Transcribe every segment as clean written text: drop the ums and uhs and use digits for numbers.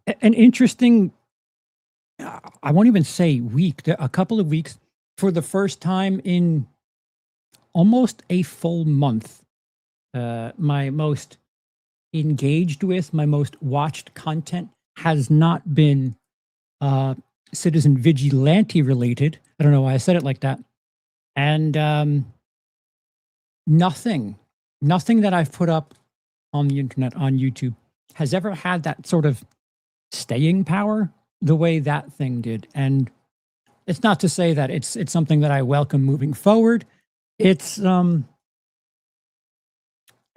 an interesting, I won't even say week, a couple of weeks, for the first time in almost a full month. My most engaged with, my most watched content has not been Citizen Vigilante related. I don't know why I said it like that. And nothing that I've put up on the internet, on YouTube, has ever had that sort of staying power the way that thing did. And it's not to say that it's something that I welcome moving forward. It's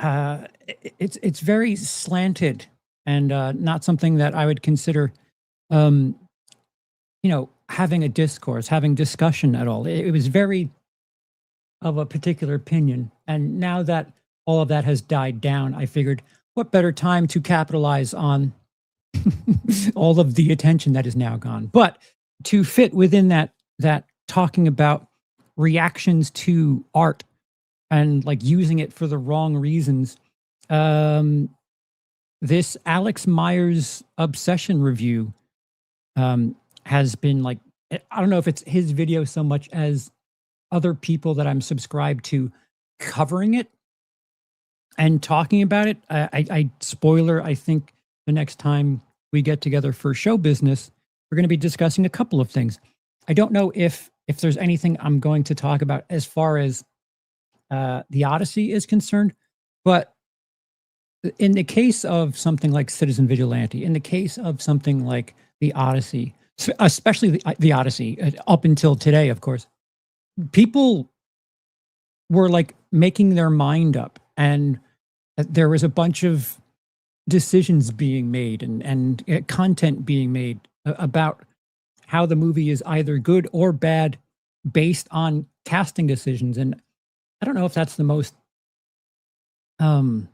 it's very slanted and not something that I would consider having a discourse, having discussion at all. It was very of a particular opinion. And now that all of that has died down, I figured what better time to capitalize on all of the attention that is now gone. But to fit within that talking about reactions to art and like using it for the wrong reasons, this Alex Meyers obsession review has been like, I don't know if it's his video so much as other people that I'm subscribed to covering it and talking about it. I spoiler, I think the next time we get together for show business, we're going to be discussing a couple of things. I don't know if there's anything I'm going to talk about as far as the Odyssey is concerned, but in the case of something like Citizen Vigilante, in the case of something like the Odyssey, especially the Odyssey, up until today, of course, people were like making their mind up, and there was a bunch of decisions being made and content being made about how the movie is either good or bad based on casting decisions. And I don't know if that's the most, I don't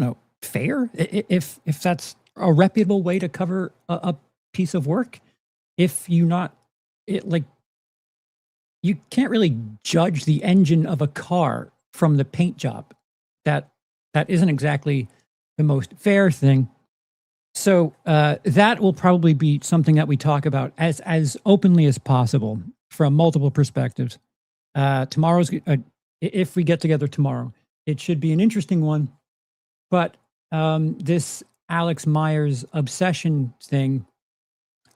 know, fair, if that's a reputable way to cover a piece of work. If you not, it like, you can't really judge the engine of a car from the paint job. That isn't exactly the most fair thing. So that will probably be something that we talk about as openly as possible from multiple perspectives. Tomorrow's if we get together tomorrow, it should be an interesting one. But this Alex Meyers obsession thing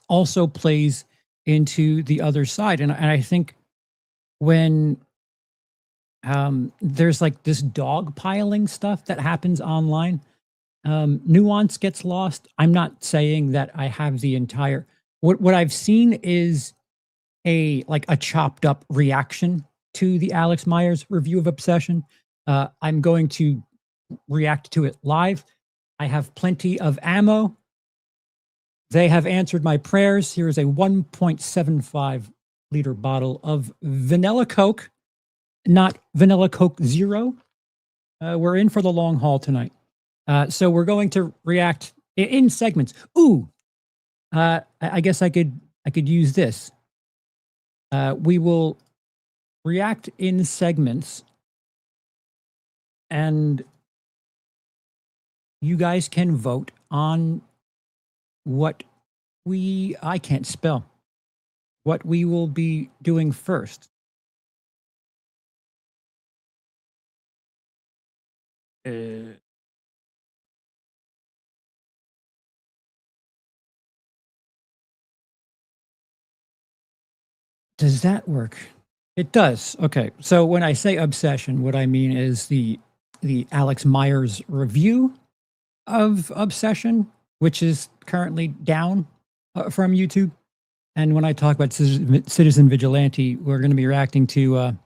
also plays into the other side, and I think when there's like this dog piling stuff that happens online, nuance gets lost. I'm not saying that I have the entire, what I've seen is a chopped up reaction to the Alex Meyers review of Obsession. I'm going to react to it live. I have plenty of ammo. They have answered my prayers. Here is a 1.75 liter bottle of vanilla Coke, not vanilla Coke Zero. We're in for the long haul tonight. So we're going to react in segments. Ooh, I guess I could use this. We will react in segments, and you guys can vote on what I can't spell, what we will be doing first. Does that work? It does. Okay. So when I say obsession, what I mean is the Alex Meyers review of Obsession, which is currently down from YouTube. And when I talk about Citizen Vigilante, we're going to be reacting to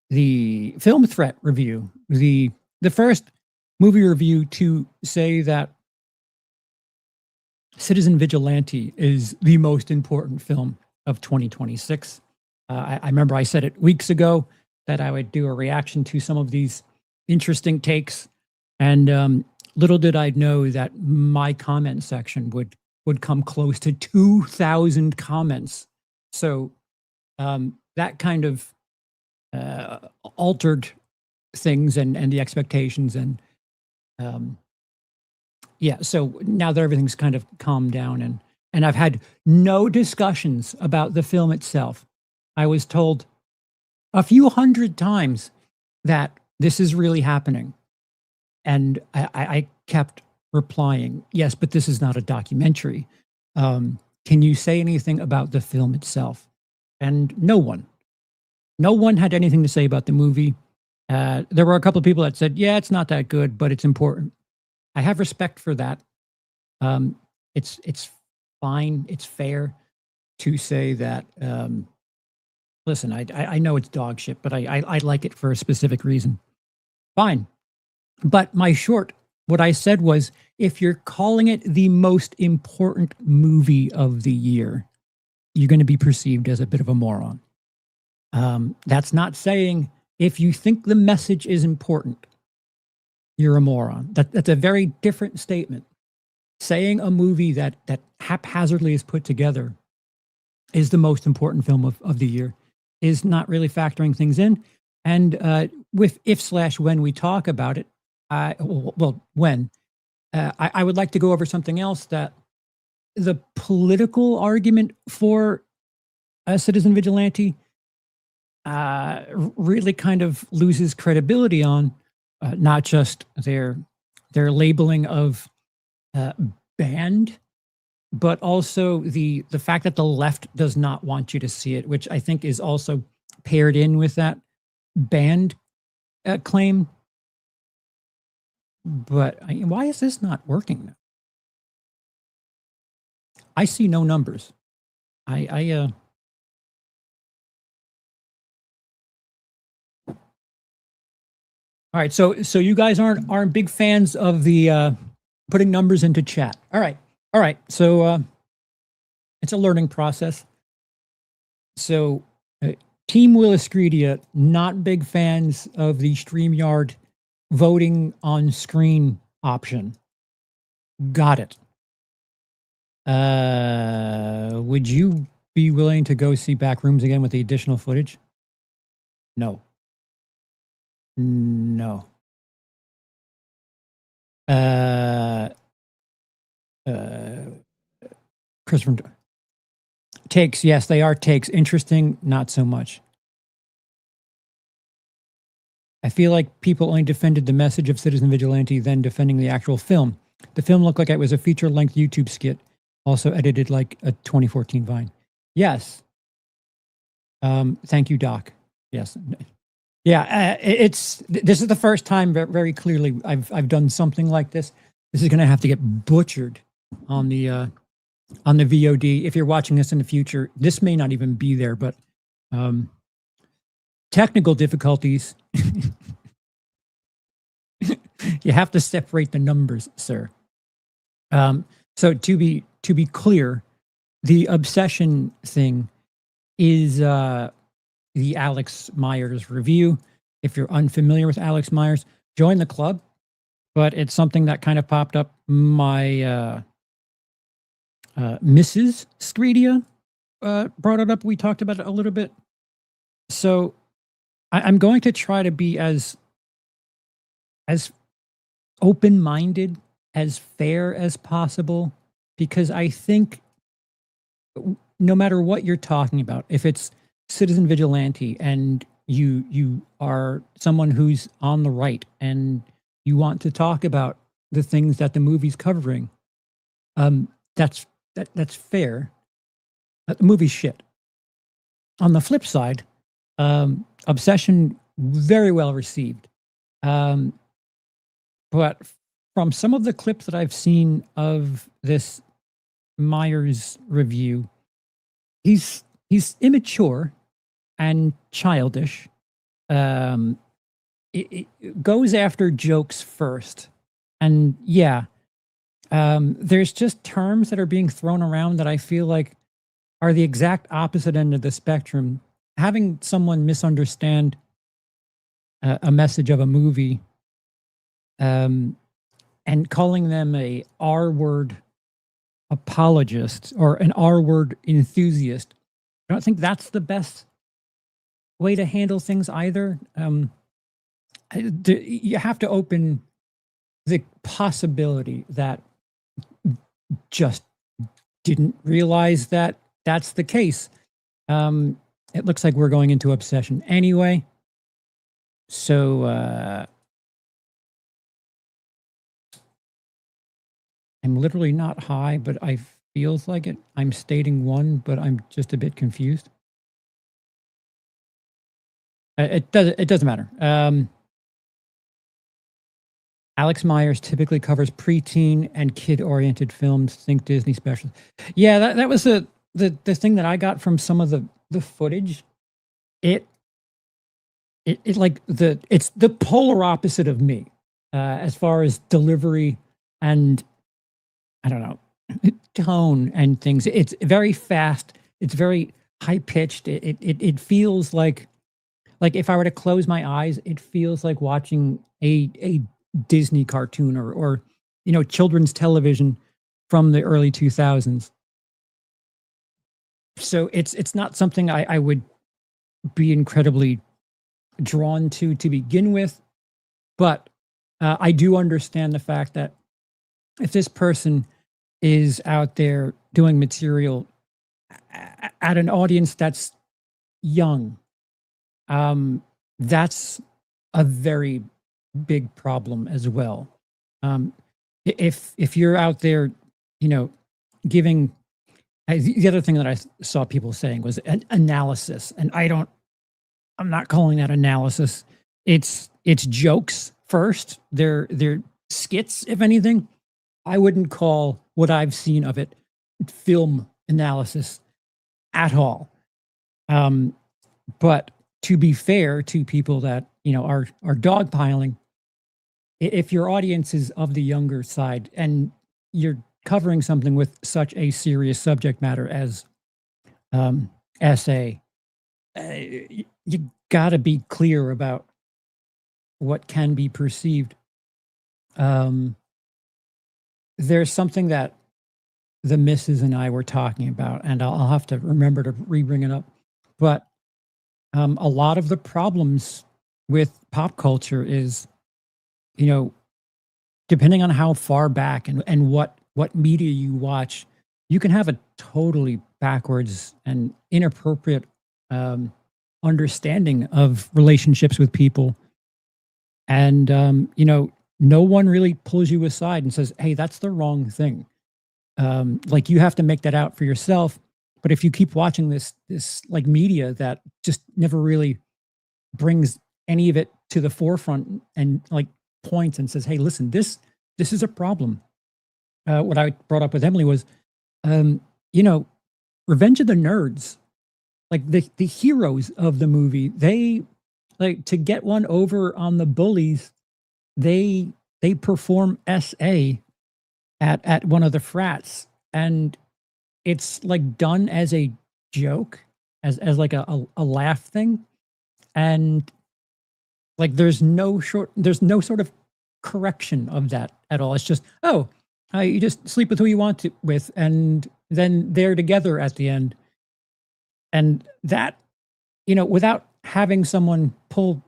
the Film Threat review, the first movie review to say that Citizen Vigilante is the most important film of 2026. I remember I said it weeks ago that I would do a reaction to some of these interesting takes, and little did I know that my comment section would come close to 2,000 comments. So that kind of altered things and the expectations, and Yeah, so now that everything's kind of calmed down and I've had no discussions about the film itself. I was told a few hundred times that this is really happening. And I kept replying, yes, but this is not a documentary. Can you say anything about the film itself? And no one had anything to say about the movie. There were a couple of people that said, yeah, it's not that good, but it's important. I have respect for that. It's fine. It's fair to say that, listen, I know it's dog shit, but I like it for a specific reason. Fine. But what I said was, if you're calling it the most important movie of the year, you're going to be perceived as a bit of a moron. That's not saying if you think the message is important, you're a moron. That's a very different statement. Saying a movie that haphazardly is put together is the most important film of the year is not really factoring things in. And with if/when we talk about it, I would like to go over something else, that the political argument for Citizen Vigilante really kind of loses credibility on not just their labeling of banned, but also the fact that the left does not want you to see it, which I think is also paired in with that banned claim. But why is this not working? I see no numbers. All right, so you guys aren't big fans of the putting numbers into chat. All right. So it's a learning process. So Team WILIscredia, not big fans of the StreamYard voting on screen option. Got it. Would you be willing to go see Backrooms again with the additional footage? No. Christopher, takes, yes, they are takes. Interesting, not so much. I feel like people only defended the message of Citizen Vigilante than defending the actual film. The film looked like it was a feature-length YouTube skit, also edited like a 2014 Vine. Yes. Thank you, Doc. Yes. Yeah, this is the first time very clearly I've done something like this. This is going to have to get butchered on the VOD. If you're watching this in the future, this may not even be there, but technical difficulties. You have to separate the numbers, sir. So to be clear, the obsession thing is the Alex Meyers review. If you're unfamiliar with Alex Meyers, join the club. But it's something that kind of popped up. My Mrs. Scredia brought it up. We talked about it a little bit. So I'm going to try to be as open-minded, as fair as possible, because I think no matter what you're talking about, if it's Citizen Vigilante and you are someone who's on the right and you want to talk about the things that the movie's covering, that's fair. The movie's shit. On the flip side, Obsession, very well received. But from some of the clips that I've seen of this Meyers review, he's immature and childish. It goes after jokes first. And yeah, there's just terms that are being thrown around that I feel like are the exact opposite end of the spectrum. Having someone misunderstand a message of a movie and calling them a R-word apologist or an R-word enthusiast, I don't think that's the best way to handle things either. You have to open the possibility that just didn't realize that that's the case. It looks like we're going into obsession anyway. So I'm literally not high, but I feels like it. I'm stating one, but I'm just a bit confused. It doesn't matter. Alex Meyers typically covers preteen and kid-oriented films. Think Disney specials. Yeah, that was the thing that I got from some of the footage. It like it's the polar opposite of me as far as delivery and I don't know tone and things. It's very fast. It's very high pitched. It feels like if I were to close my eyes, it feels like watching a Disney cartoon or children's television from the early 2000s. So it's not something I would be incredibly drawn to begin with, but I do understand the fact that if this person is out there doing material at an audience that's young, that's a very big problem as well. If you're out there, giving the other thing that I saw people saying was an analysis, and I'm not calling that analysis. It's jokes first. They're skits, if anything. I wouldn't call what I've seen of it film analysis at all. But to be fair to people that are dogpiling, if your audience is of the younger side and you're covering something with such a serious subject matter as essay, you got to be clear about what can be perceived. There's something that the missus and I were talking about, and I'll have to remember to re-bring it up. But a lot of the problems with pop culture is, depending on how far back and what media you watch, you can have a totally backwards and inappropriate understanding of relationships with people. And, no one really pulls you aside and says, hey, that's the wrong thing. Like you have to make that out for yourself. But if you keep watching this like media that just never really brings any of it to the forefront and like points and says, hey, listen, this is a problem. What I brought up with Emily was, Revenge of the Nerds, like the heroes of the movie, they like to get one over on the bullies. They perform SA at one of the frats, and it's like done as a joke, as like a laugh thing, and like there's no sort of correction of that at all. It's just you just sleep with who you want to with, and then they're together at the end, and that without having someone pull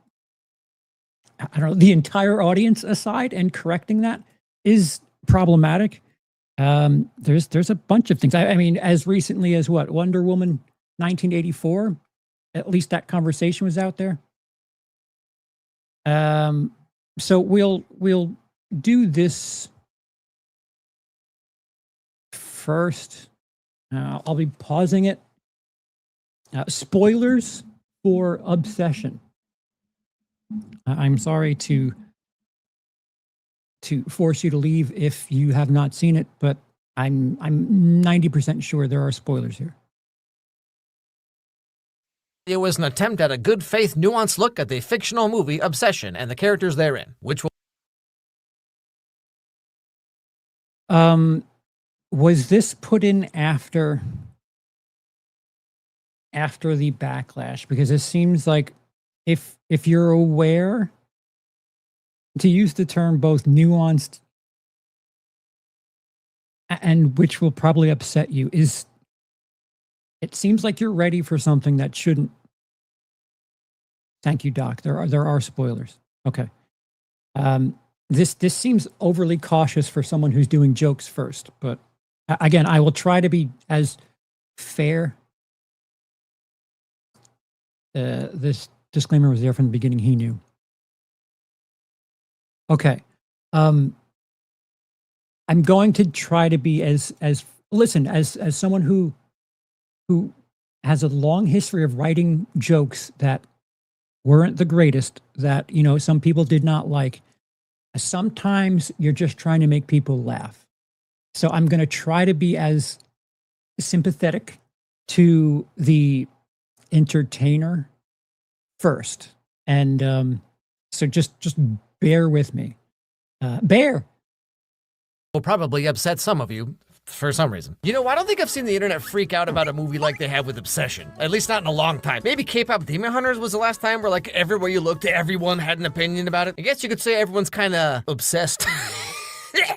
the entire audience aside and correcting that is problematic. There's a bunch of things. I mean, as recently as Wonder Woman 1984, at least that conversation was out there. So we'll do this first. I'll be pausing it. Spoilers for Obsession. I'm sorry to force you to leave if you have not seen it, but I'm 90% sure there are spoilers here. It was an attempt at a good faith, nuanced look at the fictional movie Obsession and the characters therein, which will. Was this put in after the backlash? Because it seems like if you're aware, to use the term both nuanced and which will probably upset you, is it seems like you're ready for something that shouldn't. Thank you, Doc. There are spoilers. Okay. This seems overly cautious for someone who's doing jokes first, but Again, I will try to be as fair. This disclaimer was there from the beginning. He knew. Okay. I'm going to try to be as listen, as someone who has a long history of writing jokes that weren't the greatest, that, you know, some people did not like. Sometimes you're just trying to make people laugh. So I'm going to try to be as sympathetic to the entertainer first. And so just bear with me. Bear. Will probably upset some of you for some reason. You know, I don't think I've seen the internet freak out about a movie like they have with Obsession. At least not in a long time. Maybe K-pop Demon Hunters was the last time where, like, everywhere you looked, everyone had an opinion about it. I guess you could say everyone's kind of obsessed.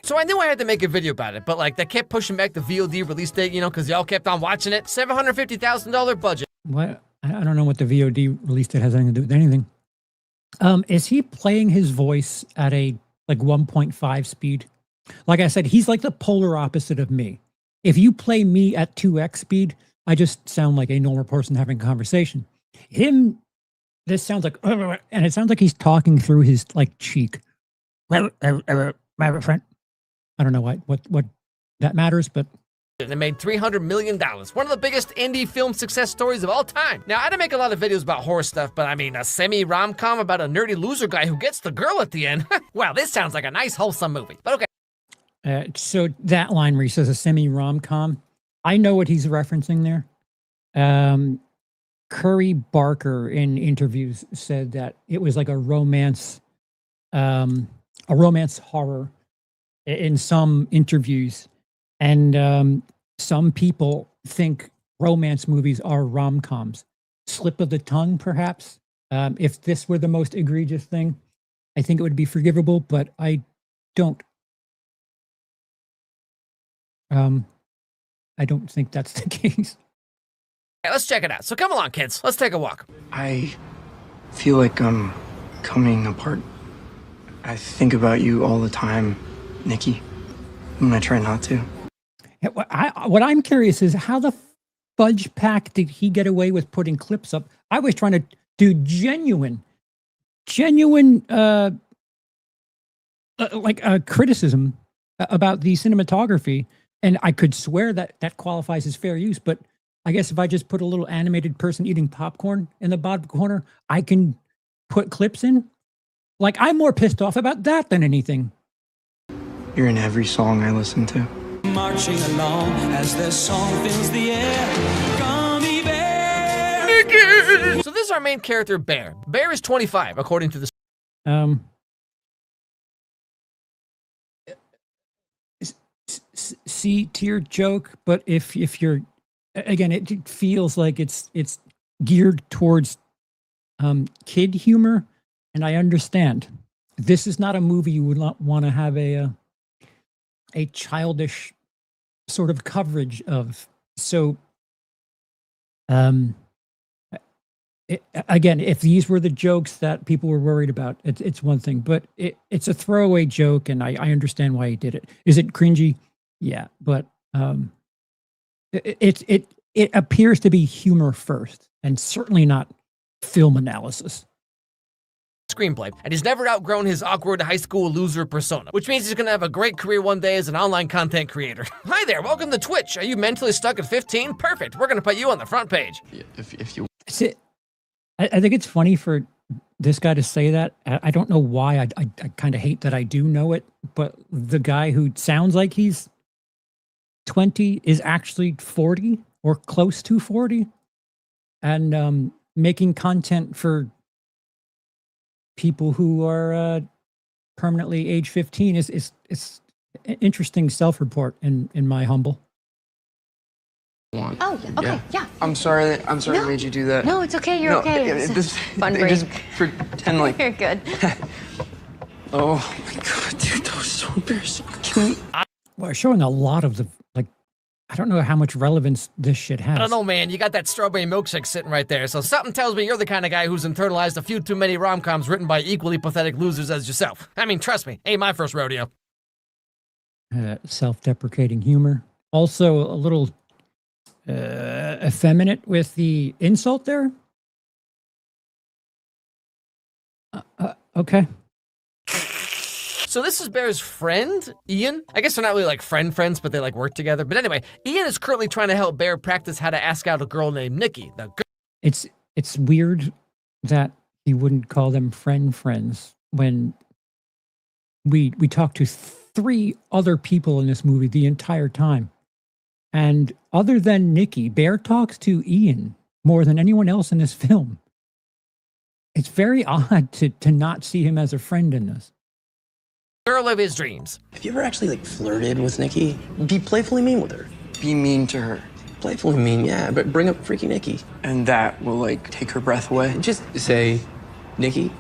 So I knew I had to make a video about it, but like, they kept pushing back the VOD release date, you know, because y'all kept on watching it. $750,000 budget. What? I don't know what the VOD release date has anything to do with anything. Is he playing his voice at a like 1.5 speed? Like I said, he's like the polar opposite of me. If you play me at 2x speed, I just sound like a normal person having a conversation. Him, this sounds like, and it sounds like he's talking through his like cheek. My friend. I don't know what that matters, but They made $300 million. One of the biggest indie film success stories of all time. Now, I didn't make a lot of videos about horror stuff, but I mean, a semi-rom-com about a nerdy loser guy who gets the girl at the end. Wow, this sounds like a nice, wholesome movie. But okay. So that line where he says a semi-rom-com, I know what he's referencing there. Curry Barker in interviews said that it was like a romance horror in some interviews. And some people think romance movies are rom-coms. Slip of the tongue, perhaps. If this were the most egregious thing, I think it would be forgivable, but I don't. I don't think that's the case. Okay, let's check it out. So come along, kids. Let's take a walk. I feel like I'm coming apart. I think about you all the time, Nikki. I'm gonna try not to. What I'm curious is how the fudge pack did he get away with putting clips up? I was trying to do genuine criticism about the cinematography, and I could swear that qualifies as fair use. But I guess if I just put a little animated person eating popcorn in the bottom corner, I can put clips in. Like, I'm more pissed off about that than anything. You're in every song I listen to. Marching along as the song fills the air. Gummy bear. Nikki! So this is our main character, Bear. Bear is 25, according to the C tier joke, but if you're, again, it feels like it's geared towards kid humor, and I understand this is not a movie you would not want to have a childish sort of coverage of. So again, if these were the jokes that people were worried about, it's one thing, but it's a throwaway joke, and I understand why he did it. Is it cringy? Yeah, but it appears to be humor first, and certainly not film analysis. Screenplay, and he's never outgrown his awkward high school loser persona, which means he's gonna have a great career one day as an online content creator. Hi there, welcome to Twitch. Are you mentally stuck at 15? Perfect, we're gonna put you on the front page. If you... I think it's funny for this guy to say that. I don't know why. I kind of hate that I do know it, but the guy who sounds like he's 20 is actually 40 or close to 40, and making content for people who are permanently age 15 is interesting self-report in my humble. Oh, okay, yeah. I'm sorry I made you do that. No, it's okay. You're okay. It's fun break. Just pretend like... You're good. Oh my god, dude, that was so embarrassing. Can we... Well, showing a lot of the, like, I don't know how much relevance this shit has. I don't know, man. You got that strawberry milkshake sitting right there, so something tells me you're the kind of guy who's internalized a few too many rom-coms written by equally pathetic losers as yourself. I mean, trust me, ain't my first rodeo. Self-deprecating humor. also a little effeminate with the insult there. Okay. So this is Bear's friend, Ian. I guess they're not really like friends, but they like work together. But anyway, Ian is currently trying to help Bear practice how to ask out a girl named Nikki. It's weird that he wouldn't call them friends when we talked to 3 other people in this movie the entire time. And other than Nikki, Bear talks to Ian more than anyone else in this film. It's very odd to not see him as a friend in this. Girl of his dreams. Have you ever actually like flirted with Nikki? Be playfully mean with her. Be mean to her. Playfully mean, yeah, but bring up freaky Nikki. And that will, like, take her breath away. Just say, Nikki,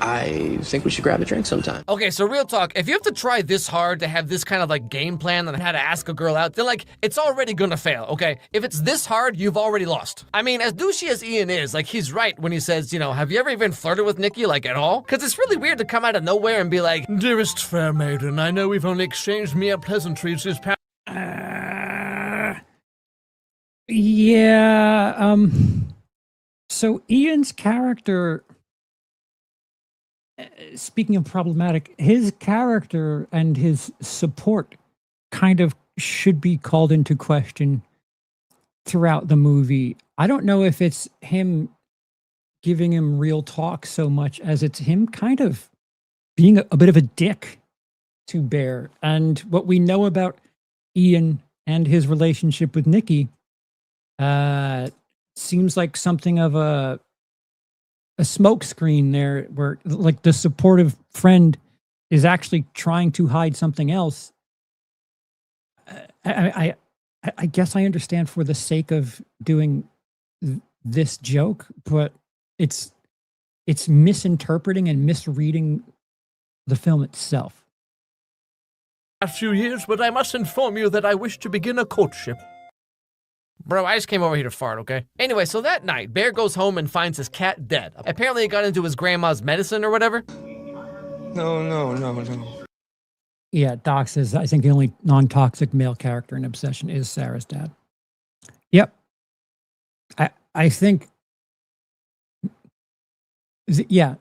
I think we should grab a drink sometime. Okay, so real talk, if you have to try this hard to have this kind of like game plan on how to ask a girl out, then like, it's already gonna fail, okay? If it's this hard, you've already lost. I mean, as douchey as Ian is, like, he's right when he says, you know, have you ever even flirted with Nikki, like, at all? Because it's really weird to come out of nowhere and be like, dearest fair maiden, I know we've only exchanged mere pleasantries this past... Yeah, so Ian's character, speaking of problematic, his character and his support kind of should be called into question throughout the movie. I don't know if it's him giving him real talk so much as it's him kind of being a bit of a dick to Bear. And what we know about Ian and his relationship with Nikki seems like something of a smokescreen there, where like the supportive friend is actually trying to hide something else. I guess I understand for the sake of doing this joke, but it's misinterpreting and misreading the film itself. A few years, but I must inform you that I wish to begin a courtship. Bro, I just came over here to fart, okay? Anyway, so that night, Bear goes home and finds his cat dead. Apparently it got into his grandma's medicine or whatever. No. Yeah, Doc says, I think the only non-toxic male character in Obsession is Sarah's dad. Yep. I think... Yeah.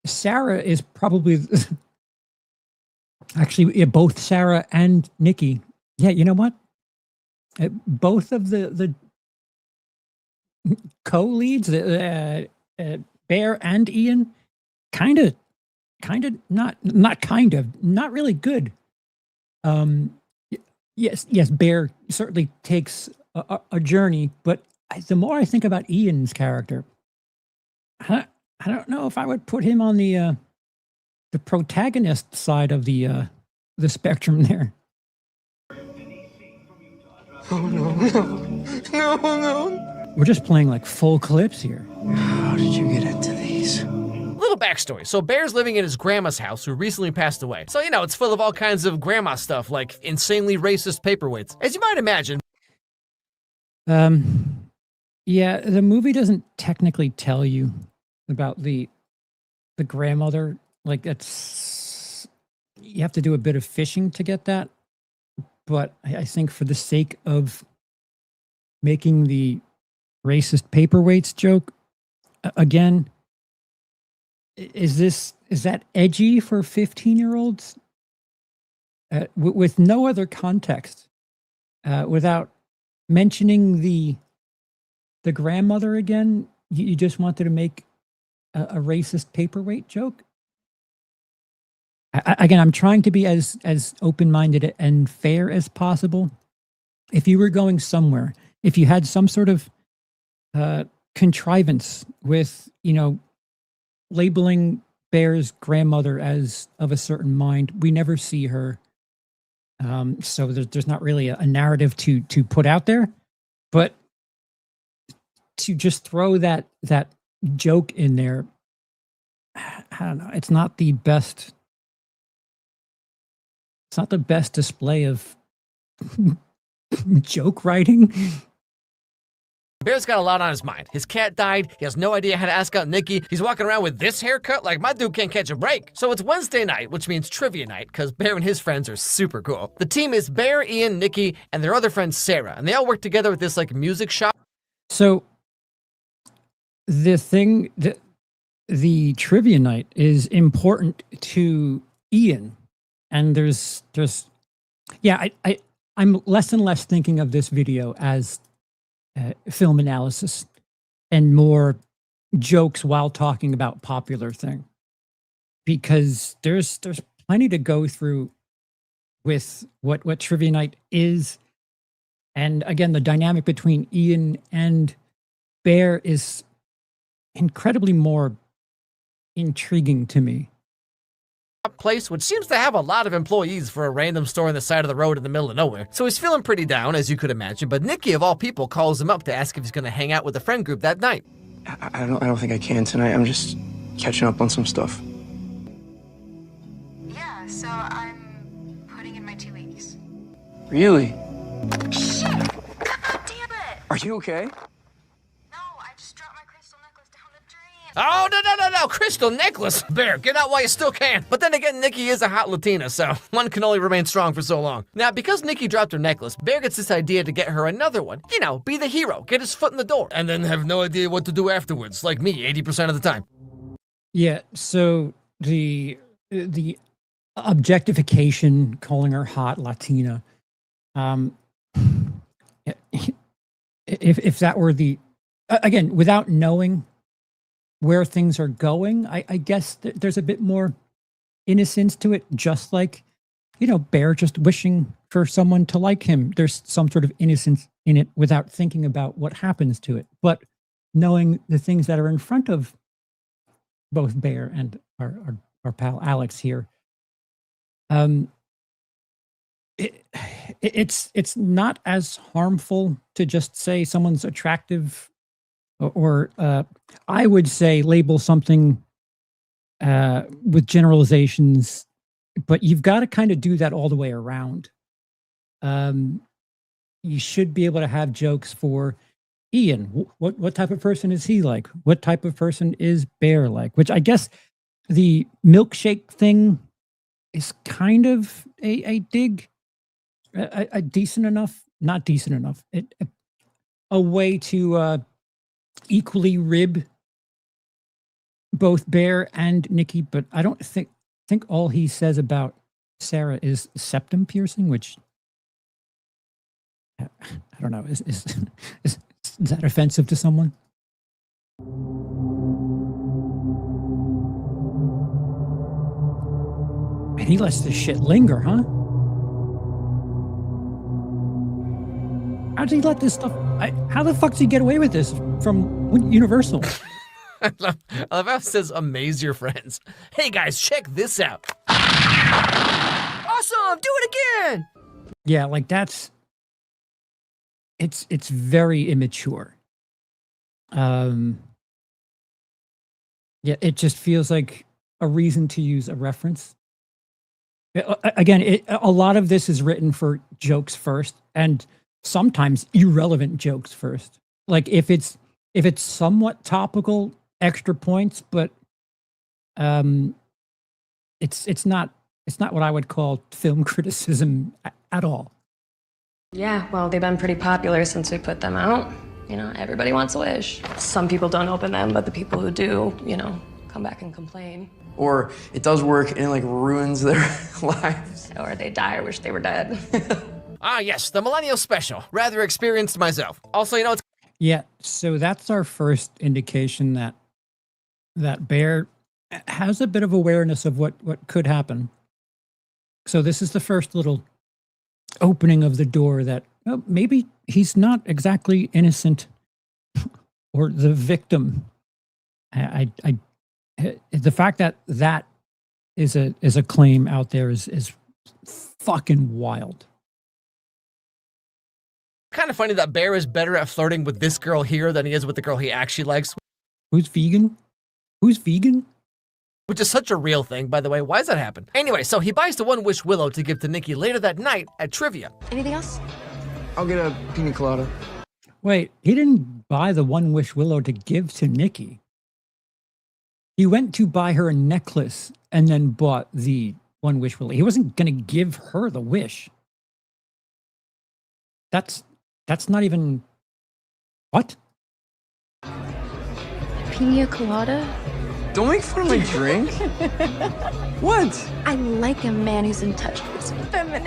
Sarah is probably... Actually, yeah, both Sarah and Nikki. Yeah, you know what? Both of the co-leads, Bear and Ian, not really good. Yes, Bear certainly takes a journey, but the more I think about Ian's character, I don't know if I would put him on the protagonist side of the spectrum there. Oh, no. We're just playing like full clips here. How did you get into these? Little backstory. So Bear's living in his grandma's house, who recently passed away. So, you know, it's full of all kinds of grandma stuff, like insanely racist paperweights. As you might imagine. Yeah, the movie doesn't technically tell you about the grandmother. Like, it's... You have to do a bit of fishing to get that. But I think for the sake of making the racist paperweights joke, again, is that edgy for 15-year-olds? With no other context, without mentioning the grandmother again, you just wanted to make a racist paperweight joke? Again, I'm trying to be as open-minded and fair as possible. If you were going somewhere, if you had some sort of contrivance with, you know, labeling Bear's grandmother as of a certain mind, we never see her. So there's not really a narrative to put out there. But to just throw that joke in there, I don't know. It's not the best display of joke writing. Bear's got a lot on his mind. His cat died, he has no idea how to ask out Nikki, he's walking around with this haircut like my dude can't catch a break. So it's Wednesday night, which means trivia night, because Bear and his friends are super cool. The team is Bear, Ian, Nikki, and their other friend Sarah, and they all work together with this like music shop. So the thing, the trivia night is important to Ian, and yeah, I'm less and less thinking of this video as film analysis and more jokes while talking about popular thing, because there's plenty to go through with what trivia night is. And again, the dynamic between Ian and Bear is incredibly more intriguing to me. Place, which seems to have a lot of employees for a random store on the side of the road in the middle of nowhere. So he's feeling pretty down, as you could imagine, but Nikki, of all people, calls him up to ask if he's going to hang out with the friend group that night. I don't think I can tonight. I'm just catching up on some stuff. Yeah, so I'm putting in my 2 weeks. Really? Shit! God damn it! Are you okay? No, I just dropped my crystal necklace down the drain. Oh, no, crystal necklace. Bear, get out while you still can. But then again, Nikki is a hot Latina, so one can only remain strong for so long. Now, because Nikki dropped her necklace, Bear gets this idea to get her another one. You know, be the hero, get his foot in the door, and then have no idea what to do afterwards, like me 80% of the time. Yeah, so the objectification, calling her hot Latina, if that were the, again, without knowing where things are going, I guess there's a bit more innocence to it, just like, you know, Bear just wishing for someone to like him. There's some sort of innocence in it without thinking about what happens to it. But knowing the things that are in front of both Bear and our pal Alex here, it's not as harmful to just say someone's attractive, or I would say label something with generalizations, but you've got to kind of do that all the way around. You should be able to have jokes for Ian. What type of person is he like? What type of person is Bear like? Which I guess the milkshake thing is kind of a dig, a decent enough, not decent enough, a way to equally rib both Bear and Nikki. But I don't think all he says about Sarah is septum piercing, which I don't know. Is that offensive to someone? And he lets this shit linger, huh? How did he let this stuff? How the fuck did he get away with this from Universal? I love how it says, amaze your friends. Hey guys, check this out. Awesome, do it again. Yeah, like it's very immature. Yeah, it just feels like a reason to use a reference. Again, a lot of this is written for jokes first, and sometimes irrelevant jokes first. Like if it's somewhat topical, extra points, but it's not what I would call film criticism at all. Yeah, well, they've been pretty popular since we put them out. You know, everybody wants a wish. Some people don't open them, but the people who do, you know, come back and complain. Or it does work and it like ruins their lives. Or they die or wish they were dead. Ah, yes, the Millennial Special. Rather experienced myself. Also, you know, it's... Yeah, so that's our first indication that Bear has a bit of awareness of what could happen. So this is the first little opening of the door that maybe he's not exactly innocent or the victim. The fact that is a claim out there is fucking wild. Kind of funny that Bear is better at flirting with this girl here than he is with the girl he actually likes. Who's vegan? Who's vegan? Which is such a real thing, by the way. Why does that happen? Anyway, so he buys the One Wish Willow to give to Nikki later that night at trivia. Anything else? I'll get a pina colada. Wait, he didn't buy the One Wish Willow to give to Nikki. He went to buy her a necklace and then bought the One Wish Willow. He wasn't going to give her the wish. That's not even... What? Pina colada? Don't make fun of my drink. What? I like a man who's in touch with his feminine.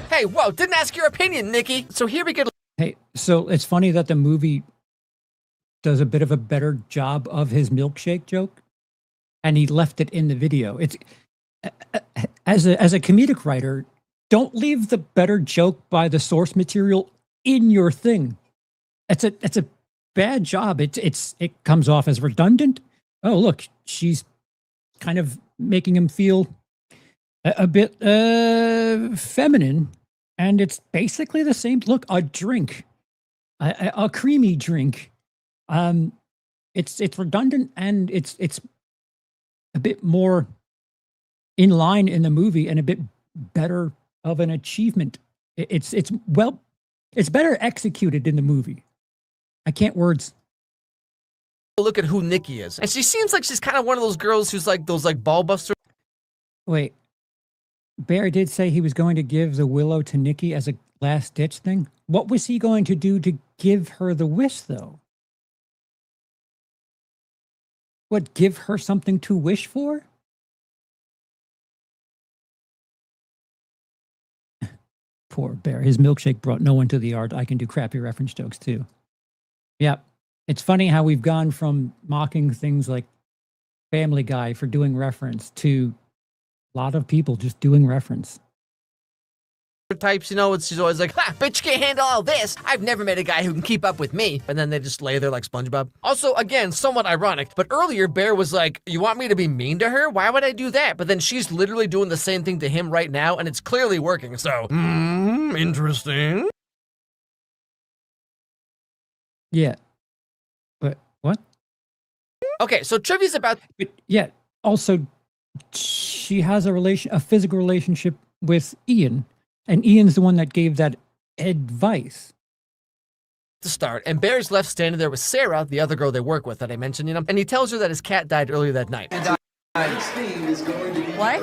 Hey, whoa, didn't ask your opinion, Nikki. So here we get. Hey, so it's funny that the movie does a bit of a better job of his milkshake joke, and he left it in the video. It's as a comedic writer, don't leave the better joke by the source material in your thing. It's a bad job. It comes off as redundant. Oh, look, she's kind of making him feel a bit feminine, and it's basically the same. Look, a drink, a creamy drink. It's redundant, and it's a bit more in line in the movie and a bit better of an achievement. It's better executed in the movie. I can't words. Look at who Nikki is. And she seems like she's kind of one of those girls who's like those like ball busters. Wait, Bear did say he was going to give the Willow to Nikki as a last ditch thing. What was he going to do to give her the wish, though? What, give her something to wish for? Poor Bear. His milkshake brought no one to the yard. I can do crappy reference jokes, too. Yeah. It's funny how we've gone from mocking things like Family Guy for doing reference to a lot of people just doing reference. Types, you know, she's always like, ha, bitch can't handle all this. I've never met a guy who can keep up with me. And then they just lay there like SpongeBob. Also, again, somewhat ironic, but earlier Bear was like, you want me to be mean to her? Why would I do that? But then she's literally doing the same thing to him right now, and it's clearly working. So, interesting. Yeah. But what? Okay, so trivia's about... But yeah, also, she has a physical relationship with Ian. And Ian's the one that gave that advice. To start, and Bear's left standing there with Sarah, the other girl they work with that I mentioned, you know, and he tells her that his cat died earlier that night. What?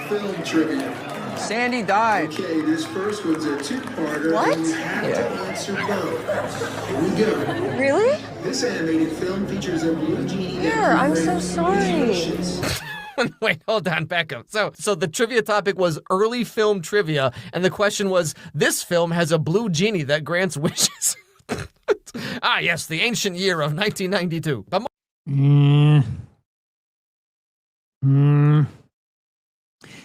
Film trivia. Sandy died. Okay, this first one's a two-parter. What? And you have to answer both. Here we go. Really? This animated film features a blue genie. Here, I'm so sorry. Wait, hold on, back up. So the trivia topic was early film trivia, and the question was, this film has a blue genie that grants wishes. Ah, yes, the ancient year of 1992.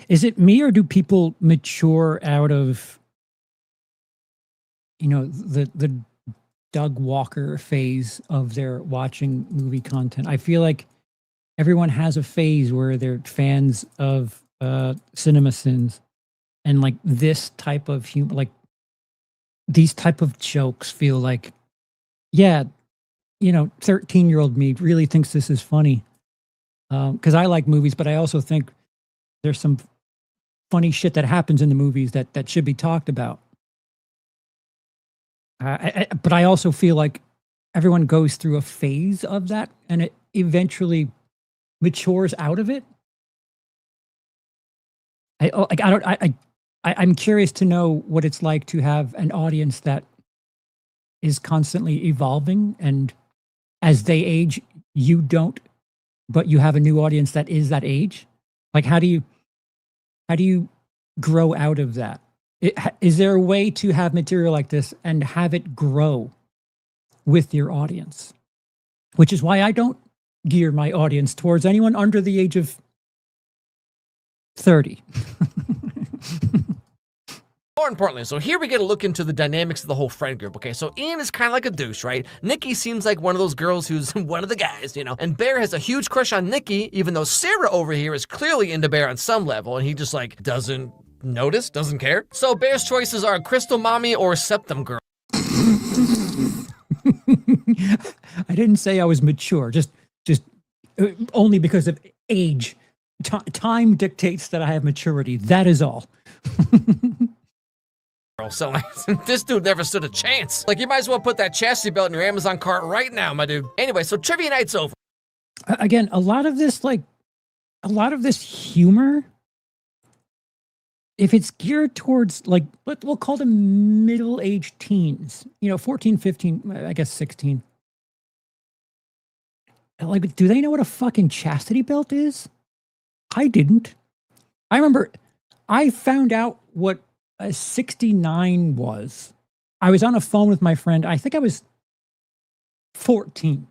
Is it me, or do people mature out of, you know, the Doug Walker phase of their watching movie content? I feel like everyone has a phase where they're fans of cinema sins, and like this type of humor, like these type of jokes feel like, yeah, you know, 13-year-old me really thinks this is funny. Because I like movies, but I also think there's some funny shit that happens in the movies that should be talked about. But I also feel like everyone goes through a phase of that, and it eventually matures out of it. I'm curious to know what it's like to have an audience that is constantly evolving, and as they age, you don't, but you have a new audience that is that age. Like, how do you grow out of that? Is there a way to have material like this and have it grow with your audience? Which is why I don't gear my audience towards anyone under the age of 30. More importantly, so here we get a look into the dynamics of the whole friend group, okay? So Ian is kind of like a douche, right? Nikki seems like one of those girls who's one of the guys, you know? And Bear has a huge crush on Nikki, even though Sarah over here is clearly into Bear on some level, and he just like doesn't notice, doesn't care. So Bear's choices are Crystal Mommy or Septum Girl. I didn't say I was mature, just only because of age. Time dictates that I have maturity. That is all. So like, this dude never stood a chance. Like, you might as well put that chastity belt in your Amazon cart right now, my dude. Anyway, so trivia night's over. Again, a lot of this humor, if it's geared towards, like, we'll call them middle-aged teens, 14, 15, I guess 16. Like, do they know what a fucking chastity belt is? I didn't. I remember I found out what a 69 was. I was on a phone with my friend. I think I was 14.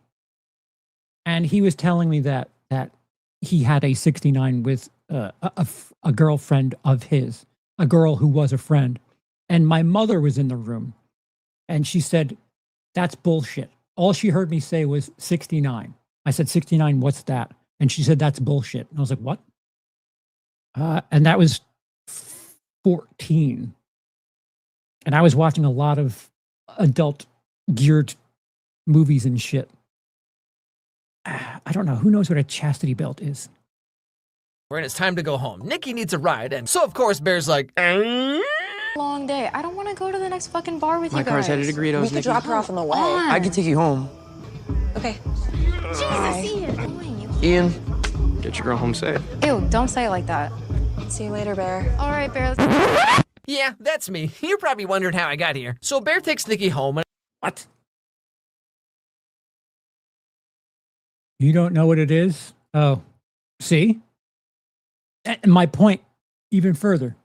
And he was telling me that he had a 69 with a girlfriend of his, a girl who was a friend. And my mother was in the room. And she said, "That's bullshit." All she heard me say was 69. I said, 69, what's that? And she said, "That's bullshit." And I was like, what? And that was 14. And I was watching a lot of adult geared movies and shit. I don't know. Who knows what a chastity belt is? And it's time to go home. Nikki needs a ride. And so, of course, Bear's like, Long day. I don't want to go to the next fucking bar with My you guys. car's headed to Greedos, We could Nikki. drop her off on the way. I can take you home. Okay. Jesus, Ian. Ian, get your girl home safe. Ew, don't say it like that. See you later, Bear. All right, Bear. yeah, that's me. You're probably wondering how I got here. So Bear takes Nikki home. And What? You don't know what it is? Oh, see? And my point even further.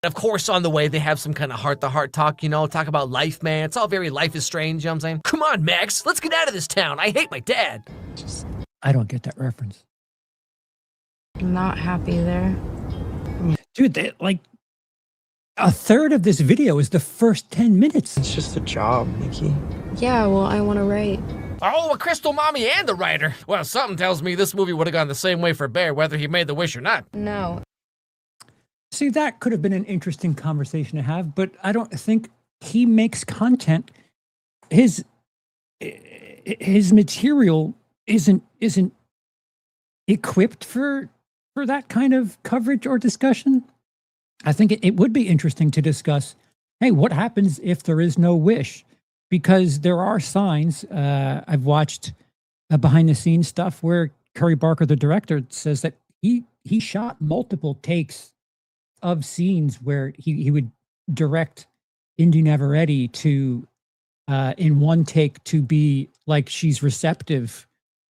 of course, on the way, they have some kind of heart-to-heart talk, talk about life, man. It's all very Life is Strange, you know what I'm saying? Come on, Max, let's get out of this town. I hate my dad. I don't get that reference. Not happy there. Dude, a third of this video is the first 10 minutes. It's just a job, Nikki. Yeah, well, I want to write. Oh, a crystal mommy and a writer. Well, something tells me this movie would have gone the same way for Bear, whether he made the wish or not. No. See, that could have been an interesting conversation to have, but I don't think he makes content. His material isn't equipped for that kind of coverage or discussion. I think it would be interesting to discuss, hey, what happens if there is no wish? Because there are signs. I've watched behind the scenes stuff where Curry Barker, the director, says that he shot multiple takes of scenes where he would direct Indy Neveretti to in one take to be like she's receptive,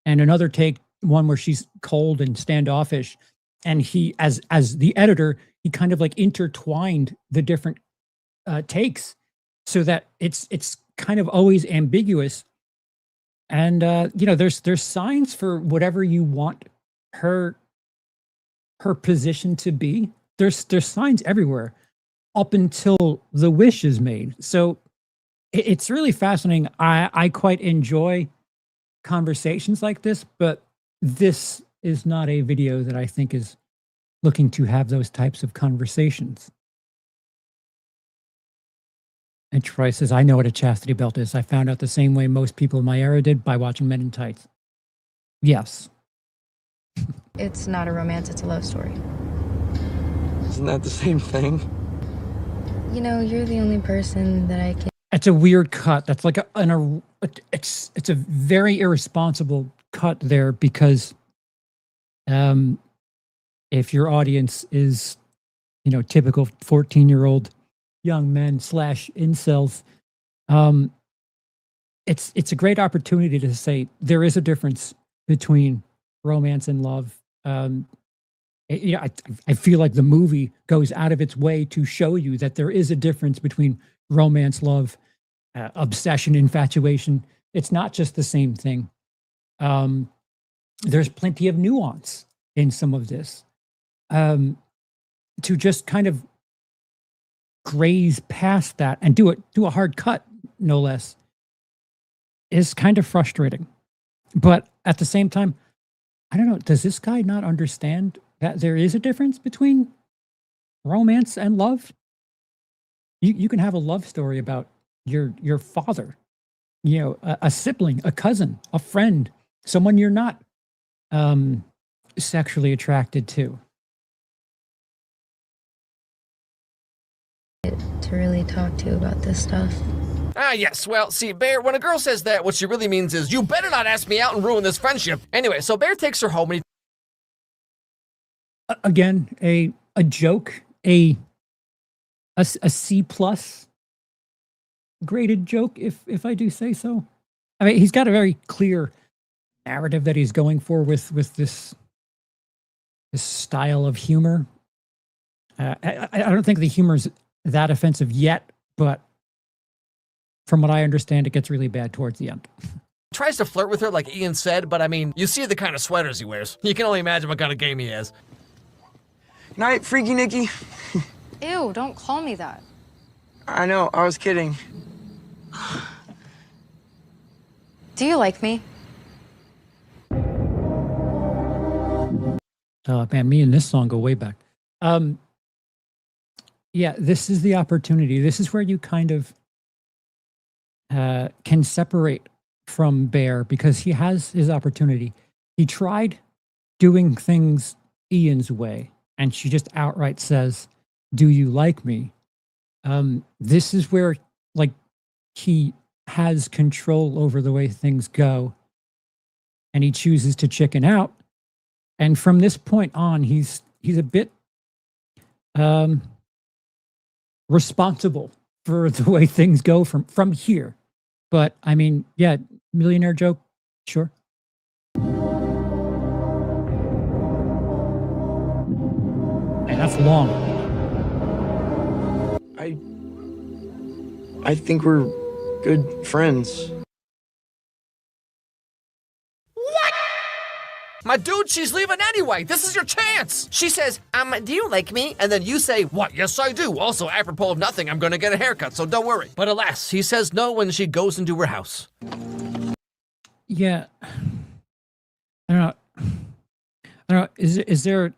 and another take one where she's cold and standoffish. And he, as the editor, he kind of like intertwined the different takes so that it's kind of always ambiguous. And there's signs for whatever you want her position to be. There's signs everywhere up until the wish is made. So it's really fascinating. I quite enjoy conversations like this, but this is not a video that I think is looking to have those types of conversations. And Troy says, I know what a chastity belt is. I found out the same way most people in my era did, by watching Men in Tights. Yes. It's not a romance, it's a love story. Isn't that the same thing? You know, you're the only person that I can. It's a weird cut. That's like it's a very irresponsible cut there, because if your audience is, typical 14-year-old young men / incels, it's a great opportunity to say there is a difference between romance and love. I feel like the movie goes out of its way to show you that there is a difference between romance, love, obsession, infatuation. It's not just the same thing. There's plenty of nuance in some of this. To just kind of graze past that and do a hard cut, no less, is kind of frustrating. But at the same time, I don't know, does this guy not understand that there is a difference between romance and love? You can have a love story about your father, a sibling, a cousin, a friend, someone you're not sexually attracted to. to really talk to about this stuff. Ah, yes. Well, see, Bear, when a girl says that, what she really means is, you better not ask me out and ruin this friendship. Anyway, so Bear takes her home and Again, a joke, a C plus graded joke, if I do say so. I mean, he's got a very clear narrative that he's going for with this style of humor. I don't think the humor's that offensive yet, but from what I understand, it gets really bad towards the end. tries to flirt with her like Ian said, but I mean, you see the kind of sweaters he wears. You can only imagine what kind of game he has. Night, Freaky Nikki. Ew, don't call me that. I know, I was kidding. Do you like me? Oh man, me and this song go way back. Yeah, this is the opportunity. This is where you kind of can separate from Bear because he has his opportunity. He tried doing things Ian's way, and she just outright says, "Do you like me?" This is where, like, he has control over the way things go, and he chooses to chicken out. And from this point on, he's a bit responsible for the way things go from here. But I mean, yeah, millionaire joke, sure. And that's long. I think we're good friends. My dude, she's leaving anyway. This is your chance. She says, do you like me? And then you say, what? Yes, I do. Also, apropos of nothing, I'm going to get a haircut, so don't worry. But alas, he says no when she goes into her house. Yeah. I don't know. Is there,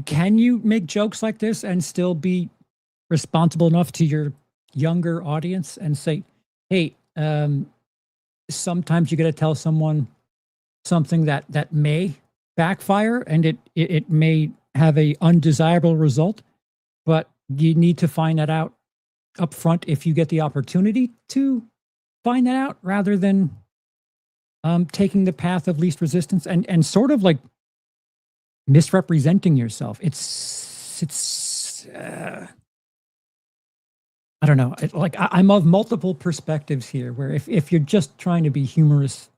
can you make jokes like this and still be responsible enough to your younger audience and say, hey, sometimes you got to tell someone something that may backfire and it may have a undesirable result, but you need to find that out up front if you get the opportunity to find that out, rather than taking the path of least resistance and sort of like misrepresenting yourself. It's I don't know. I'm of multiple perspectives here, where if you're just trying to be humorous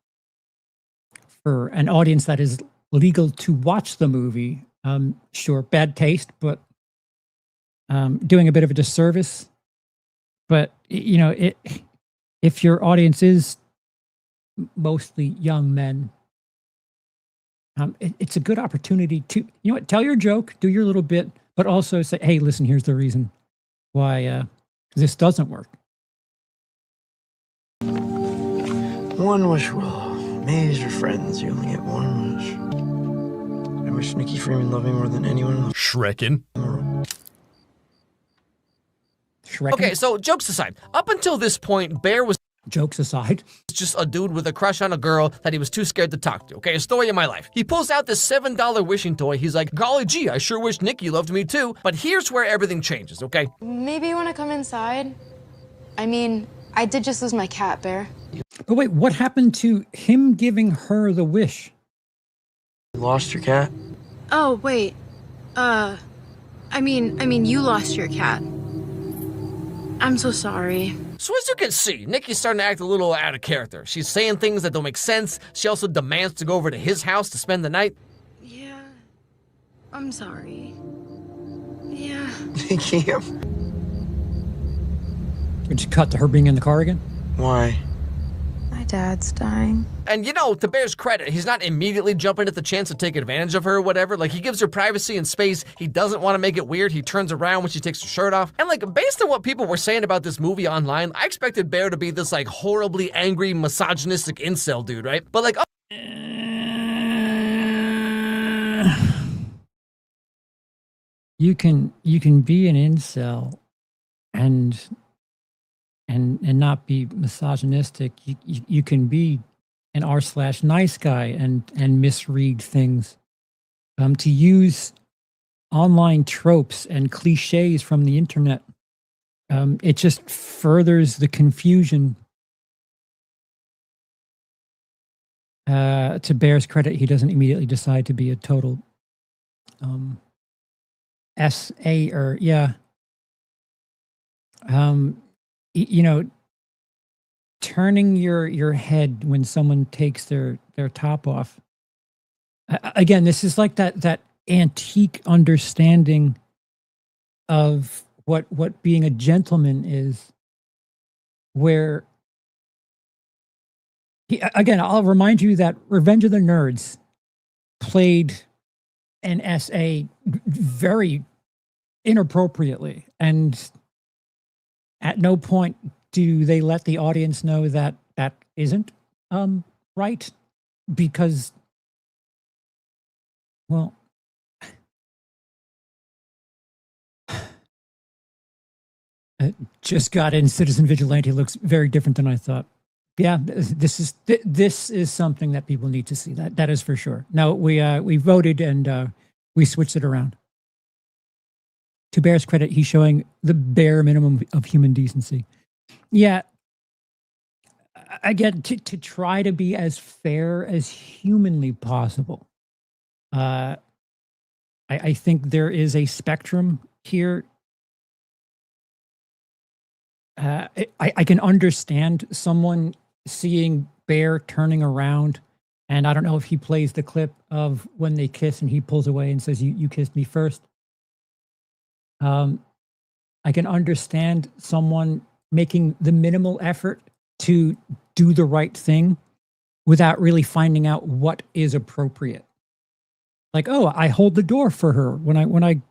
for an audience that is legal to watch the movie, sure, bad taste, but doing a bit of a disservice. But you know, if your audience is mostly young men, it's a good opportunity to, you know what, tell your joke, do your little bit, but also say, hey, listen, here's the reason why this doesn't work. One wish, Willow. Maze your friends, you only get one wish. I wish Nikki Freeman loved me more than anyone in the Shrekin. world. Shrek. Okay, so jokes aside, up until this point, Bear was Jokes aside, just a dude with a crush on a girl that he was too scared to talk to. Okay, a story of my life. He pulls out this $7 wishing toy. He's like, golly gee, I sure wish Nikki loved me too. But here's where everything changes, okay? Maybe you want to come inside? I mean, I did just lose my cat, Bear. but wait, what happened to him giving her the wish? You lost your cat? Oh, wait. I mean, you lost your cat. I'm so sorry. So as you can see, Nikki's starting to act a little out of character. She's saying things that don't make sense. She also demands to go over to his house to spend the night. Yeah, I'm sorry. Yeah. Nikki, Would you cut to her being in the car again? why? My dad's dying. And you know, to Bear's credit, he's not immediately jumping at the chance to take advantage of her or whatever. Like, he gives her privacy and space. He doesn't want to make it weird. He turns around when she takes her shirt off. And like, based on what people were saying about this movie online, I expected Bear to be this like horribly angry, misogynistic incel dude, right? But like, You can be an incel and not be misogynistic. You can be an r/nice guy and misread things. To use online tropes and cliches from the internet It just furthers the confusion. To Bear's credit, he doesn't immediately decide to be a total SA or yeah. You know, turning your head when someone takes their top off. Again, this is like that antique understanding of what being a gentleman is, where again, I'll remind you that Revenge of the Nerds played an SA very inappropriately, and at no point do they let the audience know that that isn't right, because, well, it just got in. Citizen Vigilante looks very different than I thought. Yeah, this is something that people need to see. That is for sure. Now we voted and we switched it around. To Bear's credit, he's showing the bare minimum of human decency. Yeah. Again, to try to be as fair as humanly possible. I think there is a spectrum here. I can understand someone seeing Bear turning around, and I don't know if he plays the clip of when they kiss and he pulls away and says, you kissed me first. I can understand someone making the minimal effort to do the right thing without really finding out what is appropriate. Like, oh, I hold the door for her when I when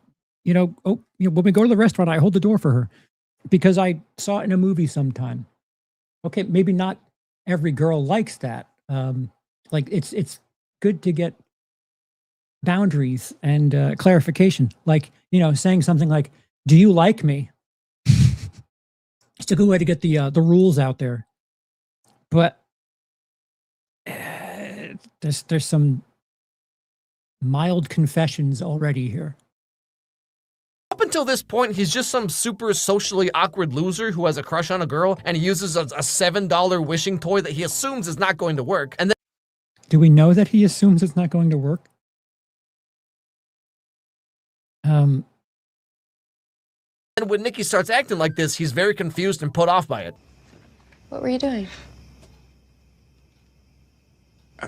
we go to the restaurant, I hold the door for her because I saw it in a movie sometime. Okay, maybe not every girl likes that. Like it's good to get boundaries and clarification. Like, saying something like, "Do you like me?" It's a good way to get the rules out there. But there's some mild confessions already here. Up until this point, he's just some super socially awkward loser who has a crush on a girl, and he uses a $7 wishing toy that he assumes is not going to work. And then, do we know that he assumes it's not going to work? And when Nikki starts acting like this, he's very confused and put off by it. What were you doing?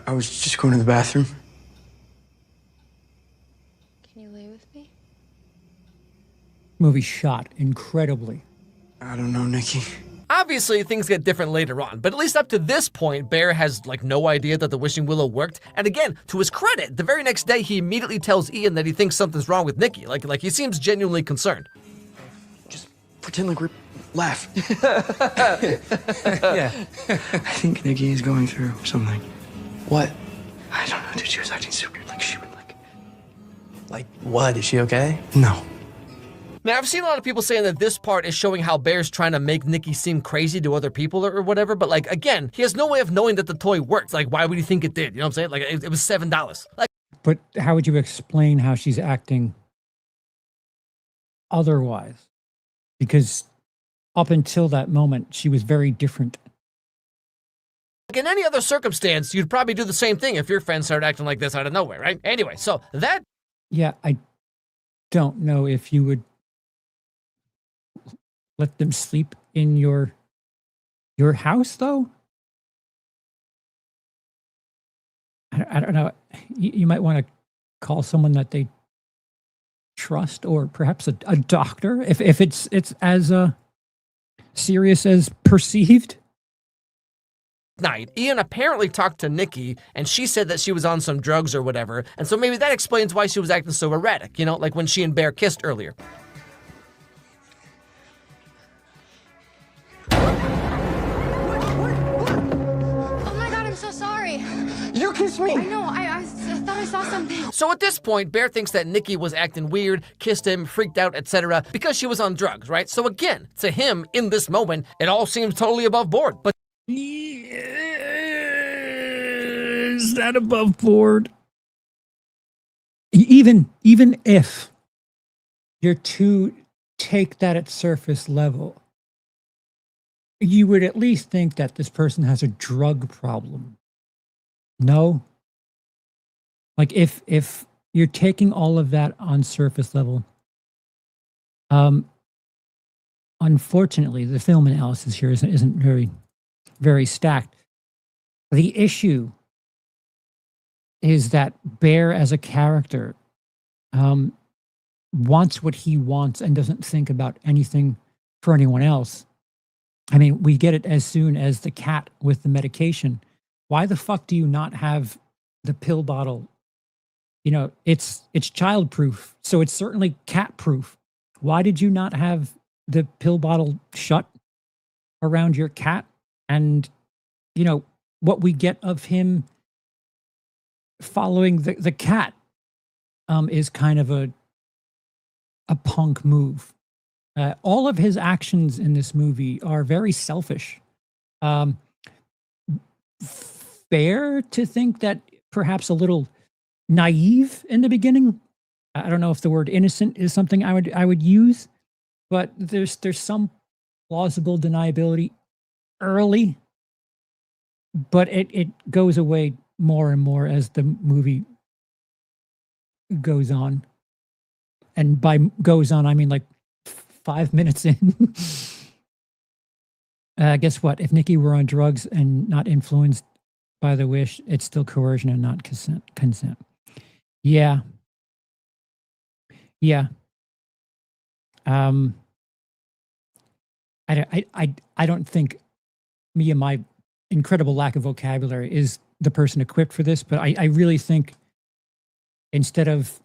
I was just going to the bathroom. Can you lay with me? Movie shot incredibly. I don't know, Nikki. Obviously, things get different later on, but at least up to this point, Bear has no idea that the wishing willow worked. And again, to his credit, the very next day, he immediately tells Ian that he thinks something's wrong with Nikki. Like he seems genuinely concerned. Just pretend like we're laugh. Yeah. I think Nikki is going through something. What? I don't know, dude. She was acting so weird. Like she would Like what? Is she okay? No. Now, I've seen a lot of people saying that this part is showing how Bear's trying to make Nikki seem crazy to other people or whatever, but again, he has no way of knowing that the toy works. Why would he think it did? You know what I'm saying? It was $7. But how would you explain how she's acting otherwise? Because up until that moment, she was very different. In any other circumstance, you'd probably do the same thing if your friend started acting like this out of nowhere, right? Anyway, so that... Yeah, I don't know if you would let them sleep in your house, though. I don't know. You might want to call someone that they trust, or perhaps a doctor, if it's as serious as perceived. Night, Ian apparently talked to Nikki, and she said that she was on some drugs or whatever, and so maybe that explains why she was acting so erratic, like when she and Bear kissed earlier. Oh my god, I'm so sorry. You kissed me. I know, I thought I saw something. So at this point, Bear thinks that Nikki was acting weird, kissed him, freaked out, etc., because she was on drugs, right? So again, to him, in this moment, it all seems totally above board, but is that above board? Even if you're too take that at surface level, you would at least think that this person has a drug problem. No? Like if you're taking all of that on surface level, unfortunately, the film analysis here isn't very stacked. The issue is that Bear as a character wants what he wants and doesn't think about anything for anyone else. I mean, we get it as soon as the cat with the medication. Why the fuck do you not have the pill bottle? You know, it's child-proof, so it's certainly cat-proof. Why did you not have the pill bottle shut around your cat? And, you know, what we get of him following the cat is kind of a punk move. All of his actions in this movie are very selfish. Fair to think that perhaps a little naive in the beginning. I don't know if the word innocent is something I would use, but there's some plausible deniability early, but it goes away more and more as the movie goes on. And by goes on, I mean like 5 minutes in. Guess what? If Nikki were on drugs and not influenced by the wish, it's still coercion and not consent. Yeah. Yeah. I don't think me and my incredible lack of vocabulary is the person equipped for this, but I really think instead of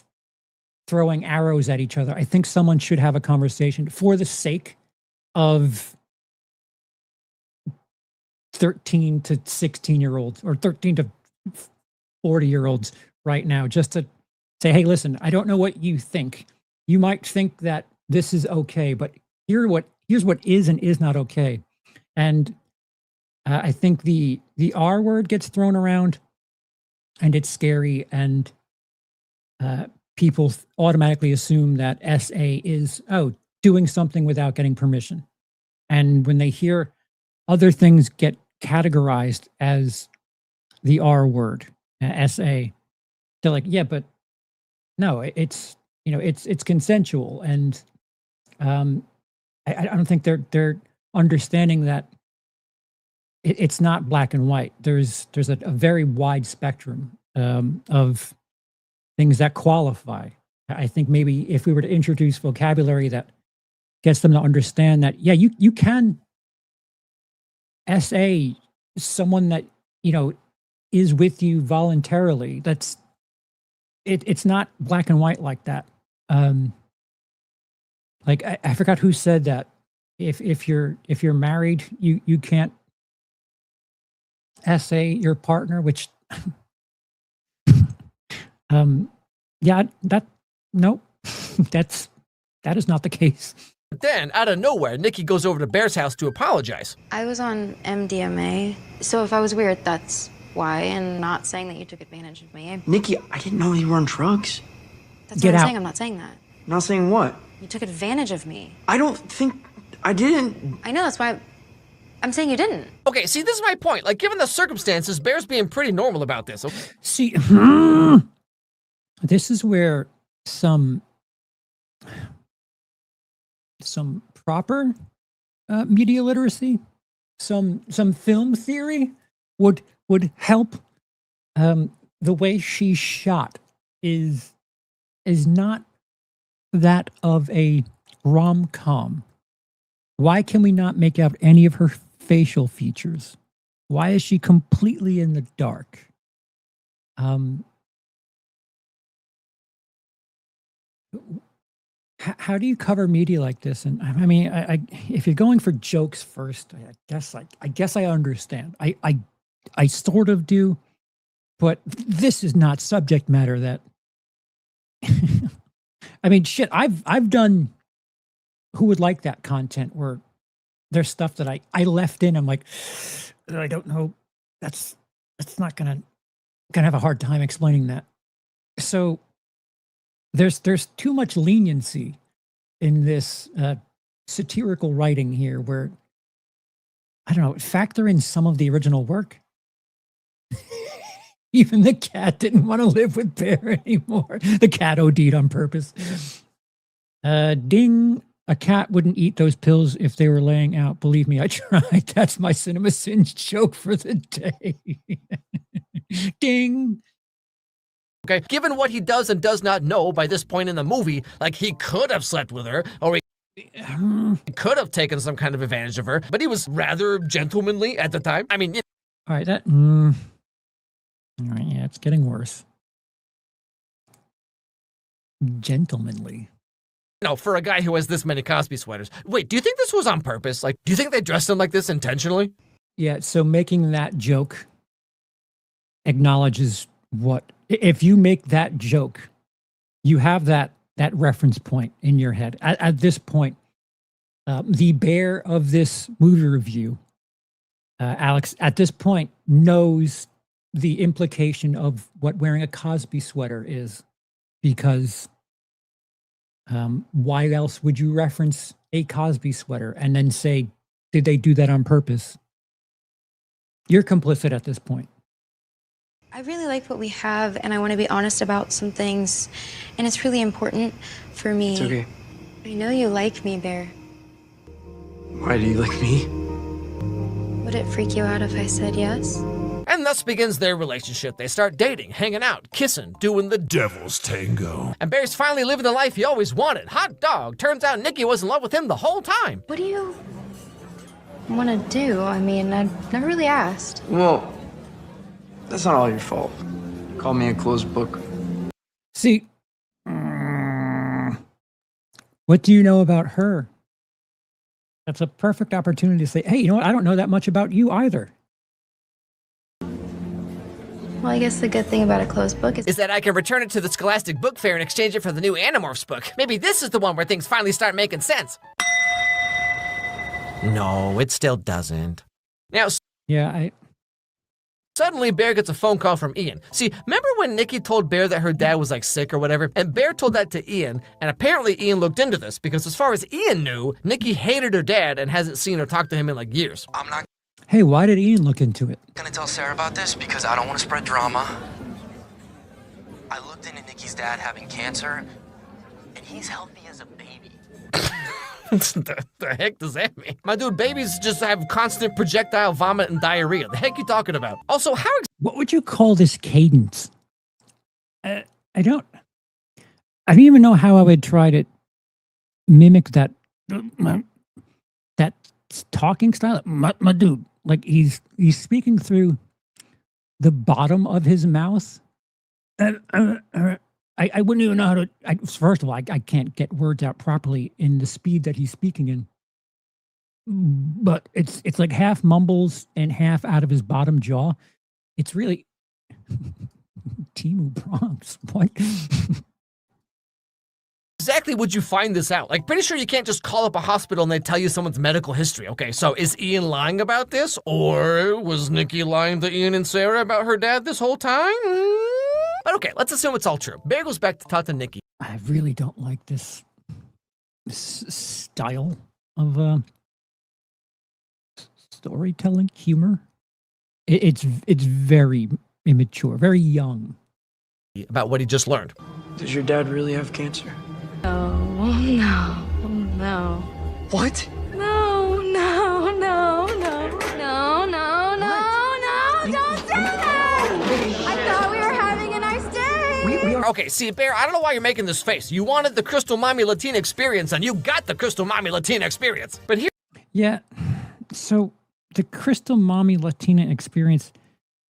throwing arrows at each other, I think someone should have a conversation for the sake of 13 to 16-year-olds or 13 to 40-year-olds right now, just to say, hey, listen, I don't know what you think. You might think that this is okay, but here's what is and is not okay. And I think the R word gets thrown around, and it's scary, and people automatically assume that SA is, doing something without getting permission. And when they hear other things get categorized as the R word, SA, they're like, yeah, but no, it's consensual. And I don't think they're understanding that it's not black and white. There's a very wide spectrum of things that qualify. I think maybe if we were to introduce vocabulary that gets them to understand that, yeah, you can SA someone that, is with you voluntarily. It's not black and white like that. Like I forgot who said that. If you're married, you can't SA your partner, which yeah, nope. that is not the case. But then, out of nowhere, Nikki goes over to Bear's house to apologize. I was on MDMA, so if I was weird, that's why, and not saying that you took advantage of me. Nikki, I didn't know you were on drugs. That's Get what I'm out. saying. I'm not saying that. Not saying what? You took advantage of me. I don't think I didn't. I know, that's why I'm saying you didn't. Okay, see, this is my point. Like, given the circumstances, Bear's being pretty normal about this. See, this is where some proper media literacy, some film theory would help. The way she's shot is not that of a rom-com. Why can we not make out any of her facial features? Why is she completely in the dark? How do you cover media like this? And I mean, if you're going for jokes first, I guess I understand. I sort of do, but this is not subject matter that. I mean, shit. I've done. Who would like that content where there's stuff that I left in? I'm like, I don't know. That's not gonna have a hard time explaining that. So there's too much leniency in this satirical writing here where, I don't know, factor in some of the original work. Even the cat didn't want to live with Bear anymore. The cat OD'd on purpose. Ding, a cat wouldn't eat those pills if they were laying out. Believe me, I tried. That's my Cinema Sins joke for the day. Ding. Okay, given what he does and does not know by this point in the movie, like he could have slept with her, or he could have taken some kind of advantage of her, but he was rather gentlemanly at the time. I mean, all right, all right, yeah, it's getting worse. Gentlemanly. no, for a guy who has this many Cosby sweaters. Wait, do you think this was on purpose? Like, do you think they dressed him like this intentionally? Yeah, so making that joke acknowledges what, if you make that joke, you have that reference point in your head. At this point, the bear of this movie review, Alex, at this point knows the implication of what wearing a Cosby sweater is, because why else would you reference a Cosby sweater and then say, did they do that on purpose? You're complicit at this point. I really like what we have, and I want to be honest about some things, and it's really important for me. It's okay. I know you like me, Bear. Why do you like me? Would it freak you out if I said yes? And thus begins their relationship. They start dating, hanging out, kissing, doing the devil's tango. And Bear's finally living the life he always wanted. Hot dog. Turns out Nikki was in love with him the whole time. What do you want to do? I mean, I've never really asked. Well, that's not all your fault. Call me a closed book. See, what do you know about her? That's a perfect opportunity to say, hey, you know what? I don't know that much about you either. Well, I guess the good thing about a closed book is that I can return it to the Scholastic Book Fair and exchange it for the new Animorphs book. Maybe this is the one where things finally start making sense. No, it still doesn't. Now, Yeah, suddenly Bear gets a phone call from Ian. See, remember when Nikki told Bear that her dad was like sick or whatever? And Bear told that to Ian, and apparently Ian looked into this because as far as Ian knew, Nikki hated her dad and hasn't seen or talked to him in like years. I'm not hey, why did Ian look into it? gonna tell Sarah about this because I don't want to spread drama. I looked into Nikki's dad having cancer, and he's healthy as a baby. the heck does that mean? My dude, babies just have constant projectile vomit and diarrhea. The heck you talking about? Also, how What would you call this cadence? I don't even know how I would try to mimic that talking style. My dude, like he's speaking through the bottom of his mouth. I wouldn't even know how to. First of all, I can't get words out properly in the speed that he's speaking in. But it's like half mumbles and half out of his bottom jaw. It's really Timu Bronx. What? exactly would you find this out? Like, pretty sure you can't just call up a hospital and they tell you someone's medical history. Okay, so is Ian lying about this? Or was Nikki lying to Ian and Sarah about her dad this whole time? But okay, let's assume it's all true. Bear goes back to talk to Nikki. I really don't like this style of storytelling, humor. It's very immature, very young. About what he just learned. Does your dad really have cancer? Oh, no, no. What? No, no, no, no, no, no, no, don't do that! I thought we were having a nice day! We are. Okay, see, Bear, I don't know why you're making this face. You wanted the Crystal Mommy Latina experience, and you got the Crystal Mommy Latina experience. But here... Yeah, so the Crystal Mommy Latina experience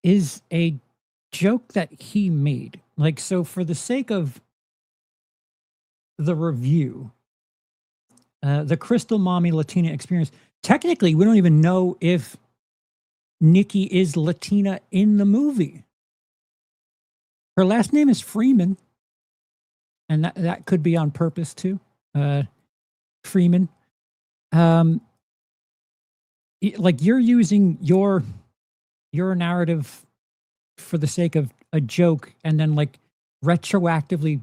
is a joke that he made. Like, so for the sake of the review, the Crystal Mommy Latina experience, technically, we don't even know if Nikki is Latina in the movie. Her last name is Freeman, and that could be on purpose too. Freeman. Like, you're using your narrative for the sake of a joke and then like retroactively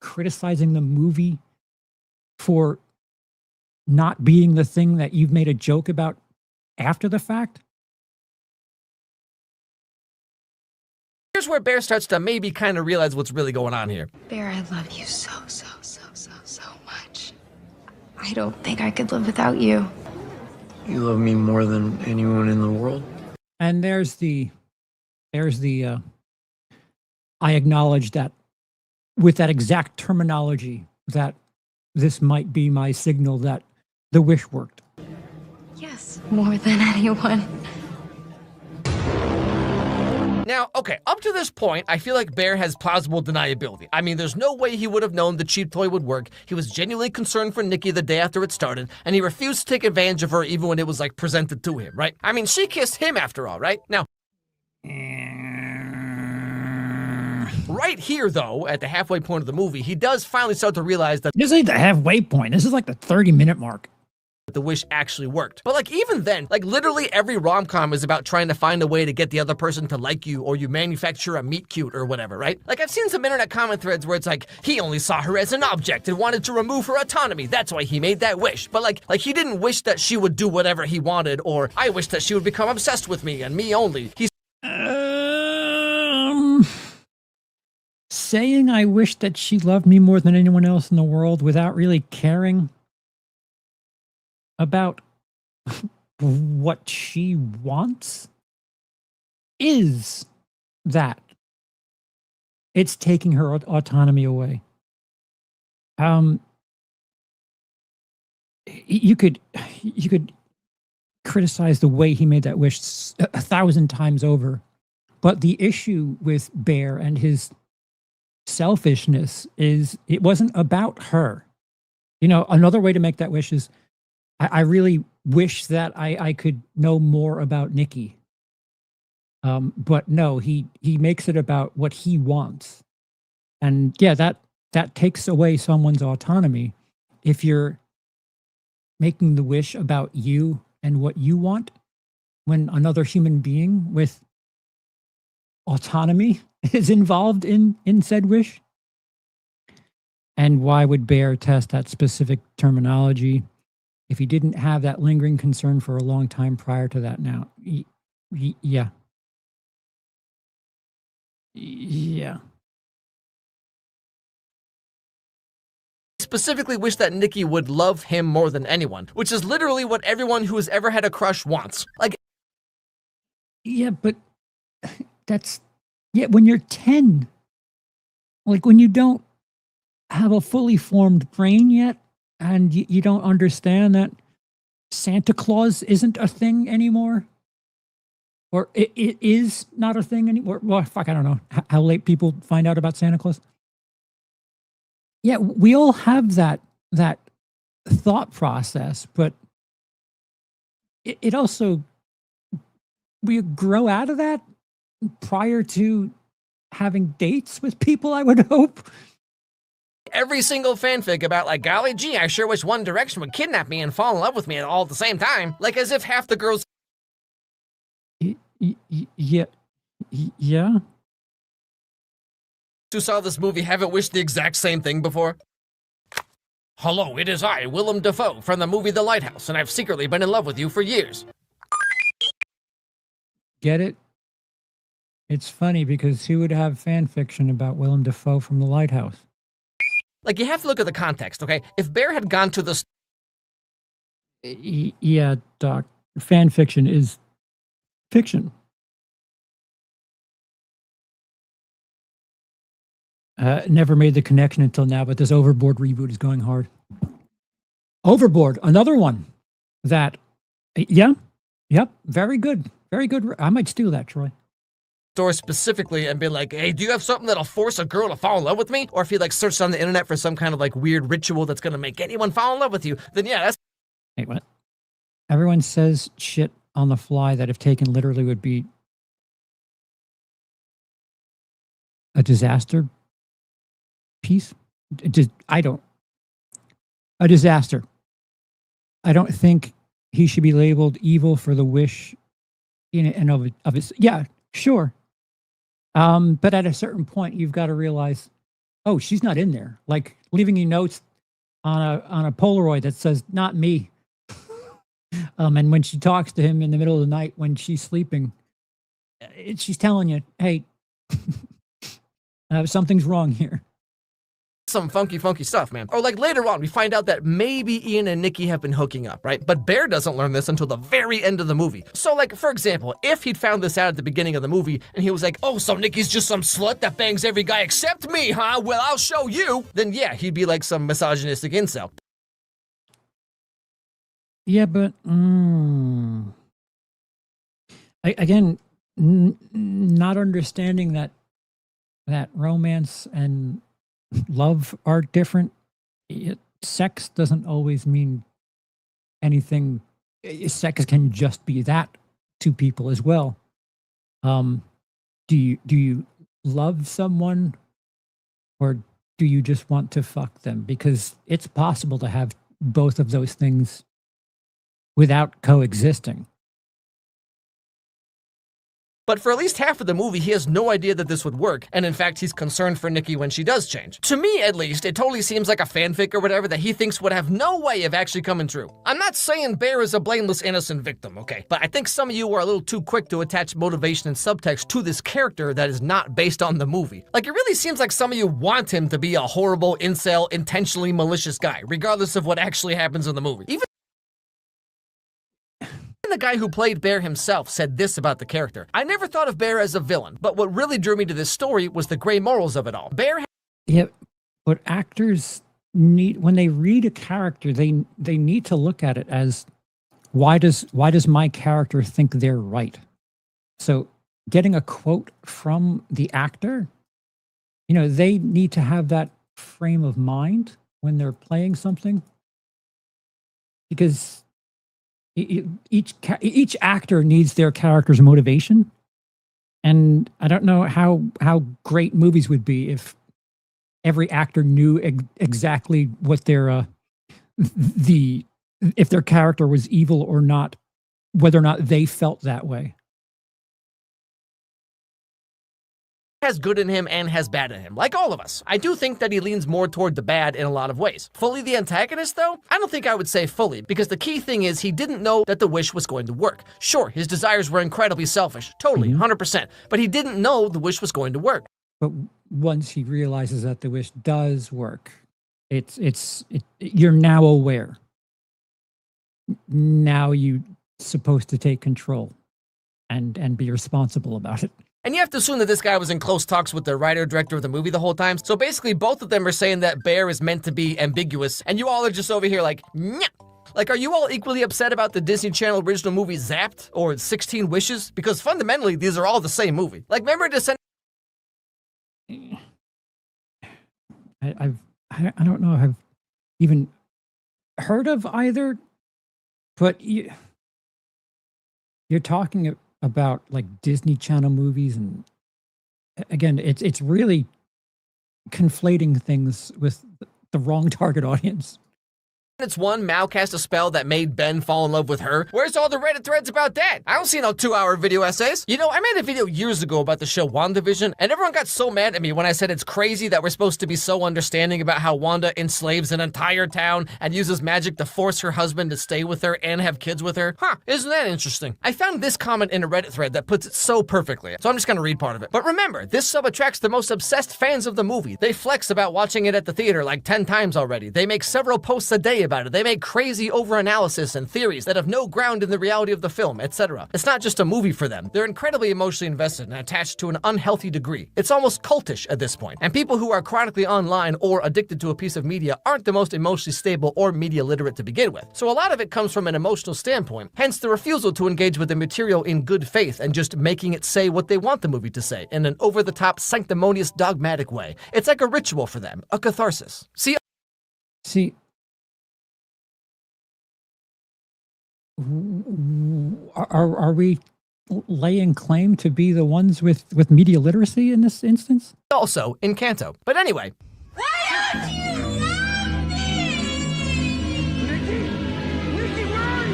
criticizing the movie for not being the thing that you've made a joke about after the fact? Here's where Bear starts to maybe kind of realize what's really going on here. Bear, I love you so much. I don't think I could live without you. You love me more than anyone in the world. And there's the I acknowledge that with that exact terminology, that this might be my signal that the wish worked. Yes, more than anyone. Now, okay, up to this point, I feel like Bear has plausible deniability. I mean, there's no way he would have known the cheap toy would work. He was genuinely concerned for Nikki the day after it started, and he refused to take advantage of her even when it was, like, presented to him, right? I mean, she kissed him after all, right? Now, right here, though, at the halfway point of the movie, he does finally start to realize that This ain't the halfway point. This is like the 30-minute mark. the wish actually worked. But like even then, like literally every rom-com is about trying to find a way to get the other person to like you, or you manufacture a meet cute or whatever, right? Like I've seen some internet comment threads where it's like, he only saw her as an object and wanted to remove her autonomy. That's why he made that wish. But like he didn't wish that she would do whatever he wanted, or I wish that she would become obsessed with me and me only. He's saying I wish that she loved me more than anyone else in the world without really caring about what she wants is that it's taking her autonomy away. You could criticize the way he made that wish 1,000 times over, but the issue with Bear and his selfishness is it wasn't about her. You know, another way to make that wish is I really wish that I could know more about Nikki. But no, he makes it about what he wants. And yeah, that takes away someone's autonomy. If you're making the wish about you and what you want, when another human being with autonomy is involved in said wish. And why would Bear test that specific terminology if he didn't have that lingering concern for a long time prior to that? Now, yeah. specifically wish that Nikki would love him more than anyone, which is literally what everyone who has ever had a crush wants. Like, yeah, but that's, yeah, when you're 10, like when you don't have a fully formed brain yet, and you don't understand that Santa Claus isn't a thing anymore, or it is not a thing anymore. Well, fuck, I don't know how late people find out about Santa Claus. Yeah, we all have that thought process, but it also, we grow out of that prior to having dates with people, I would hope. Every single fanfic about, like, golly gee, I sure wish One Direction would kidnap me and fall in love with me all at the same time. Like, as if half the girls... Yeah. who saw this movie haven't wished the exact same thing before. Hello, it is I, Willem Dafoe, from the movie The Lighthouse, and I've secretly been in love with you for years. Get it? It's funny because who would have fan fiction about Willem Dafoe from The Lighthouse? Like, you have to look at the context, okay? If Bear had gone to the... Yeah, Doc. Fan fiction is fiction. Never made the connection until now, but this Overboard reboot is going hard. Overboard, another one that, yep, very good. Very good. I might steal that, Troy. Store specifically and be like, hey, do you have something that'll force a girl to fall in love with me? Or if you, like, searched on the internet for some kind of, like, weird ritual that's gonna make anyone fall in love with you, then yeah, that's... Wait, what? Everyone says shit on the fly that if taken literally would be a disaster piece. A disaster. I don't think he should be labeled evil for the wish in and of his. Yeah, sure. But at a certain point, you've got to realize, oh, she's not in there. Like leaving you notes on a Polaroid that says "not me." And when she talks to him in the middle of the night when she's sleeping, she's telling you, "Hey, something's wrong here." Some funky stuff, man. Or like later on, we find out that maybe Ian and Nikki have been hooking up, right? But Bear doesn't learn this until the very end of the movie. So like, for example, if he'd found this out at the beginning of the movie and he was like, oh, so Nikki's just some slut that bangs every guy except me, huh? Well, I'll show you. Then yeah, he'd be like some misogynistic incel. Yeah, but again, not understanding that romance and love are different. Sex doesn't always mean anything. Sex can just be that to people as well. Do you love someone, or do you just want to fuck them? Because it's possible to have both of those things without coexisting. But for at least half of the movie, he has no idea that this would work, and in fact, he's concerned for Nikki when she does change. To me, at least, it totally seems like a fanfic or whatever that he thinks would have no way of actually coming true. I'm not saying Bear is a blameless, innocent victim, okay? But I think some of you are a little too quick to attach motivation and subtext to this character that is not based on the movie. Like, it really seems like some of you want him to be a horrible, incel, intentionally malicious guy, regardless of what actually happens in the movie. Even the guy who played Bear himself said this about the character. I never thought of Bear as a villain, but what really drew me to this story was the gray morals of it all. Bear. Yeah, but actors need, when they read a character, they need to look at it as, why does my character think they're right? So getting a quote from the actor, they need to have that frame of mind when they're playing something, because each actor needs their character's motivation, and I don't know how great movies would be if every actor knew exactly what their if their character was evil or not, whether or not they felt that way. Has good in him and has bad in him, like all of us. I do think that he leans more toward the bad in a lot of ways. Fully the antagonist, though? I don't think I would say fully, because the key thing is he didn't know that the wish was going to work. Sure, his desires were incredibly selfish, totally, 100%, but he didn't know the wish was going to work. But once he realizes that the wish does work, you're now aware. Now you're supposed to take control and be responsible about it. And you have to assume that this guy was in close talks with the writer-director of the movie the whole time. So basically, both of them are saying that Bear is meant to be ambiguous, and you all are just over here like, nyah. Like, are you all equally upset about the Disney Channel original movie Zapped or 16 Wishes? Because fundamentally, these are all the same movie. Like, remember Descendants? I don't know if I've even heard of either, but you're talking about like Disney Channel movies, and again, it's really conflating things with the wrong target audience. It's one, Mal cast a spell that made Ben fall in love with her. Where's all the Reddit threads about that? I don't see no 2-hour video essays. I made a video years ago about the show WandaVision, and everyone got so mad at me when I said it's crazy that we're supposed to be so understanding about how Wanda enslaves an entire town and uses magic to force her husband to stay with her and have kids with her. Huh, isn't that interesting? I found this comment in a Reddit thread that puts it so perfectly, so I'm just gonna read part of it. But remember, this sub attracts the most obsessed fans of the movie. They flex about watching it at the theater like 10 times already. They make several posts a day about it. They make crazy over-analysis and theories that have no ground in the reality of the film, etc. It's not just a movie for them. They're incredibly emotionally invested and attached to an unhealthy degree. It's almost cultish at this point. And people who are chronically online or addicted to a piece of media aren't the most emotionally stable or media literate to begin with. So a lot of it comes from an emotional standpoint, hence the refusal to engage with the material in good faith and just making it say what they want the movie to say in an over-the-top, sanctimonious, dogmatic way. It's like a ritual for them, a catharsis. See, are we laying claim to be the ones with media literacy in this instance? Also, Encanto. But anyway. Why don't you love me? Nikki, where are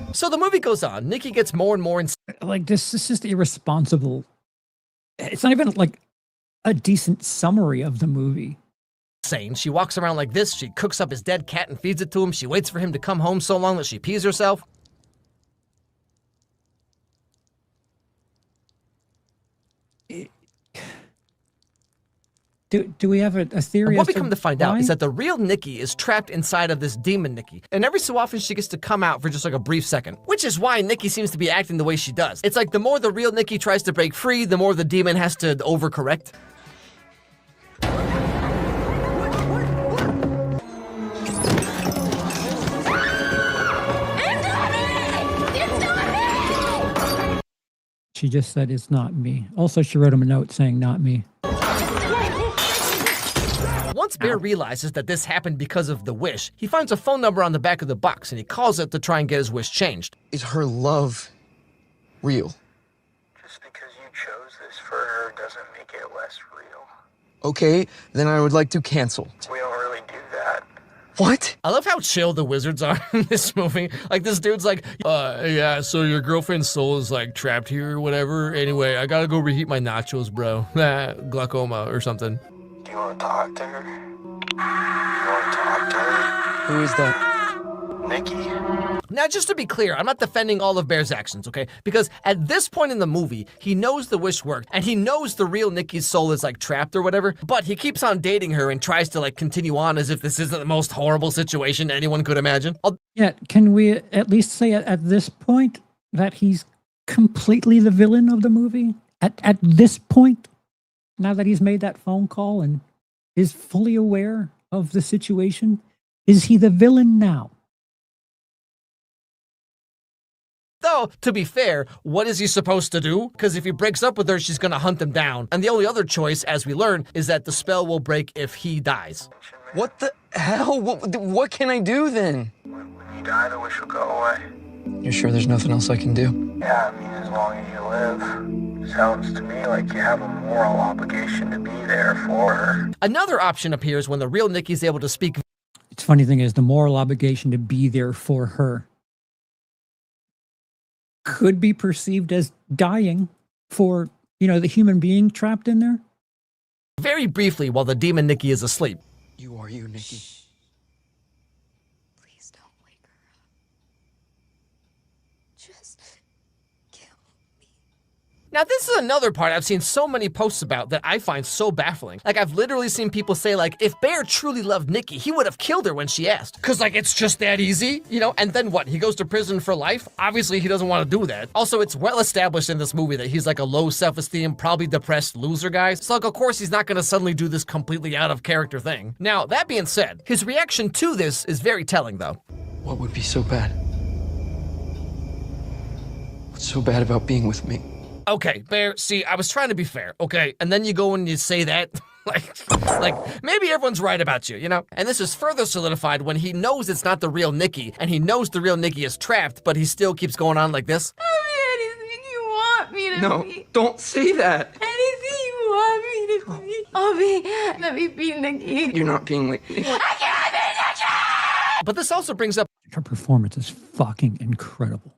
you? So the movie goes on. Nikki gets more and more like this is just irresponsible. It's not even like a decent summary of the movie. Insane. She walks around like this, she cooks up his dead cat and feeds it to him, she waits for him to come home so long that she pees herself. Do we have a theory? What we come to find out is that the real Nikki is trapped inside of this demon Nikki, and every so often she gets to come out for just like a brief second, which is why Nikki seems to be acting the way she does. It's like the more the real Nikki tries to break free, the more the demon has to overcorrect. She just said it's not me. Also, she wrote him a note saying not me. Once Bear realizes that this happened because of the wish, he finds a phone number on the back of the box and he calls it to try and get his wish changed. Is her love real? Just because you chose this for her doesn't make it less real. Okay, then I would like to cancel. We don't really do that. What? I love how chill the wizards are in this movie. Like, this dude's like, yeah, so your girlfriend's soul is, like, trapped here or whatever. Anyway, I gotta go reheat my nachos, bro. Glaucoma or something. Do you want to talk to her? You want to talk to her? Who is that? Nikki. Now, just to be clear, I'm not defending all of Bear's actions, okay? Because at this point in the movie, he knows the wish worked, and he knows the real Nikki's soul is, like, trapped or whatever, but he keeps on dating her and tries to, like, continue on as if this isn't the most horrible situation anyone could imagine. Yeah, can we at least say at this point that he's completely the villain of the movie? At this point, now that he's made that phone call and is fully aware of the situation, is he the villain now? Though, to be fair, what is he supposed to do? Because if he breaks up with her, she's gonna hunt him down. And the only other choice, as we learn, is that the spell will break if he dies. What the hell? What can I do then? When you die, the wish will go away. You're sure there's nothing else I can do? Yeah, I mean, as long as you live. Sounds to me like you have a moral obligation to be there for her. Another option appears when the real Nikki's able to speak. It's funny thing is the moral obligation to be there for her could be perceived as dying for, you know, the human being trapped in there. Very briefly while the demon Nikki is asleep. You are you, Nikki. Please don't wake her up. Just kill me. Now, this is another part I've seen so many posts about that I find so baffling. Like, I've literally seen people say, like, if Bear truly loved Nikki, he would have killed her when she asked. Because, like, it's just that easy, you know? And then what? He goes to prison for life? Obviously, he doesn't want to do that. Also, it's well established in this movie that he's, like, a low self-esteem, probably depressed loser guy. So, like, of course, he's not going to suddenly do this completely out-of-character thing. Now, that being said, his reaction to this is very telling, though. What would be so bad? What's so bad about being with me? Okay, Bear, see, I was trying to be fair, okay? And then you go and you say that, like, maybe everyone's right about you, you know? And this is further solidified when he knows it's not the real Nikki, and he knows the real Nikki is trapped, but he still keeps going on like this. Tell me anything you want me to No, be. don't say that. Anything you want me to be. Let me be Nikki. You're not being like me. I can't be Nikki! But this also brings up Her performance is fucking incredible.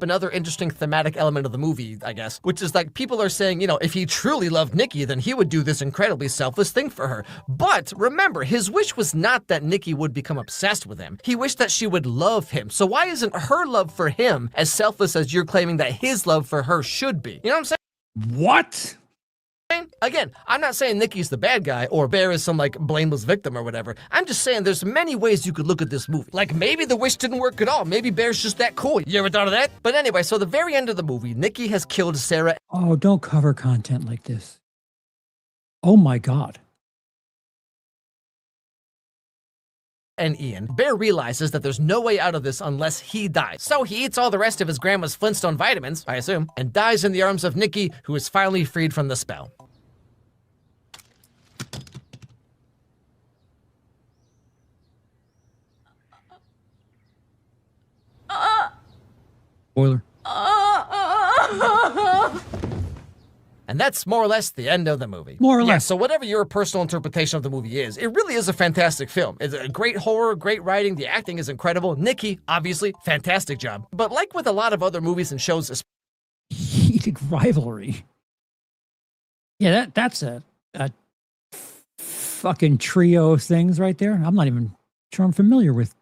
another interesting thematic element of the movie, I guess, which is like people are saying, you know, if he truly loved Nikki, then he would do this incredibly selfless thing for her. But remember, his wish was not that Nikki would become obsessed with him. He wished that she would love him. So why isn't her love for him as selfless as you're claiming that his love for her should be? You know what I'm saying? What? Again, I'm not saying Nikki's the bad guy or Bear is some, like, blameless victim or whatever. I'm just saying there's many ways you could look at this movie. Like, maybe the wish didn't work at all. Maybe Bear's just that cool. You ever thought of that? But anyway, so the very end of the movie, Nikki has killed Sarah. Oh, don't cover content like this. Oh my God. And Ian. Bear realizes that there's no way out of this unless he dies. So he eats all the rest of his grandma's Flintstone vitamins, I assume, and dies in the arms of Nikki, who is finally freed from the spell. Spoiler. And that's more or less the end of the movie. More or Yeah, less. so whatever your personal interpretation of the movie is, it really is a fantastic film. It's a great horror, great writing, the acting is incredible. Nikki, obviously, fantastic job. But like with a lot of other movies and shows, Heated rivalry. Yeah, that's a fucking trio of things right there. I'm not even sure I'm familiar with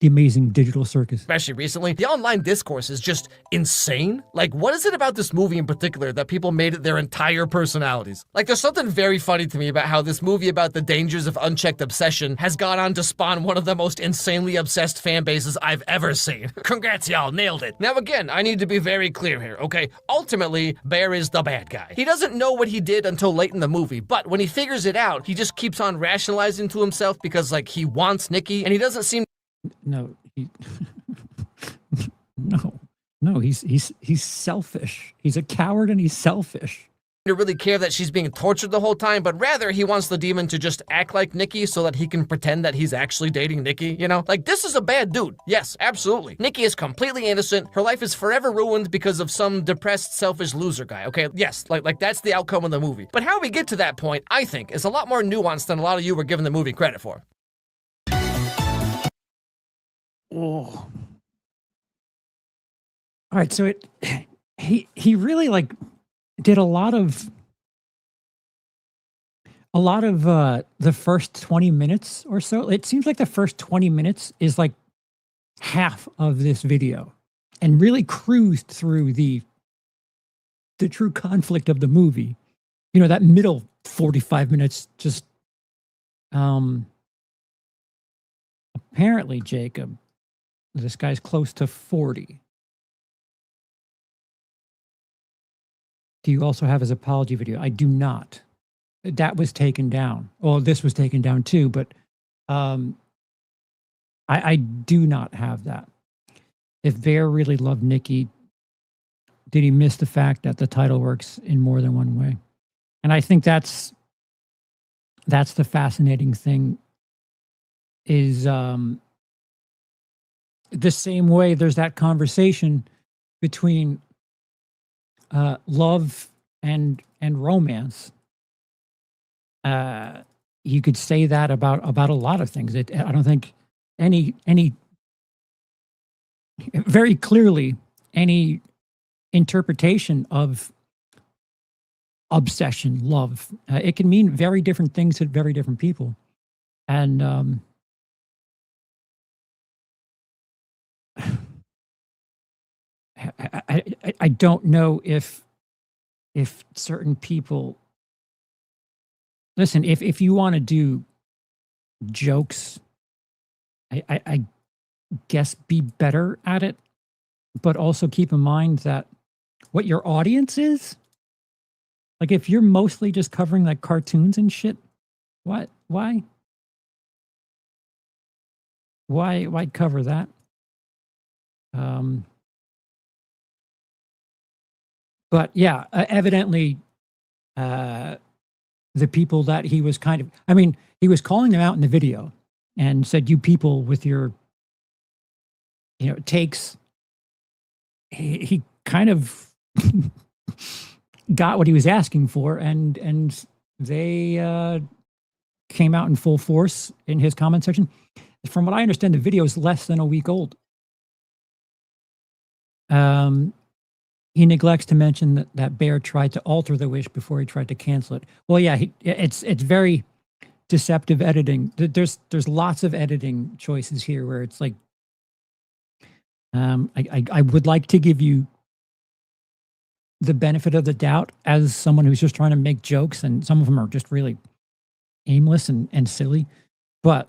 the amazing digital circus. Especially recently, the online discourse is just insane. Like, what is it about this movie in particular that people made it their entire personalities? Like, there's something very funny to me about how this movie about the dangers of unchecked obsession has gone on to spawn one of the most insanely obsessed fan bases I've ever seen. Congrats, y'all, nailed it. Now again, I need to be very clear here, okay? Ultimately, Bear is the bad guy. He doesn't know what he did until late in the movie, but when he figures it out, he just keeps on rationalizing to himself because, like, he wants Nikki, and he doesn't seem No, no, he's selfish. He's a coward and he's selfish. to really care that she's being tortured the whole time, but rather he wants the demon to just act like Nikki so that he can pretend that he's actually dating Nikki, you know? Like, this is a bad dude. Yes, absolutely. Nikki is completely innocent. Her life is forever ruined because of some depressed, selfish loser guy, okay? Yes, like that's the outcome of the movie. But how we get to that point, I think, is a lot more nuanced than a lot of you were giving the movie credit for. Oh. All right, so he really like did a lot of the first 20 minutes or so. It seems like the first 20 minutes is like half of this video and really cruised through the true conflict of the movie. You know, that middle 45 minutes just apparently, Jacob, this guy's close to 40. Do you also have his apology video? I do not. That was taken down. Well, this was taken down too, but I do not have that. If Bear really loved Nikki, did he miss the fact that the title works in more than one way? And I think that's the fascinating thing is the same way there's that conversation between love and romance. You could say that about a lot of things. I don't think any very clearly any interpretation of obsession, love, it can mean very different things to very different people, and I don't know if certain people listen. If you want to do jokes, I guess be better at it, but also keep in mind that what your audience is. Like, if you're mostly just covering like cartoons and shit, what? Why cover that? But yeah, evidently, the people that he was kind of, I mean, he was calling them out in the video and said, you people with your, takes, he kind of got what he was asking for, and they came out in full force in his comment section. From what I understand, the video is less than a week old. He neglects to mention that Bear tried to alter the wish before he tried to cancel it. Well, yeah, it's very deceptive editing. There's lots of editing choices here where it's like, I would like to give you the benefit of the doubt as someone who's just trying to make jokes, and some of them are just really aimless and silly, but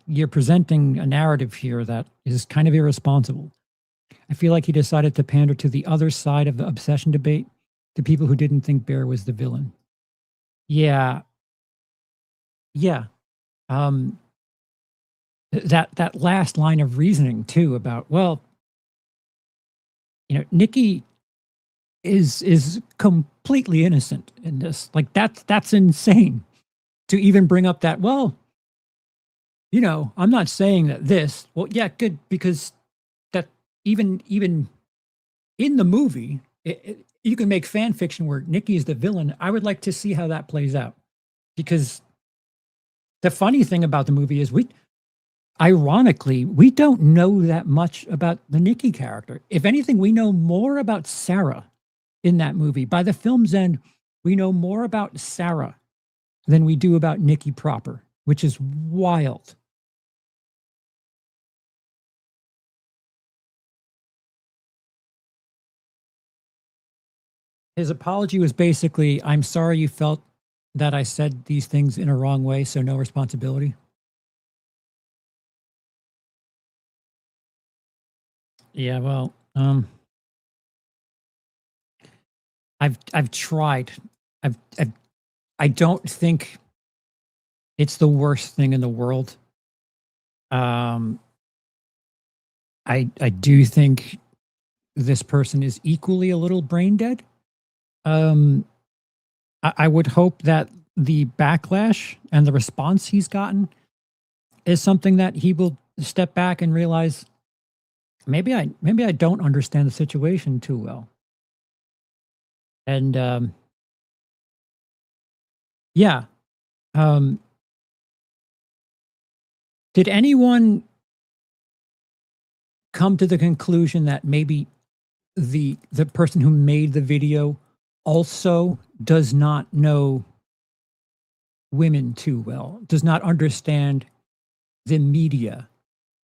you're presenting a narrative here that is kind of irresponsible. I feel like he decided to pander to the other side of the obsession debate, to people who didn't think Bear was the villain. Yeah. That last line of reasoning too about, well, Nikki is completely innocent in this. Like, that's insane to even bring up that, well, I'm not saying that this, well, yeah, good, because that even in the movie, you can make fan fiction where Nikki is the villain. I would like to see how that plays out, because the funny thing about the movie is ironically, we don't know that much about the Nikki character. If anything, we know more about Sarah in that movie. By the film's end, We know more about Sarah than we do about Nikki proper, which is wild. His apology was basically, I'm sorry you felt that I said these things in a wrong way, so no responsibility. Yeah, well, I've tried. I don't think it's the worst thing in the world. I do think this person is equally a little brain dead. I would hope that the backlash and the response he's gotten is something that he will step back and realize maybe I don't understand the situation too well. And yeah. Did anyone come to the conclusion that maybe the person who made the video also does not know women too well, does not understand the media?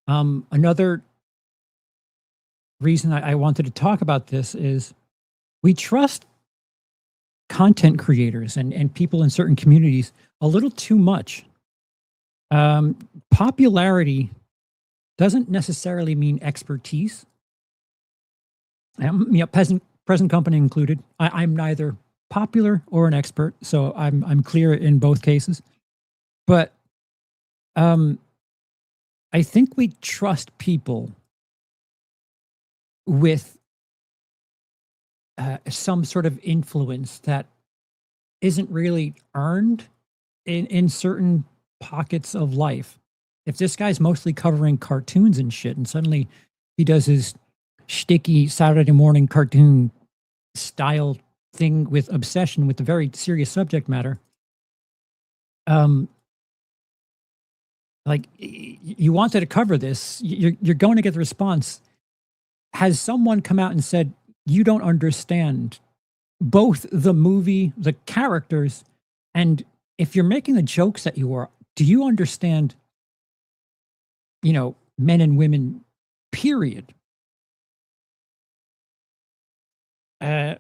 Another reason I wanted to talk about this is we trust content creators and people in certain communities a little too much. Popularity doesn't necessarily mean expertise. Present company included. I'm neither popular or an expert, so I'm clear in both cases. But I think we trust people with some sort of influence that isn't really earned in certain pockets of life. If this guy's mostly covering cartoons and shit, and suddenly he does his shticky Saturday morning cartoon style thing with obsession with the very serious subject matter, like you wanted to cover this, you're going to get the response. Has someone come out and said, you don't understand both the movie, the characters, and if you're making the jokes that you are, do you understand, men and women, period? I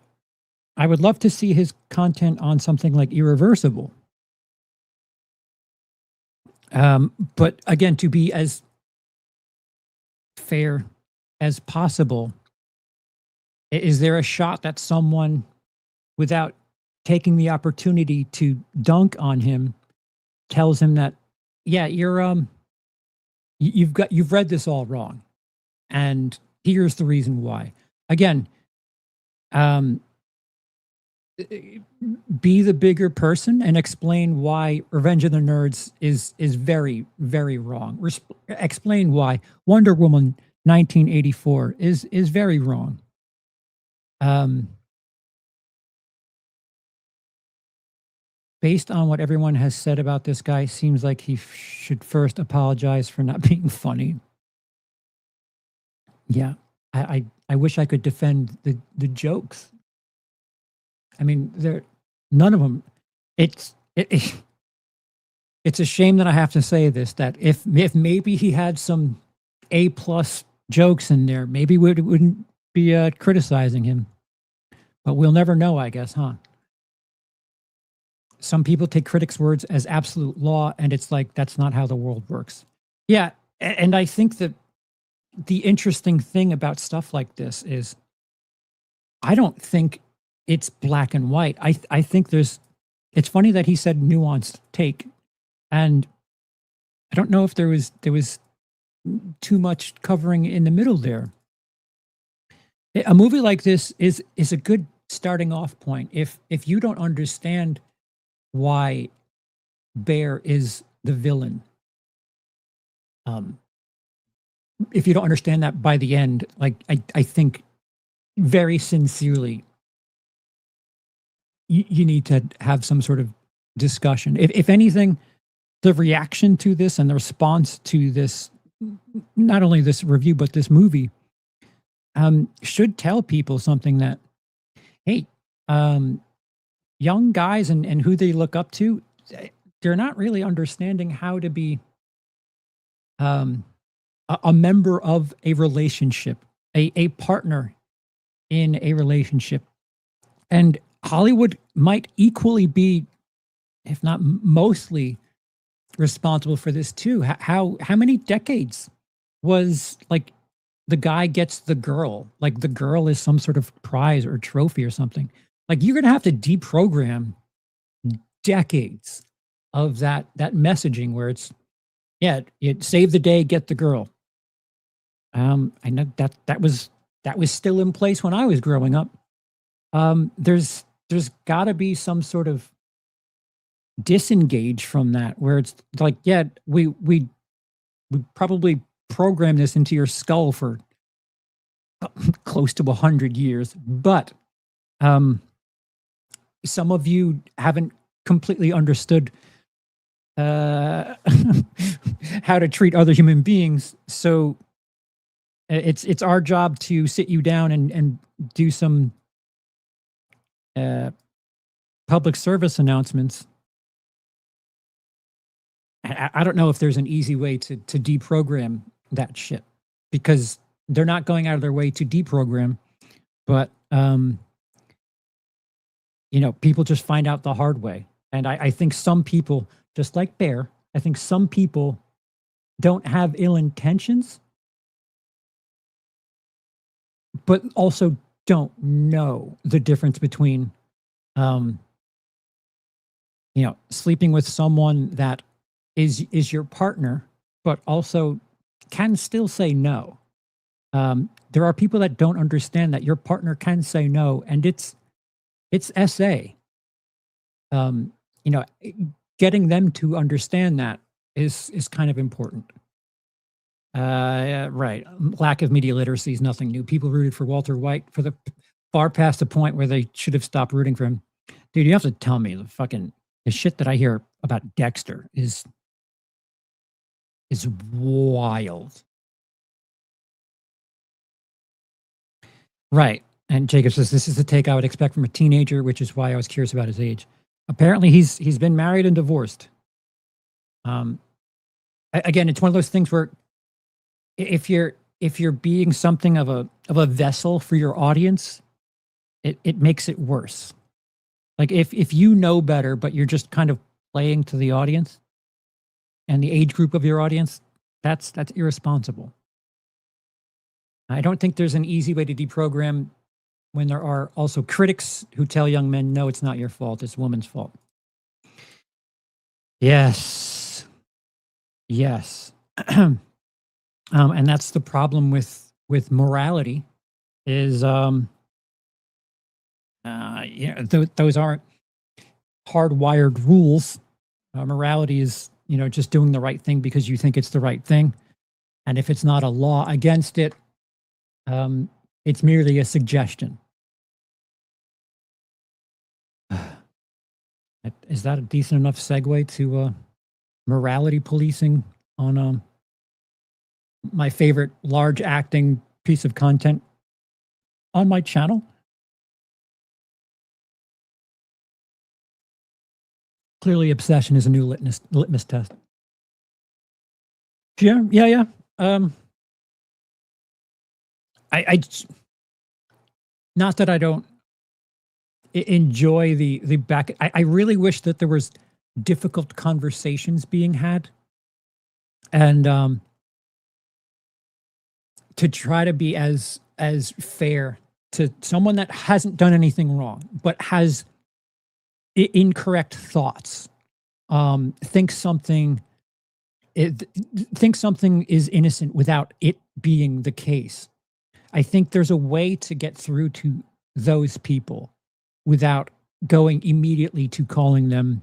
would love to see his content on something like Irreversible. But again, to be as fair as possible, is there a shot that someone, without taking the opportunity to dunk on him, tells him that, yeah, you've read this all wrong, and here's the reason why? Again, be the bigger person and explain why Revenge of the Nerds is very, very wrong. Explain why Wonder Woman 1984 is very wrong. Based on what everyone has said about this guy, seems like he should first apologize for not being funny. Yeah, I wish I could defend the jokes. I mean, none of them. It's a shame that I have to say this, that if maybe he had some A+ jokes in there, maybe we wouldn't be criticizing him. But we'll never know, I guess, huh? Some people take critics' words as absolute law, and it's like, that's not how the world works. Yeah, and I think that the interesting thing about stuff like this is I don't think it's black and white. I think it's funny that he said nuanced take, and I don't know if there was too much covering in the middle there. A movie like this is a good starting off point. If you don't understand why Bear is the villain, if you don't understand that by the end, like I think very sincerely, you need to have some sort of discussion. If anything, the reaction to this and the response to this, not only this review, but this movie, should tell people something that, hey, young guys and who they look up to, they're not really understanding how to be a member of a relationship, a partner in a relationship. And Hollywood might equally be, if not mostly, responsible for this too. How many decades was like the guy gets the girl, like the girl is some sort of prize or trophy or something. Like you're gonna have to deprogram decades of that messaging where it's, yeah, it save the day, get the girl. I know that was still in place when I was growing up. There's got to be some sort of disengage from that where it's like, yeah, we probably program this into your skull for close to 100 years, but some of you haven't completely understood how to treat other human beings. So it's our job to sit you down and do some public service announcements. I don't know if there's an easy way to deprogram that shit, because they're not going out of their way to deprogram, but people just find out the hard way. And I think some people, just like Bear, I think some people don't have ill intentions, but also don't know the difference between, sleeping with someone that is your partner, but also can still say no. There are people that don't understand that your partner can say no, and it's SA. Getting them to understand that is kind of important. Right. Lack of media literacy is nothing new. People rooted for Walter White for the far past the point where they should have stopped rooting for him. Dude, you have to tell me the shit that I hear about Dexter is wild. Right. And Jacob says, this is the take I would expect from a teenager, which is why I was curious about his age. Apparently he's been married and divorced. Again, it's one of those things where if you're being something of a vessel for your audience, it makes it worse. Like if you know better, but you're just kind of playing to the audience and the age group of your audience, that's irresponsible. I don't think there's an easy way to deprogram when there are also critics who tell young men, no, it's not your fault, it's a woman's fault. Yes. And that's the problem with morality is, those aren't hardwired rules. Morality is, just doing the right thing because you think it's the right thing. And if it's not a law against it, it's merely a suggestion. Is that a decent enough segue to morality policing on my favorite large acting piece of content on my channel? Clearly, obsession is a new litmus test. Yeah. I not that I don't enjoy the back. I really wish that there was difficult conversations being had, and to try to be as fair to someone that hasn't done anything wrong but has incorrect thoughts, thinks something is innocent without it being the case. I think there's a way to get through to those people without going immediately to calling them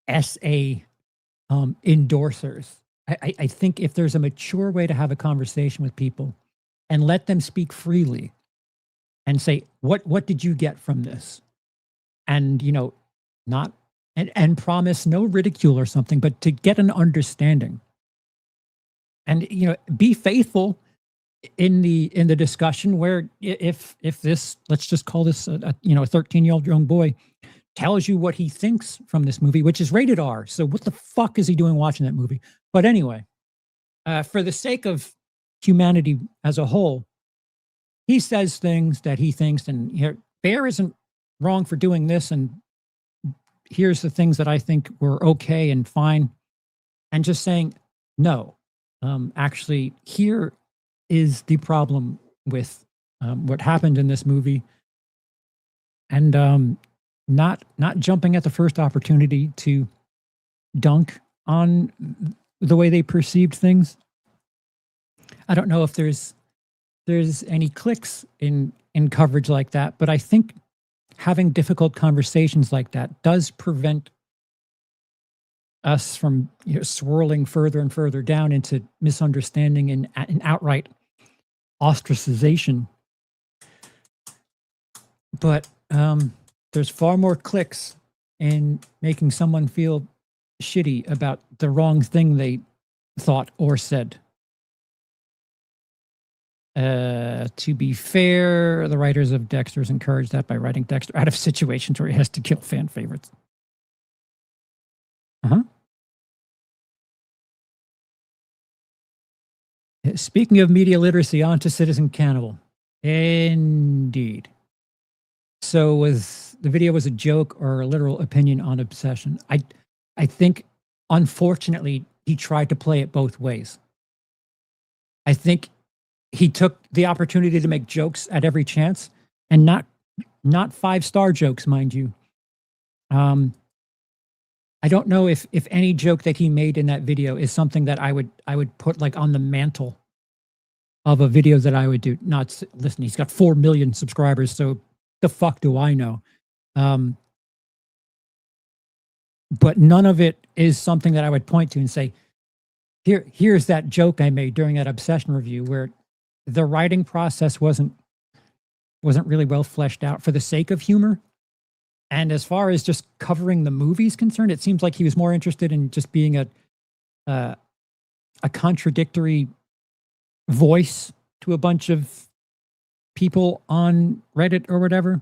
SA endorsers. I think if there's a mature way to have a conversation with people and let them speak freely and say, what did you get from this? And, not, and promise no ridicule or something, but to get an understanding. And, be faithful in the discussion where if this, let's just call this a 13-year-old young boy tells you what he thinks from this movie, which is rated R. So what the fuck is he doing watching that movie? But anyway, for the sake of humanity as a whole, he says things that he thinks, and here, Bear isn't wrong for doing this, and here's the things that I think were okay and fine, and just saying, no, actually, here is the problem with what happened in this movie, and not jumping at the first opportunity to dunk on the way they perceived things. I don't know if there's any clicks in coverage like that, but I think having difficult conversations like that does prevent us from swirling further and further down into misunderstanding and outright ostracization. But there's far more clicks in making someone feel shitty about the wrong thing they thought or said. To be fair, the writers of Dexter's encouraged that by writing Dexter out of situations where he has to kill fan favorites. Speaking of media literacy, on to Citizen Cannibal. Indeed. So was the video was a joke or a literal opinion on obsession? I think, unfortunately, he tried to play it both ways. I think he took the opportunity to make jokes at every chance, and not 5-star jokes, mind you. I don't know if any joke that he made in that video is something that I would put like on the mantle of a video that I would do. Not listen, he's got 4 million subscribers, so the fuck do I know? But none of it is something that I would point to and say, here's that joke I made during that obsession review where the writing process wasn't really well fleshed out for the sake of humor. And as far as just covering the movie's concerned, it seems like he was more interested in just being a contradictory voice to a bunch of people on Reddit or whatever.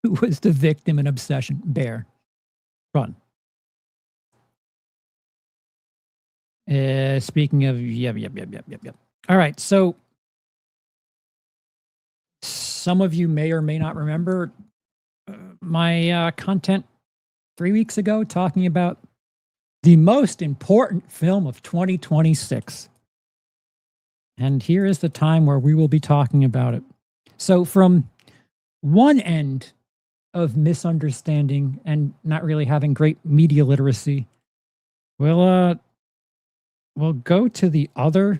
Who was the victim in obsession? Bear. Run. Speaking of, yep. All right, so some of you may or may not remember my content 3 weeks ago talking about the most important film of 2026. And here is the time where we will be talking about it. So from one end of misunderstanding and not really having great media literacy, we'll go to the other.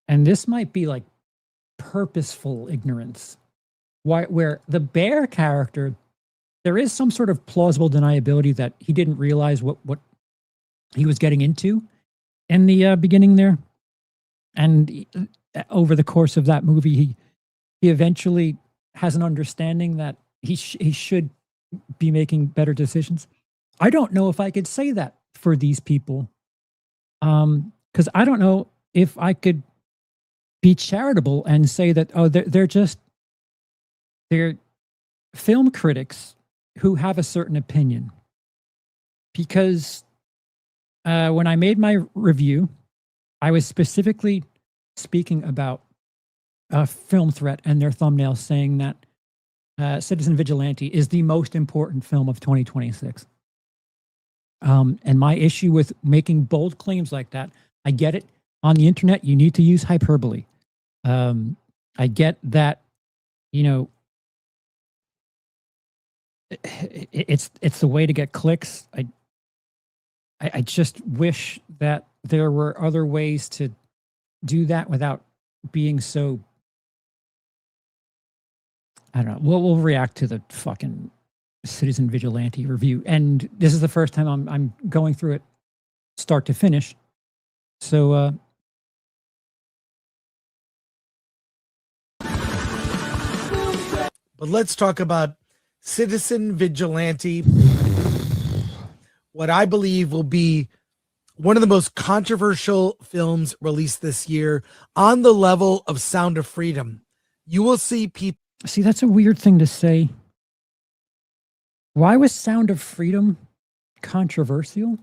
And this might be like purposeful ignorance. Where the Bear character, there is some sort of plausible deniability that he didn't realize what he was getting into in the beginning there. And over the course of that movie, he eventually has an understanding that he should be making better decisions. I don't know if I could say that for these people. Because I don't know if I could be charitable and say that, oh, they're film critics who have a certain opinion. Because when I made my review, I was specifically speaking about Film Threat and their thumbnail saying that Citizen Vigilante is the most important film of 2026. And my issue with making bold claims like that, I get it. On the internet, you need to use hyperbole. I get that, it's the way to get clicks. I just wish that there were other ways to do that without being so, I don't know. We'll react to the fucking Citizen Vigilante review. And this is the first time I'm going through it start to finish. So, but let's talk about Citizen Vigilante, what I believe will be one of the most controversial films released this year, on the level of Sound of Freedom. You will see people. See, that's a weird thing to say. Why was Sound of Freedom controversial?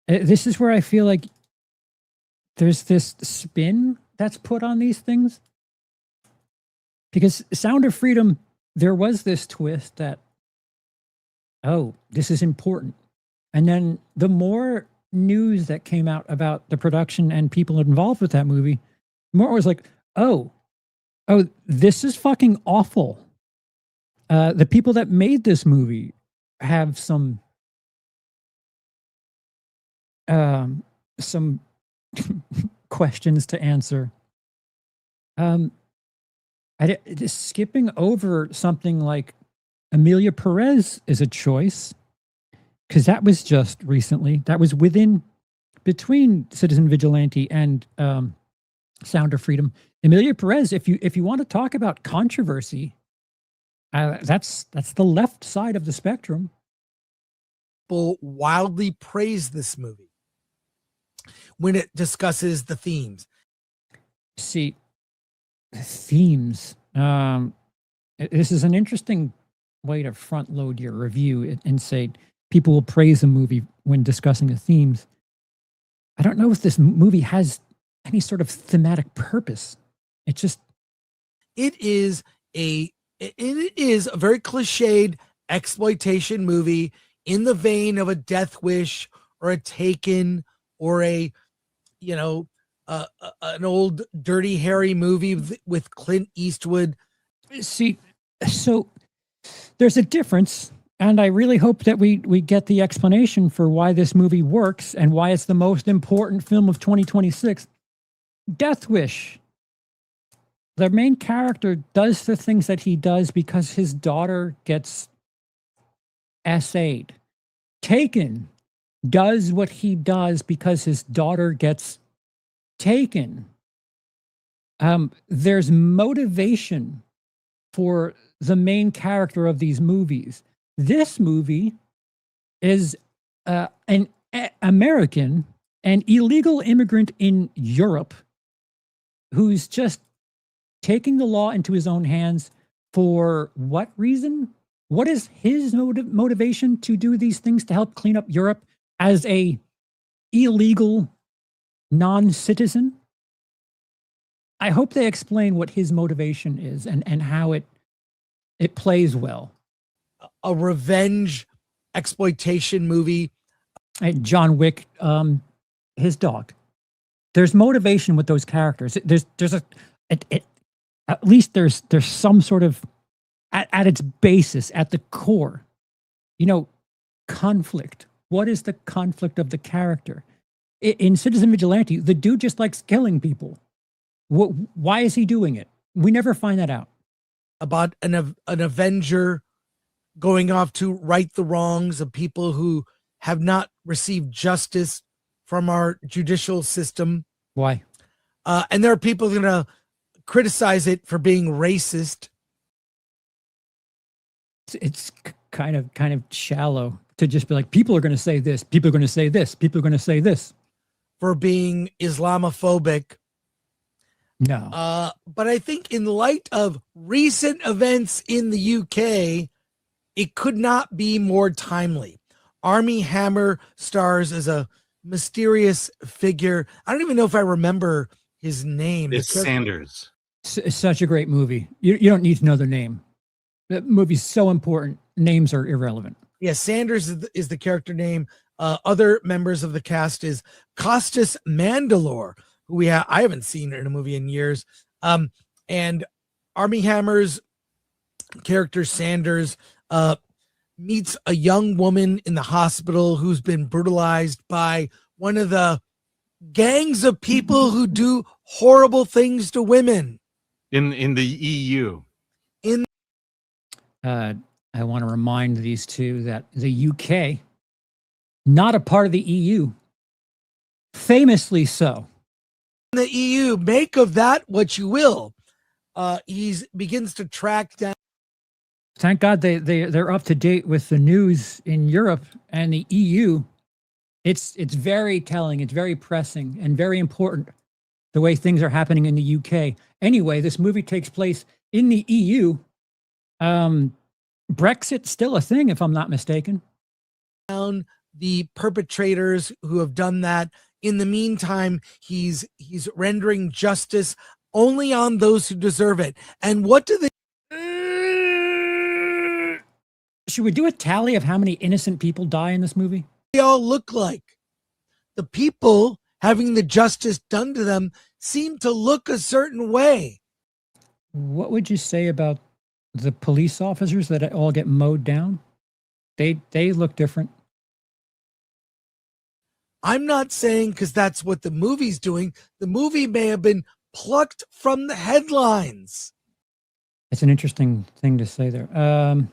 This is where I feel like there's this spin that's put on these things. Because Sound of Freedom, there was this twist that, oh, this is important. And then the more news that came out about the production and people involved with that movie, the more it was like, oh, this is fucking awful. The people that made this movie have some questions to answer. Just skipping over something like Emilia Perez is a choice, because that was just recently. That was between Citizen Vigilante and Sound of Freedom. Emilia Perez, if you want to talk about controversy, that's the left side of the spectrum. People wildly praise this movie when it discusses the themes. See, the themes. This is an interesting way to front load your review and say people will praise a movie when discussing the themes. I don't know if this movie has any sort of thematic purpose. It is a very cliched exploitation movie in the vein of a Death Wish or a Taken or an old Dirty Harry movie with Clint Eastwood. See, so there's a difference, and I really hope that we get the explanation for why this movie works and why it's the most important film of 2026. Death Wish. The main character does the things that he does because his daughter gets essayed. Taken does what he does because his daughter gets taken. There's motivation for the main character of these movies. This movie is an American, an illegal immigrant in Europe who's just taking the law into his own hands for what reason? What is his motivation to do these things to help clean up Europe as a illegal non-citizen? I hope they explain what his motivation is and how it plays well. A revenge exploitation movie. John Wick, his dog. There's motivation with those characters. At least there's some sort of, at its basis, at the core, conflict. What is the conflict of the character? In Citizen Vigilante, the dude just likes killing people. Why is he doing it? We never find that out. About an avenger going off to right the wrongs of people who have not received justice from our judicial system. Why? And there are people going to criticize it for being racist. It's kind of shallow to just be like, people are going to say this, people are going to say this, people are going to say this. For being Islamophobic. No. But I think in light of recent events in the UK, it could not be more timely. Armie Hammer stars as a mysterious figure. I don't even know if I remember his name. It's Sanders. It's such a great movie. You don't need to know the name. The movie's so important. Names are irrelevant. Yeah, Sanders is the character name. Other members of the cast is Costas Mandylor, who I haven't seen in a movie in years. And Armie Hammer's character Sanders meets a young woman in the hospital who's been brutalized by one of the gangs of people who do horrible things to women. In the EU. I want to remind these two that the UK, not a part of the EU, famously so. The EU, make of that what you will. He begins to track down. Thank God they're up to date with the news in Europe and the EU. It's very telling. It's very pressing and very important the way things are happening in the UK. Anyway, this movie takes place in the EU. Brexit's still a thing, if I'm not mistaken. Down the perpetrators who have done that. In the meantime, he's rendering justice only on those who deserve it. And what do they? Should we do a tally of how many innocent people die in this movie? They all look like? The people having the justice done to them seem to look a certain way. What would you say about the police officers that all get mowed down? They look different. I'm not saying because that's what the movie's doing. The movie may have been plucked from the headlines. It's an interesting thing to say there.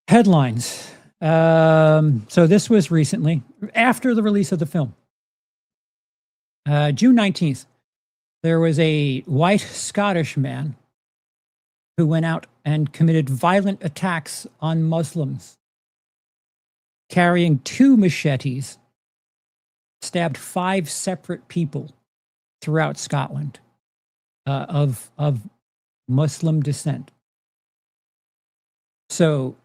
Headlines. So this was recently, after the release of the film. June 19th, there was a white Scottish man who went out and committed violent attacks on Muslims, carrying 2 machetes, stabbed 5 separate people throughout Scotland of Muslim descent. So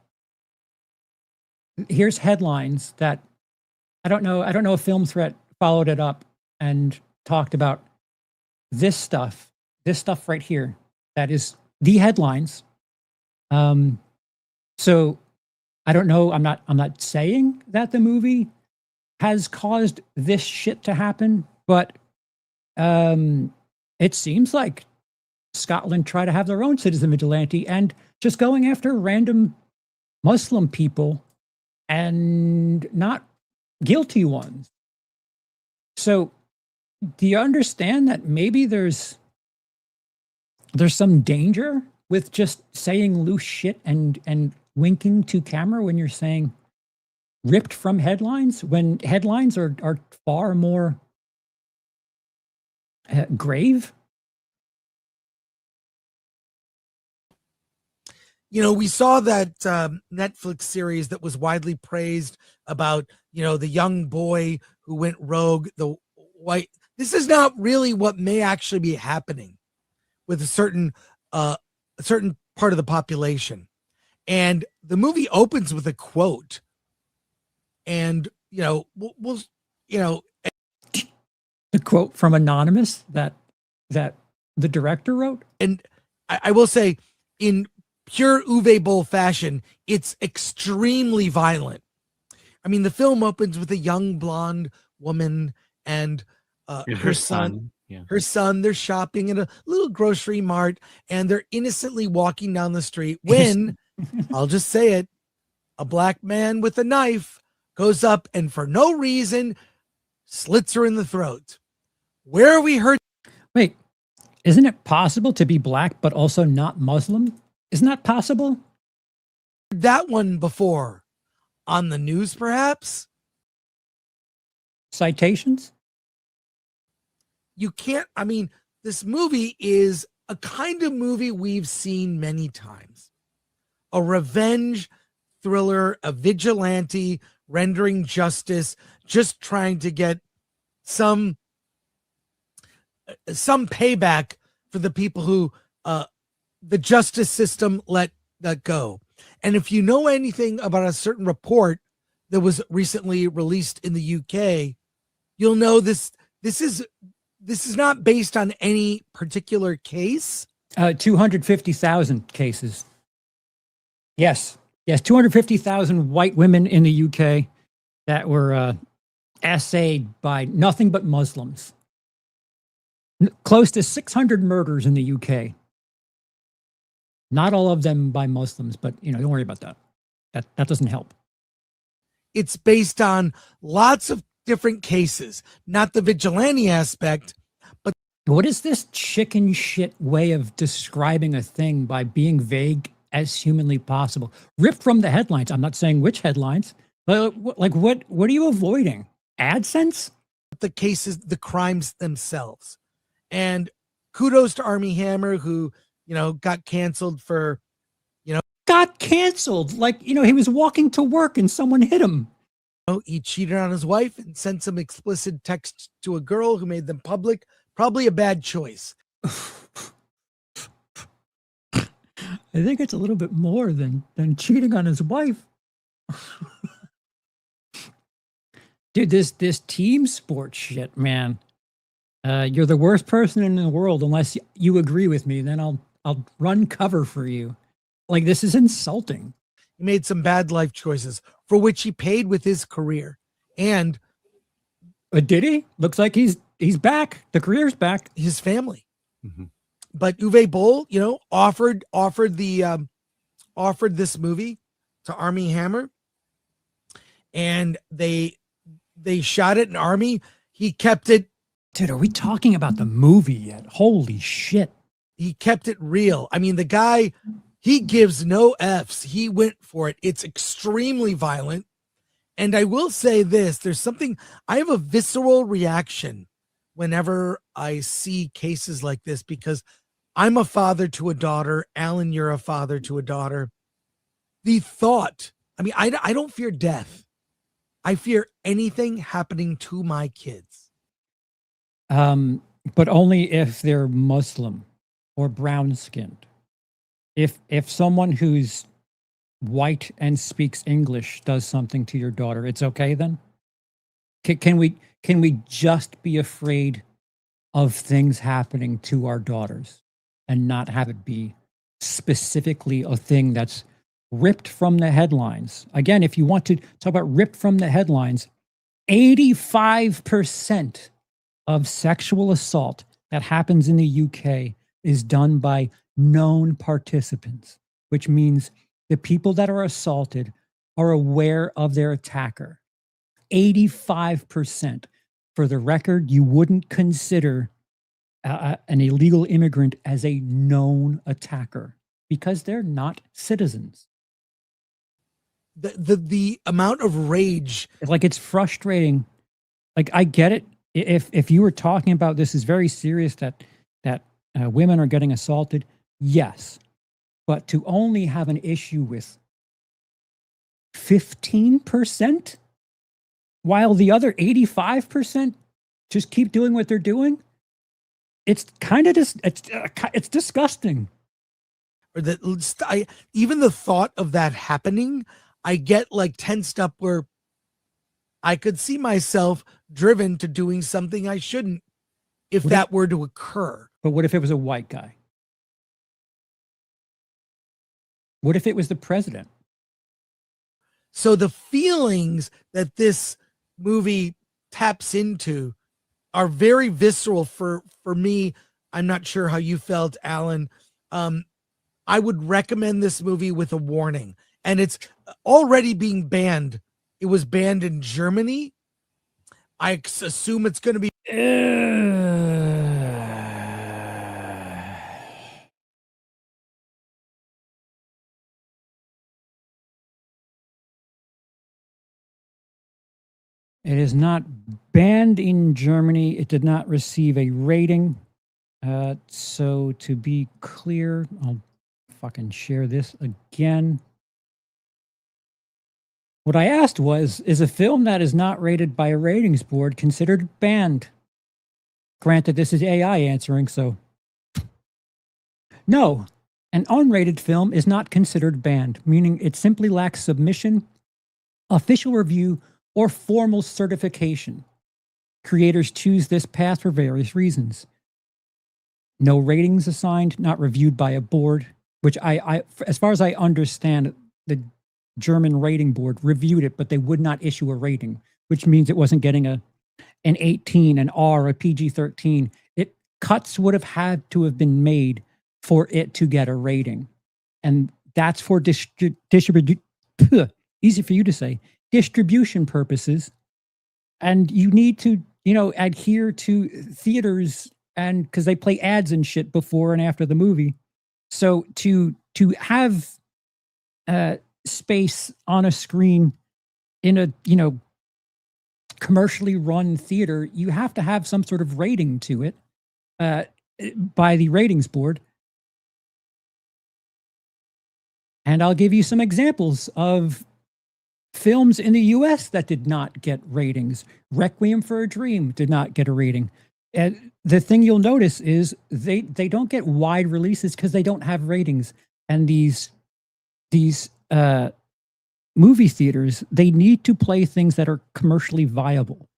here's headlines that I don't know if Film Threat followed it up and talked about this stuff right here. That is the headlines. So I don't know. I'm not saying that the movie has caused this shit to happen, but it seems like Scotland try to have their own citizen vigilante and just going after random Muslim people and not guilty ones. So do you understand that maybe there's some danger with just saying loose shit and winking to camera when you're saying ripped from headlines, when headlines are far more grave? You know, we saw that Netflix series that was widely praised about, you know, the young boy who went rogue, the white. This is not really what may actually be happening with a certain part of the population. And the movie opens with a quote. And, you know, we'll the quote from Anonymous that the director wrote. And I will say, in pure Uwe Boll fashion, it's extremely violent. I mean, the film opens with a young blonde woman and her son. Yeah. Her son, they're shopping in a little grocery mart and they're innocently walking down the street when, I'll just say it, a black man with a knife goes up and for no reason slits her in the throat. Where are we heard? Wait, isn't it possible to be black but also not Muslim? Isn't that possible? That one before on the news, perhaps? Citations? You can't, I mean, this movie is a kind of movie we've seen many times. A revenge thriller, a vigilante rendering justice, just trying to get some payback for the people who the justice system let go. And if you know anything about a certain report that was recently released in the UK, you'll know this is not based on any particular case. 250,000 cases. Yes, 250,000 white women in the UK that were assayed by nothing but Muslims. Close to 600 murders in the UK. Not all of them by Muslims, but don't worry about that. That doesn't help. It's based on lots of different cases, not the vigilante aspect, but what is this chicken shit way of describing a thing by being vague as humanly possible? Ripped from the headlines. I'm not saying which headlines, but like what are you avoiding? AdSense? The cases, the crimes themselves. And kudos to Armie Hammer, who got canceled for, Got canceled. Like, he was walking to work and someone hit him. He cheated on his wife and sent some explicit texts to a girl who made them public. Probably a bad choice. I think it's a little bit more than cheating on his wife. Dude, this team sport shit, man. You're the worst person in the world unless you agree with me. Then I'll run cover for you. Like, this is insulting. He made some bad life choices for which he paid with his career. And did he? Looks like he's back. The career's back. His family. Mm-hmm. But Uwe Boll, offered this movie to Armie Hammer, and they shot it in Army. He kept it. Dude, are we talking about the movie yet? Holy shit. He kept it real. I mean, the guy, he gives no F's. He went for it. It's extremely violent. And I will say this, I have a visceral reaction whenever I see cases like this, because I'm a father to a daughter. Alan, you're a father to a daughter. The thought, I don't fear death. I fear anything happening to my kids. But only if they're Muslim or brown skinned. If someone who's white and speaks English does something to your daughter, it's okay then? Can we just be afraid of things happening to our daughters and not have it be specifically a thing that's ripped from the headlines? Again, if you want to talk about ripped from the headlines, 85% of sexual assault that happens in the UK is done by known participants, which means the people that are assaulted are aware of their attacker. 85%. For the record, you wouldn't consider an illegal immigrant as a known attacker because they're not citizens. The amount of rage, like, it's frustrating. Like, I get it. If you were talking about this is very serious, that women are getting assaulted, yes, but to only have an issue with 15%, while the other 85% just keep doing what they're doing, it's kind of just it's disgusting. Or even the thought of that happening, I get like tensed up, where I could see myself driven to doing something I shouldn't if that were to occur. But what if it was a white guy? What if it was the president? So the feelings that this movie taps into are very visceral for me. I'm not sure how you felt, Alan. I would recommend this movie with a warning, and it's already being banned. It was banned in Germany. I assume it's going to be. It is not banned in Germany. It did not receive a rating. So to be clear, I'll fucking share this again. What I asked was, is a film that is not rated by a ratings board considered banned? Granted, this is AI answering, so. No, an unrated film is not considered banned, meaning it simply lacks submission, official review, or formal certification. Creators choose this path for various reasons. No ratings assigned, not reviewed by a board, which I as far as I understand, the German rating board reviewed it, but they would not issue a rating, which means it wasn't getting an 18, an R, a PG-13. Cuts would have had to have been made for it to get a rating. And that's for easy for you to say, distribution purposes. And you need to, adhere to theaters, and because they play ads and shit before and after the movie. So to have space on a screen in a, commercially run theater, you have to have some sort of rating to it by the ratings board. And I'll give you some examples of films in the US that did not get ratings. Requiem for a Dream did not get a rating. And the thing you'll notice is they don't get wide releases because they don't have ratings. And these movie theaters, they need to play things that are commercially viable.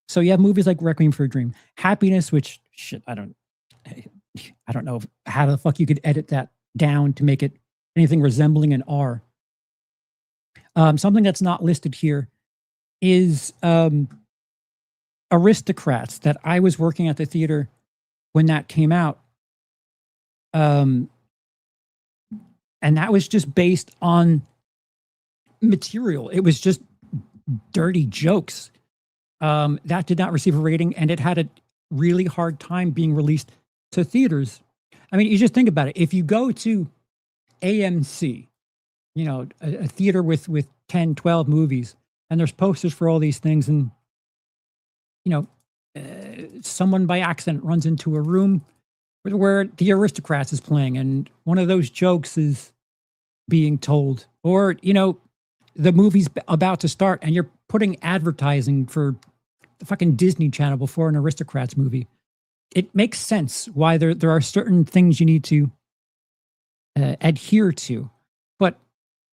So you have movies like Requiem for a Dream, Happiness, which shit, I don't know how the fuck you could edit that down to make it anything resembling an R. Something that's not listed here is Aristocrats, that I was working at the theater when that came out. And that was just based on material. It was just dirty jokes. That did not receive a rating, and it had a really hard time being released to theaters. I mean, you just think about it. If you go to AMC, you know, a theater with 10, 12 movies, and there's posters for all these things, and, you know, someone by accident runs into a room where the Aristocrats is playing, and one of those jokes is being told, or, you know, the movie's about to start, and you're putting advertising for the fucking Disney Channel before an Aristocrats movie. It makes sense why there are certain things you need to adhere to. But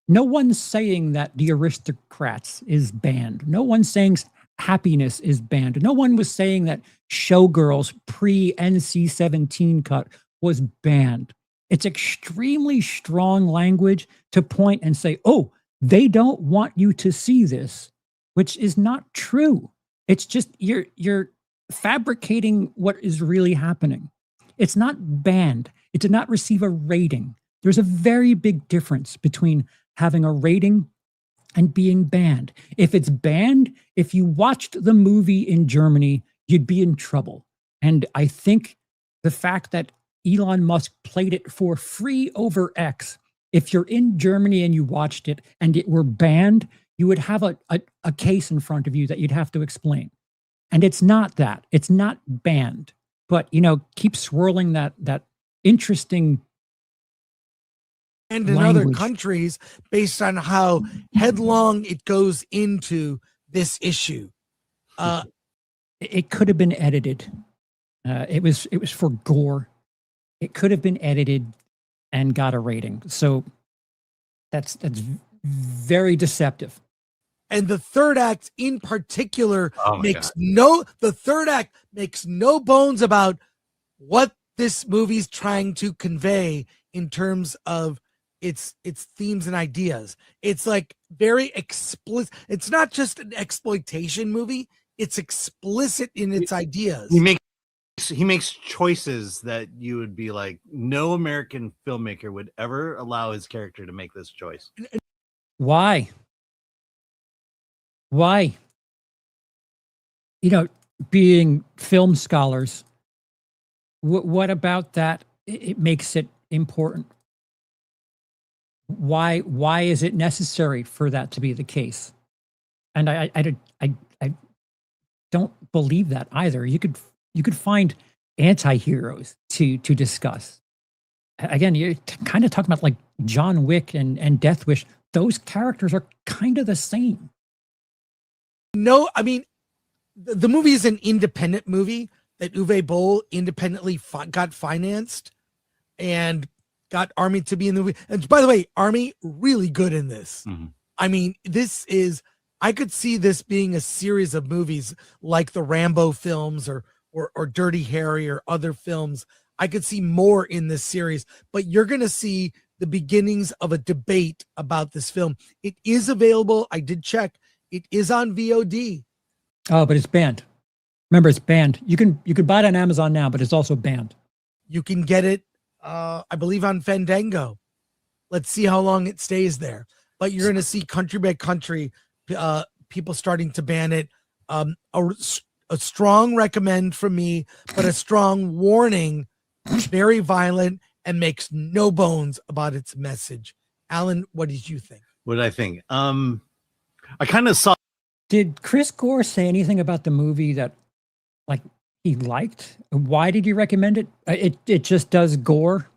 no one's saying that the Aristocrats is banned. No one's saying Happiness is banned. No one was saying that Showgirls pre-NC-17 cut was banned. It's extremely strong language to point and say, oh, they don't want you to see this, which is not true. It's just you're fabricating what is really happening. It's not banned. It did not receive a rating. There's a very big difference between having a rating and being banned. If it's banned, if you watched the movie in Germany, you'd be in trouble. And I think the fact that Elon Musk played it for free over X, if you're in Germany and you watched it and it were banned, you would have a case in front of you that you'd have to explain. And it's not that. It's not banned. But, you know, keep swirling that interesting and in other countries based on how headlong it goes into this issue. It could have been edited. It was for gore. It could have been edited and got a rating. So that's very deceptive. And the third act in particular the third act makes no bones about what this movie's trying to convey in terms of its themes and ideas. It's like very explicit. It's not just an exploitation movie. It's explicit in its ideas. He makes choices that you would be like, no American filmmaker would ever allow his character to make this choice. Why? You know, being film scholars, what about that? It makes it important. Why is it necessary for that to be the case? And I don't believe that either. You could find anti-heroes to discuss. Again, you're kind of talking about like John Wick and Death Wish. Those characters are kind of the same. No, I mean, the movie is an independent movie that Uwe Boll independently got financed and got Army to be in the movie. And by the way, Army really good in this. Mm-hmm. I mean, I could see this being a series of movies like the Rambo films or Dirty Harry or other films. I could see more in this series, but you're going to see the beginnings of a debate about this film. It is available. I did check. It is on VOD. Oh, but it's banned. Remember, it's banned. You could buy it on Amazon now, but it's also banned. You can get it, I believe, on Fandango. Let's see how long it stays there. But you're going to see country by country, people starting to ban it. A strong recommend from me, but a strong warning. Very violent and makes no bones about its message. Alan, what did you think? What did I think? I kind of saw. Did Chris Gore say anything about the movie that, like, he liked? Why did you recommend it? It just does gore.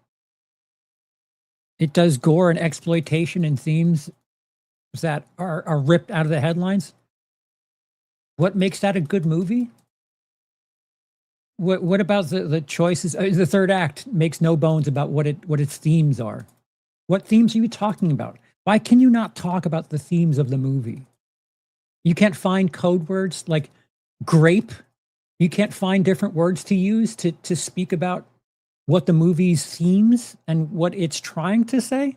It does gore and exploitation and themes that are ripped out of the headlines. What makes that a good movie? What about the choices? The third act makes no bones about what its themes are. What themes are you talking about? Why can you not talk about the themes of the movie? You can't find code words like grape. You can't find different words to use to speak about what the movie's themes and what it's trying to say.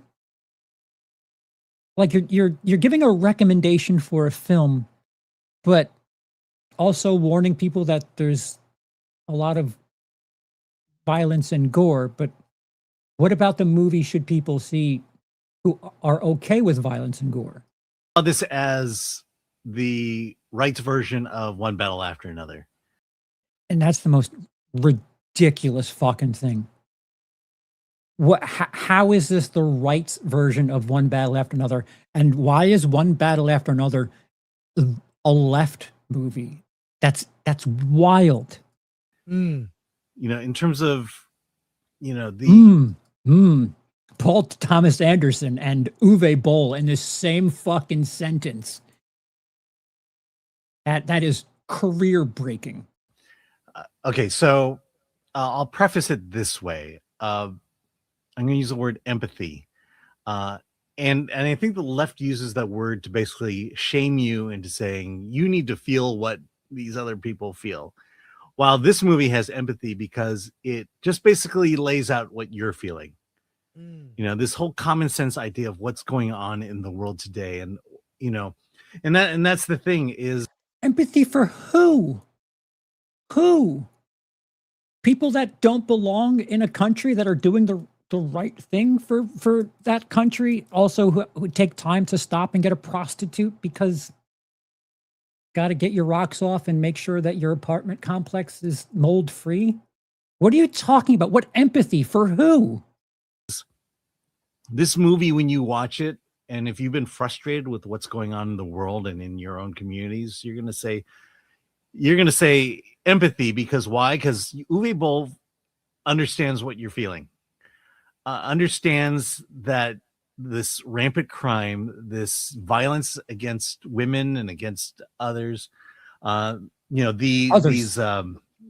Like you're giving a recommendation for a film, but also warning people that there's a lot of violence and gore. But what about the movie should people see who are okay with violence and gore? This as the rights version of One Battle After Another. And that's the most ridiculous fucking thing. How is this the rights version of One Battle After Another? And why is One Battle After Another a left movie? That's wild. You know, in terms of, you know, the Paul Thomas Anderson and Uwe Boll in this same fucking sentence. That is career breaking. Okay, so I'll preface it this way. I'm going to use the word empathy. And I think the left uses that word to basically shame you into saying you need to feel what these other people feel. While this movie has empathy because it just basically lays out what you're feeling. You know, this whole common sense idea of what's going on in the world today. And, you know, and that's the thing is empathy for who? Who? People that don't belong in a country that are doing the right thing for that country, also who take time to stop and get a prostitute because got to get your rocks off and make sure that your apartment complex is mold free. What are you talking about? What empathy for who? This movie, when you watch it, and if you've been frustrated with what's going on in the world and in your own communities, you're going to say empathy. Because why? Because Uwe Boll understands what you're feeling, understands that this rampant crime, this violence against women and against others, you know, these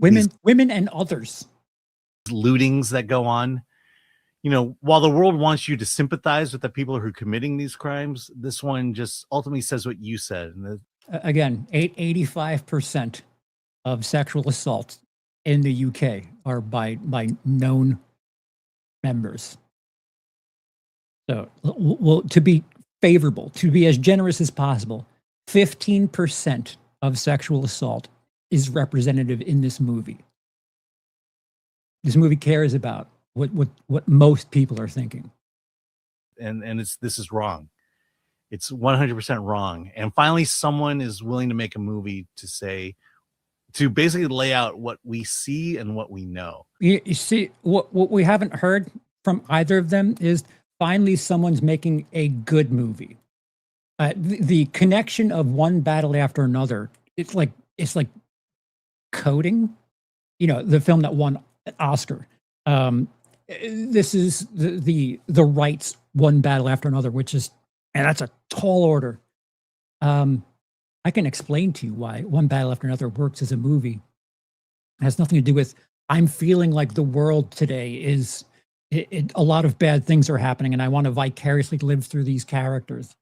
women and others, lootings that go on. You know, while the world wants you to sympathize with the people who are committing these crimes, this one just ultimately says what you said. And again, 85% of sexual assaults in the UK are by known members. So, well, to be favorable, to be as generous as possible, 15% of sexual assault is representative in this movie. This movie cares about what most people are thinking. And this is wrong. It's 100% wrong. And finally, someone is willing to make a movie to basically lay out what we see and what we know. You see, what we haven't heard from either of them is finally someone's making a good movie. The connection of One Battle After Another, it's like Coding, you know, the film that won an Oscar. This is the rights One Battle After Another, which is, and that's a tall order. I can explain to you why One Battle After Another works as a movie. It has nothing to do with I'm feeling like the world today is a lot of bad things are happening and I want to vicariously live through these characters,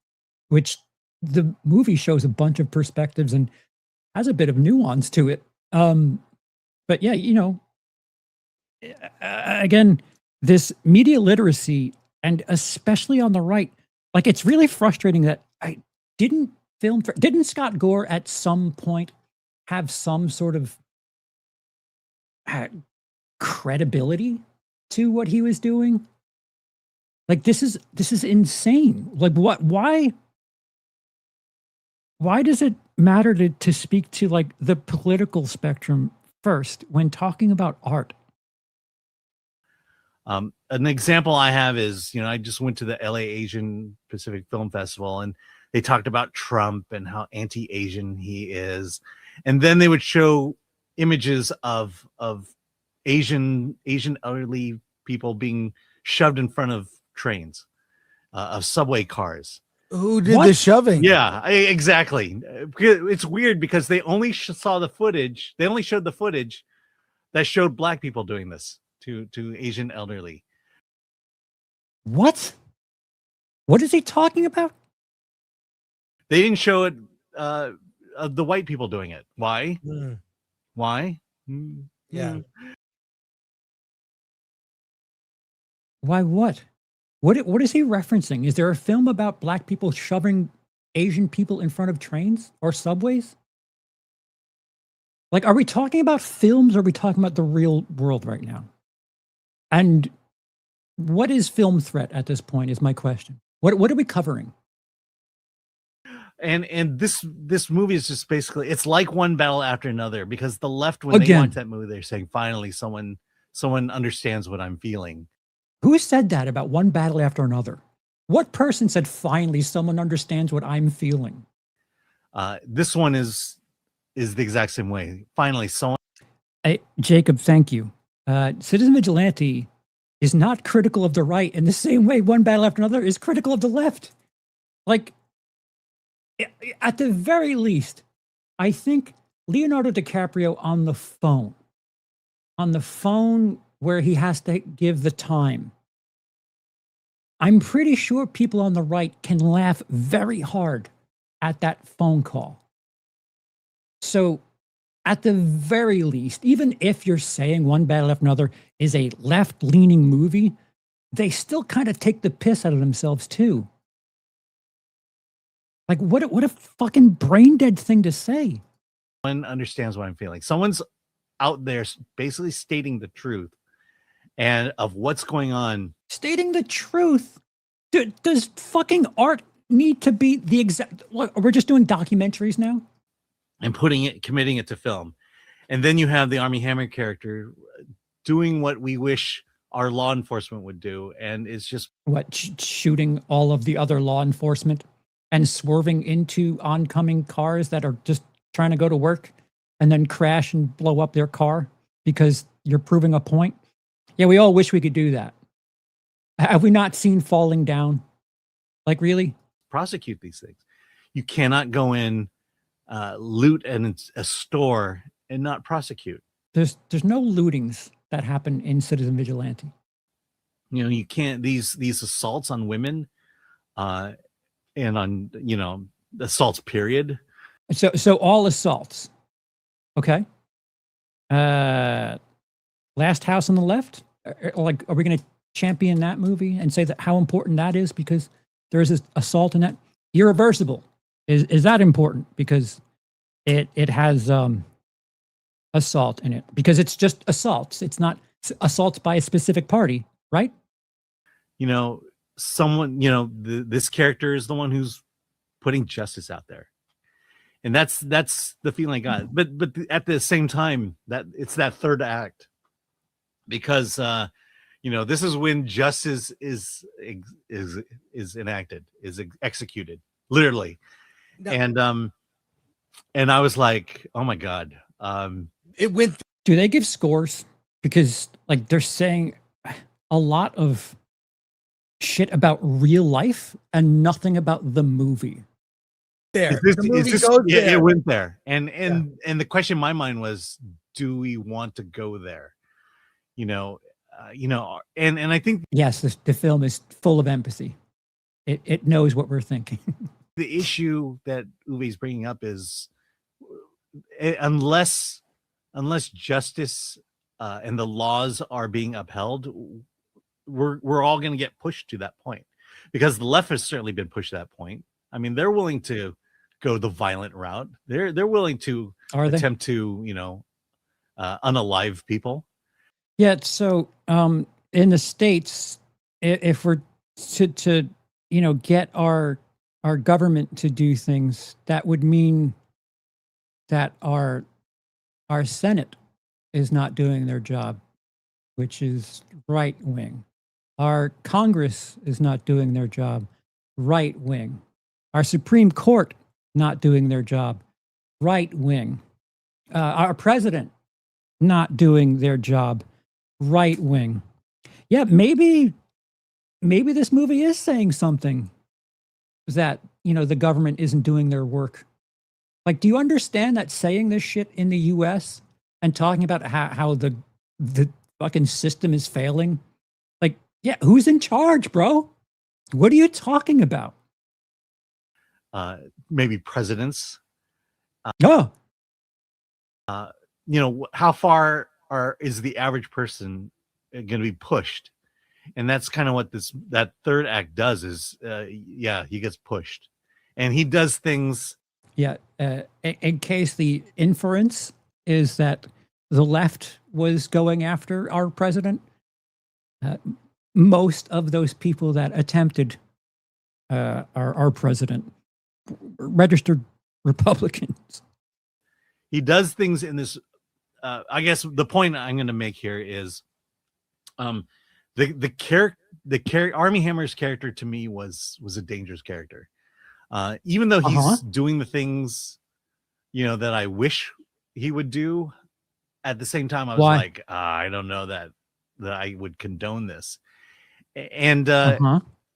which the movie shows a bunch of perspectives and has a bit of nuance to it. But yeah, you know, again, this media literacy, and especially on the right, like it's really frustrating that didn't Scott Gore at some point have some sort of credibility to what he was doing? Like this is insane. Like why does it matter to speak to like the political spectrum first when talking about art? An example I have is, you know, I just went to the LA Asian Pacific Film Festival and they talked about Trump and how anti-Asian he is. And then they would show images of Asian elderly people being shoved in front of trains, of subway cars. Who did the shoving? Yeah, exactly. It's weird because they only saw the footage. They only showed the footage that showed black people doing this to Asian elderly. What? What is he talking about? They didn't show it of the white people doing it. Why? Why? Yeah. Why what? What is he referencing? Is there a film about black people shoving Asian people in front of trains or subways? Like, are we talking about films or are we talking about the real world right now? And what is film threat at this point is my question. What are we covering? And this movie is just basically, it's like one battle after another, because the left, when they watch that movie, they're saying, finally someone understands what I'm feeling. Who said that about one battle after another? What person said, finally someone understands what I'm feeling? This one is the exact same way. Finally someone. Hey, Jacob, thank you. Citizen Vigilante is not critical of the right in the same way one battle after another is critical of the left. Like, at the very least, I think Leonardo DiCaprio on the phone where he has to give the time, I'm pretty sure people on the right can laugh very hard at that phone call. So at the very least, even if you're saying one battle after another is a left-leaning movie, they still kind of take the piss out of themselves too. Like, what a fucking brain-dead thing to say. Someone understands what I'm feeling. Someone's out there basically stating the truth and of what's going on. Stating the truth? Does fucking art need to be the exact... Look, we're just doing documentaries now? And committing it to film. And then you have the Armie Hammer character doing what we wish our law enforcement would do. And it's just... What, shooting all of the other law enforcement and swerving into oncoming cars that are just trying to go to work and then crash and blow up their car because you're proving a point? Yeah, we all wish we could do that. Have we not seen Falling Down? Like, really? Prosecute these things. You cannot go in, loot a store and not prosecute. There's no lootings that happen in Citizen Vigilante. You know, you can't, these assaults on women, and on, assaults, period. So all assaults. Okay. Last House on the Left? Like, are we going to champion that movie and say that how important that is because there is this assault in that? Irreversible. Is that important because it has assault in it? Because it's just assaults. It's not assaults by a specific party, right? Someone, this character is the one who's putting justice out there. And that's the feeling I got. But at the same time, that it's that third act, because this is when justice is enacted, is executed, literally. No. And I was like, oh my God. It went. Do they give scores? Because like they're saying a lot of shit about real life and nothing about the movie. There. It went there. And the question in my mind was, do we want to go there? And I think yes, the film is full of empathy. It knows what we're thinking. The issue that Uwe's bringing up is unless justice and the laws are being upheld, we're all going to get pushed to that point, because the left has certainly been pushed to that point. I mean, they're willing to go the violent route. They're willing to attempt to, unalive people. Yeah. So in the States, if we're to get our government to do things, that would mean that our Senate is not doing their job, which is right wing. Our Congress is not doing their job, right wing. Our Supreme Court not doing their job, right wing. Our president not doing their job, right wing. Yeah, maybe maybe this movie is saying something that, the government isn't doing their work. Like, do you understand that saying this shit in the US and talking about how the fucking system is failing? Like, yeah, who's in charge, bro? What are you talking about? Maybe presidents. Oh. How far is the average person going to be pushed? And that's kind of what that third act does is, he gets pushed. And he does things. Yeah. In case the inference is that the left was going after our president, most of those people that attempted our president registered Republicans. He does things in this. I guess the point I'm going to make here is, the Armie Hammer's character to me was a dangerous character. Even though he's doing the things, that I wish he would do, at the same time I was like, I don't know that I would condone this. And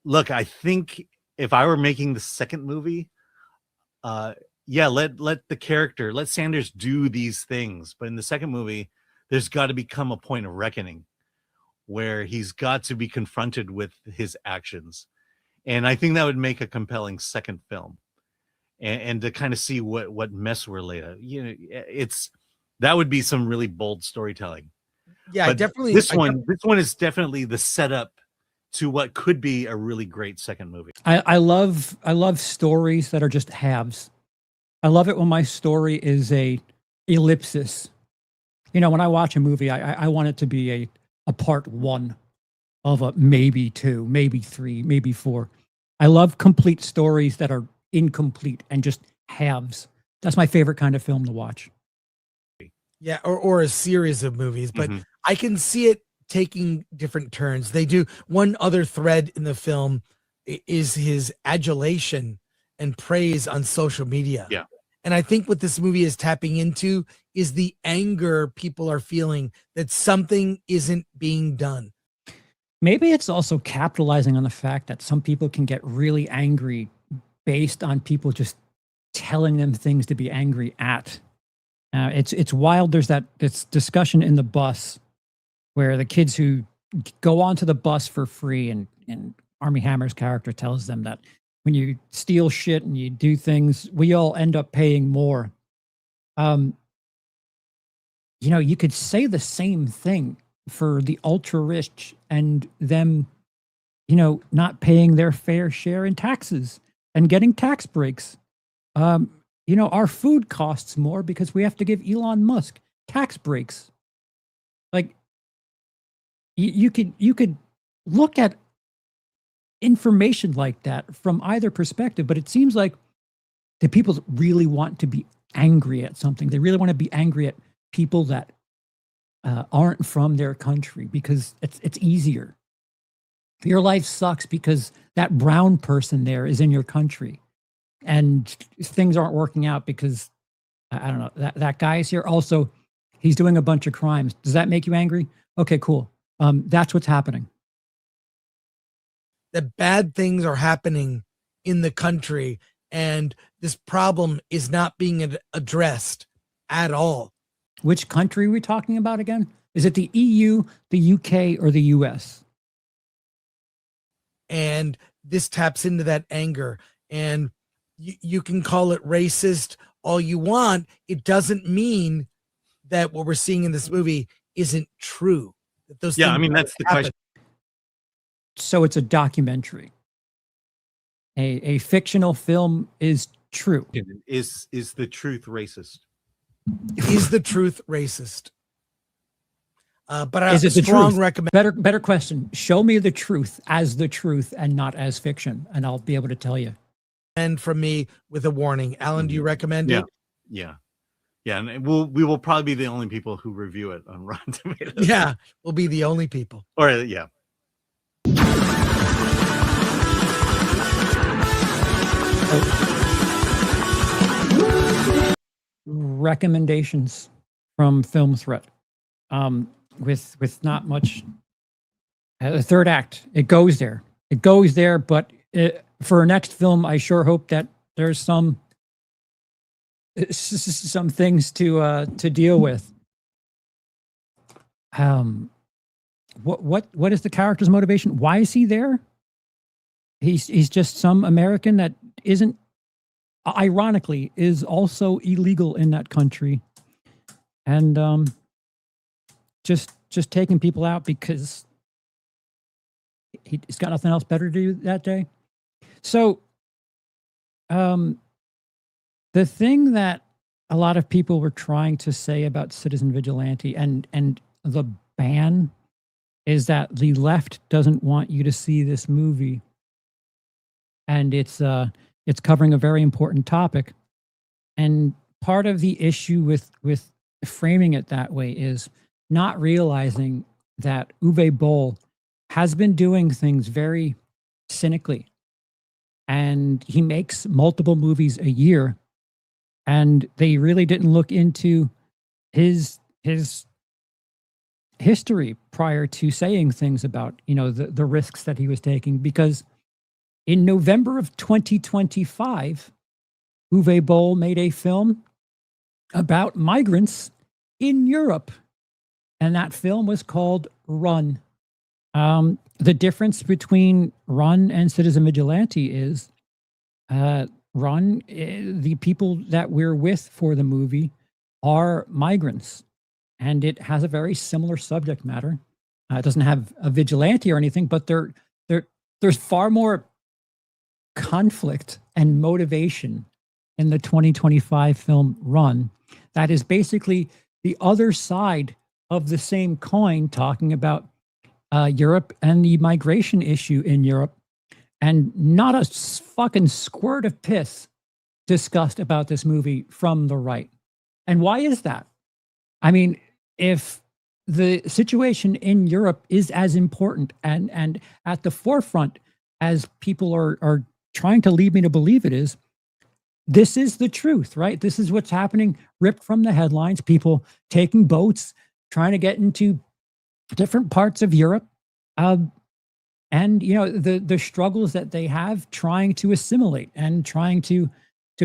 look, I think if I were making the second movie, let the character, let Sanders do these things. But in the second movie, there's got to become a point of reckoning where he's got to be confronted with his actions. And I think that would make a compelling second film. And to kind of see what mess we're later. That would be some really bold storytelling. Yeah, but definitely. This one is definitely the setup to what could be a really great second movie. I love stories that are just halves. I love it when my story is a ellipsis. When I watch a movie, I want it to be a part one of a maybe two, maybe three, maybe four. I love complete stories that are incomplete and just halves. That's my favorite kind of film to watch. Yeah, or a series of movies, but I can see it taking different turns. They do. One other thread in the film is his adulation and praise on social media. Yeah. And I think what this movie is tapping into is the anger people are feeling that something isn't being done. Maybe it's also capitalizing on the fact that some people can get really angry based on people just telling them things to be angry at. It's wild. There's this discussion in the bus where the kids who go onto the bus for free and Armie Hammer's character tells them that when you steal shit and you do things, we all end up paying more. You could say the same thing for the ultra rich and them, not paying their fair share in taxes and getting tax breaks. Our food costs more because we have to give Elon Musk tax breaks. Like, you could look at information like that from either perspective, but it seems like the people really want to be angry at something. They really want to be angry at people that aren't from their country because it's easier. Your life sucks because that brown person there is in your country, and things aren't working out because I don't know, that guy is here. Also, he's doing a bunch of crimes. Does that make you angry? Okay, cool. That's what's happening. That bad things are happening in the country, and this problem is not being addressed at all. Which country are we talking about again? Is it the EU, the UK, or the US? And this taps into that anger. And you can call it racist all you want. It doesn't mean that what we're seeing in this movie isn't true. That those that's the question. So it's a documentary. A fictional film is true. Is the truth racist? Is the truth racist? But I is it strong recommend. Better question. Show me the truth as the truth and not as fiction, and I'll be able to tell you. And from me with a warning. Alan, do you recommend it? Yeah. And we will probably be the only people who review it on Rotten Tomatoes. Yeah, we'll be the only people. Or yeah. Recommendations from Film Threat. With not much. The third act, it goes there. it goes there. But for a next film, I sure hope that there's some things to deal with. What is the character's motivation? Why is he there? He's just some American that isn't, ironically, is also illegal in that country, and just taking people out because he's got nothing else better to do that day. So, the thing that a lot of people were trying to say about Citizen Vigilante and the ban is that the left doesn't want you to see this movie, and it's covering a very important topic. And part of the issue with framing it that way is not realizing that Uwe Boll has been doing things very cynically, and he makes multiple movies a year, and they really didn't look into his history prior to saying things about, the risks that he was taking. Because in November of 2025, Uwe Boll made a film about migrants in Europe, and that film was called Run. The difference between Run and Citizen Vigilante is Run, the people that we're with for the movie are migrants, and it has a very similar subject matter. It doesn't have a vigilante or anything, but there's far more conflict and motivation in the 2025 film Run. That is basically the other side of the same coin, talking about Europe and the migration issue in Europe, and not a fucking squirt of piss discussed about this movie from the right. And why is that? I mean, if the situation in Europe is as important and at the forefront as people are trying to lead me to believe it is, this is the truth, right? This is what's happening, ripped from the headlines. People taking boats, trying to get into different parts of Europe, and the struggles that they have trying to assimilate and trying to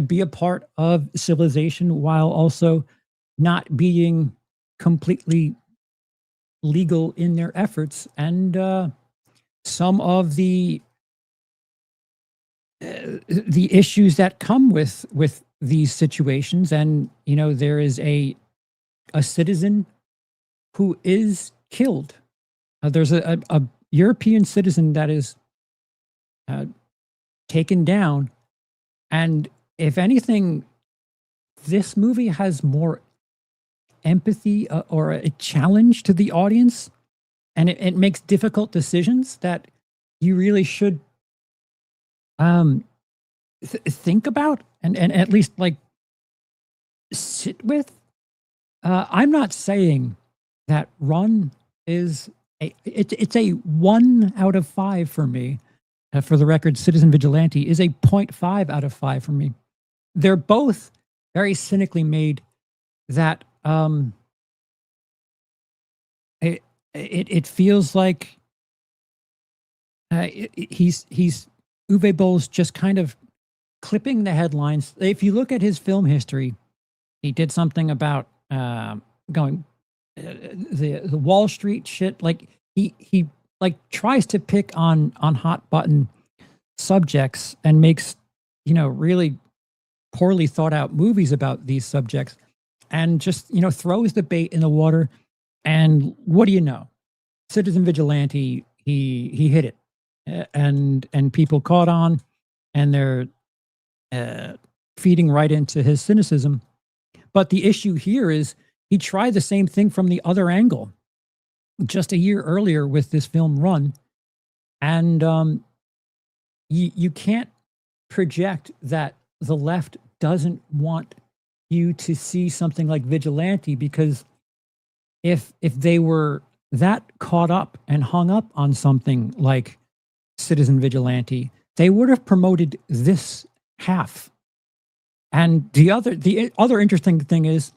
be a part of civilization while also not being completely legal in their efforts. And some of the issues that come with these situations. And there is a citizen who is killed. There's a European citizen that is taken down, and if anything, this movie has more empathy or a challenge to the audience, and it makes difficult decisions that you really should think about and at least sit with. I'm not saying that Run is it's a 1 out of 5 for me. For the record, Citizen Vigilante is a 0.5 out of 5 for me. They're both very cynically made. That it feels like he's Uwe Boll's just kind of clipping the headlines. If you look at his film history, he did something about going the Wall Street shit. He tries to pick on hot button subjects and makes really poorly thought out movies about these subjects, and just throws the bait in the water. And what do you know? Citizen Vigilante, he hit it, and people caught on, and they're feeding right into his cynicism. But the issue here is he tried the same thing from the other angle just a year earlier with this film Run. And you can't project that the left doesn't want you to see something like Vigilante, because if they were that caught up and hung up on something like Citizen Vigilante, they would have promoted this half. And the other interesting thing is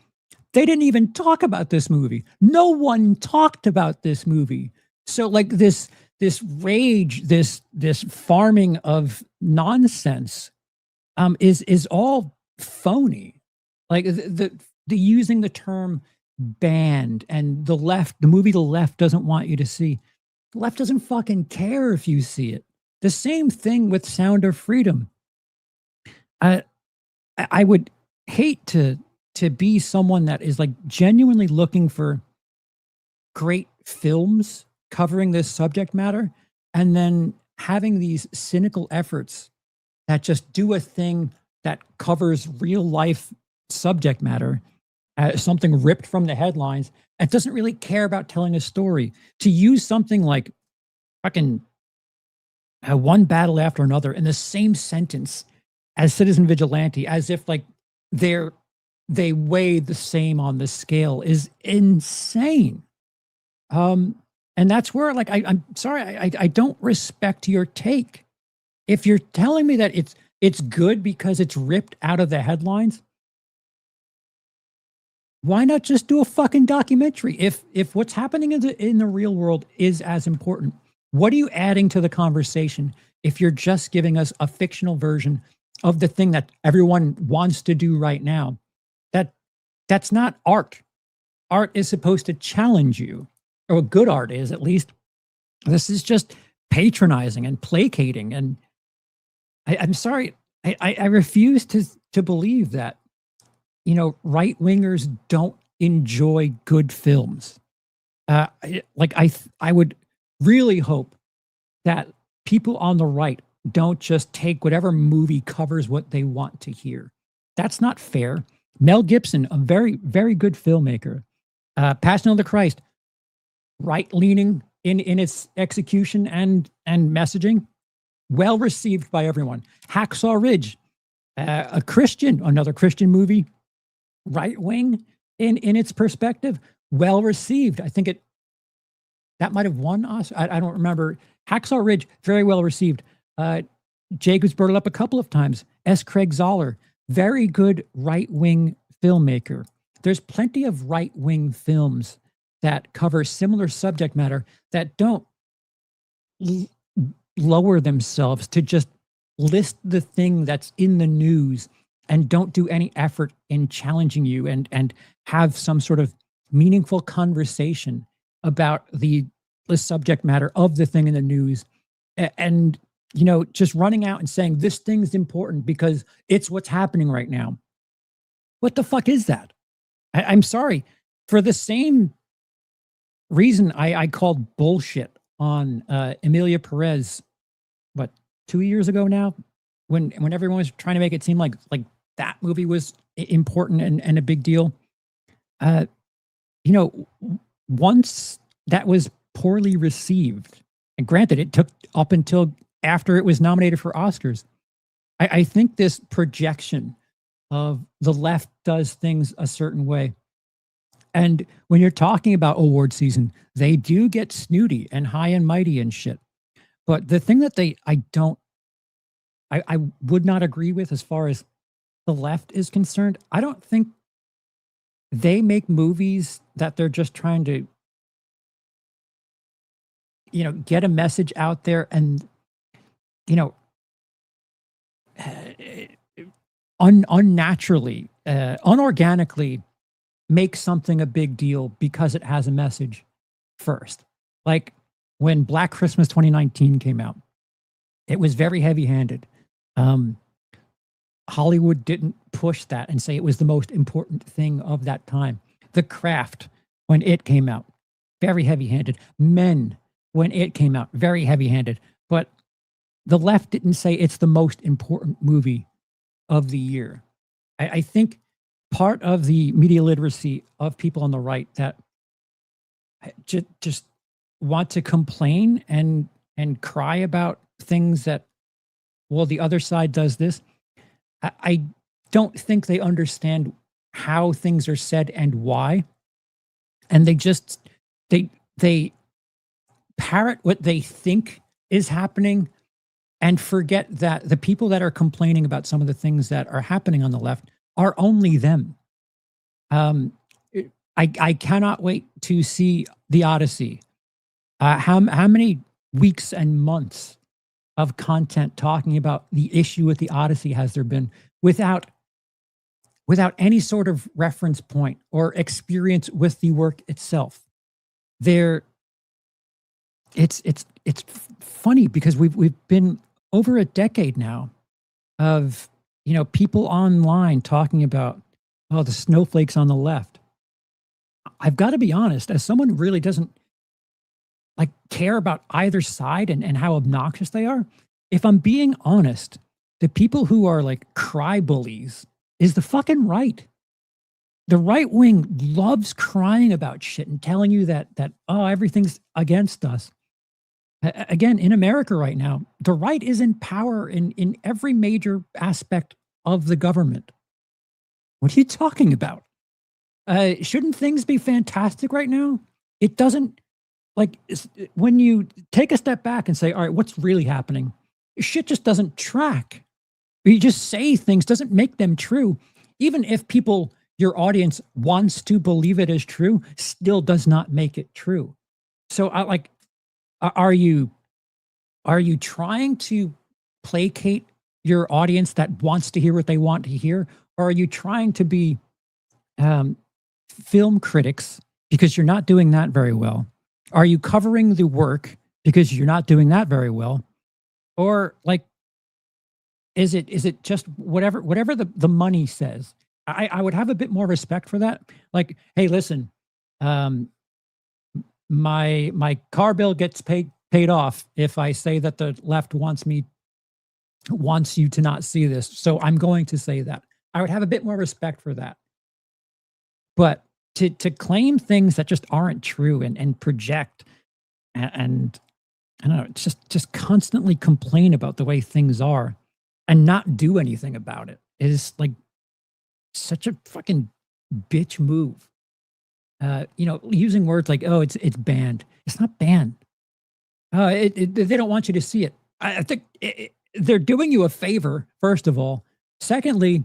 they didn't even talk about this movie. No one talked about this movie. So this this rage, this farming of nonsense, is all phony. Like the using the term banned, and the movie the left doesn't want you to see. The left doesn't fucking care if you see it. The same thing with Sound of Freedom. I would hate to be someone that is like genuinely looking for great films covering this subject matter, and then having these cynical efforts that just do a thing that covers real life subject matter, something ripped from the headlines, and doesn't really care about telling a story. To use something like fucking one battle after another in the same sentence as Citizen Vigilante, as if like they weigh the same on the scale, is insane. And that's where, like, I'm sorry, I don't respect your take. If you're telling me that it's good because it's ripped out of the headlines, why not just do a fucking documentary? If what's happening in the real world is as important, what are you adding to the conversation if you're just giving us a fictional version of the thing that everyone wants to do right now? That's not art. Art is supposed to challenge you, or good art is, at least. This is just patronizing and placating. And I'm sorry, I refuse to believe that, right wingers don't enjoy good films. I would really hope that people on the right don't just take whatever movie covers what they want to hear. That's not fair. Mel Gibson, a very, very good filmmaker. Passion of the Christ, right-leaning in its execution and messaging, well received by everyone. Hacksaw Ridge, another Christian movie, right-wing in its perspective, well received. I think that might have won Oscar. I don't remember. Hacksaw Ridge, very well received. Jacobs brought it up a couple of times. S. Craig Zoller, very good right-wing filmmaker. There's plenty of right-wing films that cover similar subject matter that don't lower themselves to just list the thing that's in the news, and don't do any effort in challenging you and have some sort of meaningful conversation about the subject matter of the thing in the news. And just running out and saying this thing's important because it's what's happening right now. What the fuck is that? I'm sorry. For the same reason I called bullshit on Emilia Perez, 2 years ago now, when everyone was trying to make it seem like that movie was important and a big deal. Once that was poorly received, and granted, it took up until after it was nominated for Oscars. I think this projection of the left does things a certain way. And when you're talking about award season, they do get snooty and high and mighty and shit. But the thing that I would not agree with as far as the left is concerned, I don't think they make movies that they're just trying to, get a message out there and, unnaturally, unorganically make something a big deal because it has a message first. Like when Black Christmas 2019 came out, it was very heavy-handed. Hollywood didn't push that and say it was the most important thing of that time. The Craft, when it came out, very heavy-handed. Men, when it came out, very heavy-handed. But the left didn't say it's the most important movie of the year. I think part of the media literacy of people on the right that just want to complain and cry about things that, well, the other side does this. I don't think they understand how things are said and why. And they parrot what they think is happening and forget that the people that are complaining about some of the things that are happening on the left are only them. I cannot wait to see The Odyssey. How many weeks and months of content talking about the issue with the Odyssey has there been without any sort of reference point or experience with the work itself. There, it's funny because we've been over a decade now of people online talking about the snowflakes on the left. I've got to be honest, as someone who really doesn't care about either side and how obnoxious they are. If I'm being honest, the people who are cry bullies is the fucking right. The right wing loves crying about shit and telling you that everything's against us. Again, in America right now, the right is in power in every major aspect of the government. What are you talking about? Shouldn't things be fantastic right now? It doesn't. When you take a step back and say, all right, what's really happening? Shit just doesn't track. You just say things doesn't make them true. Even if your audience wants to believe it is true, still does not make it true. So are you trying to placate your audience that wants to hear what they want to hear? Or are you trying to be film critics because you're not doing that very well? Are you covering the work because you're not doing that very well? Or is it just whatever the money says? I would have a bit more respect for that. Hey, listen, my car bill gets paid off if I say that the left wants you to not see this. So I'm going to say that. I would have a bit more respect for that. But to claim things that just aren't true and project and I don't know, just constantly complain about the way things are and not do anything about it is such a fucking bitch move. Using words like, oh, it's banned. It's not banned. They don't want you to see it. I think they're doing you a favor, first of all. Secondly,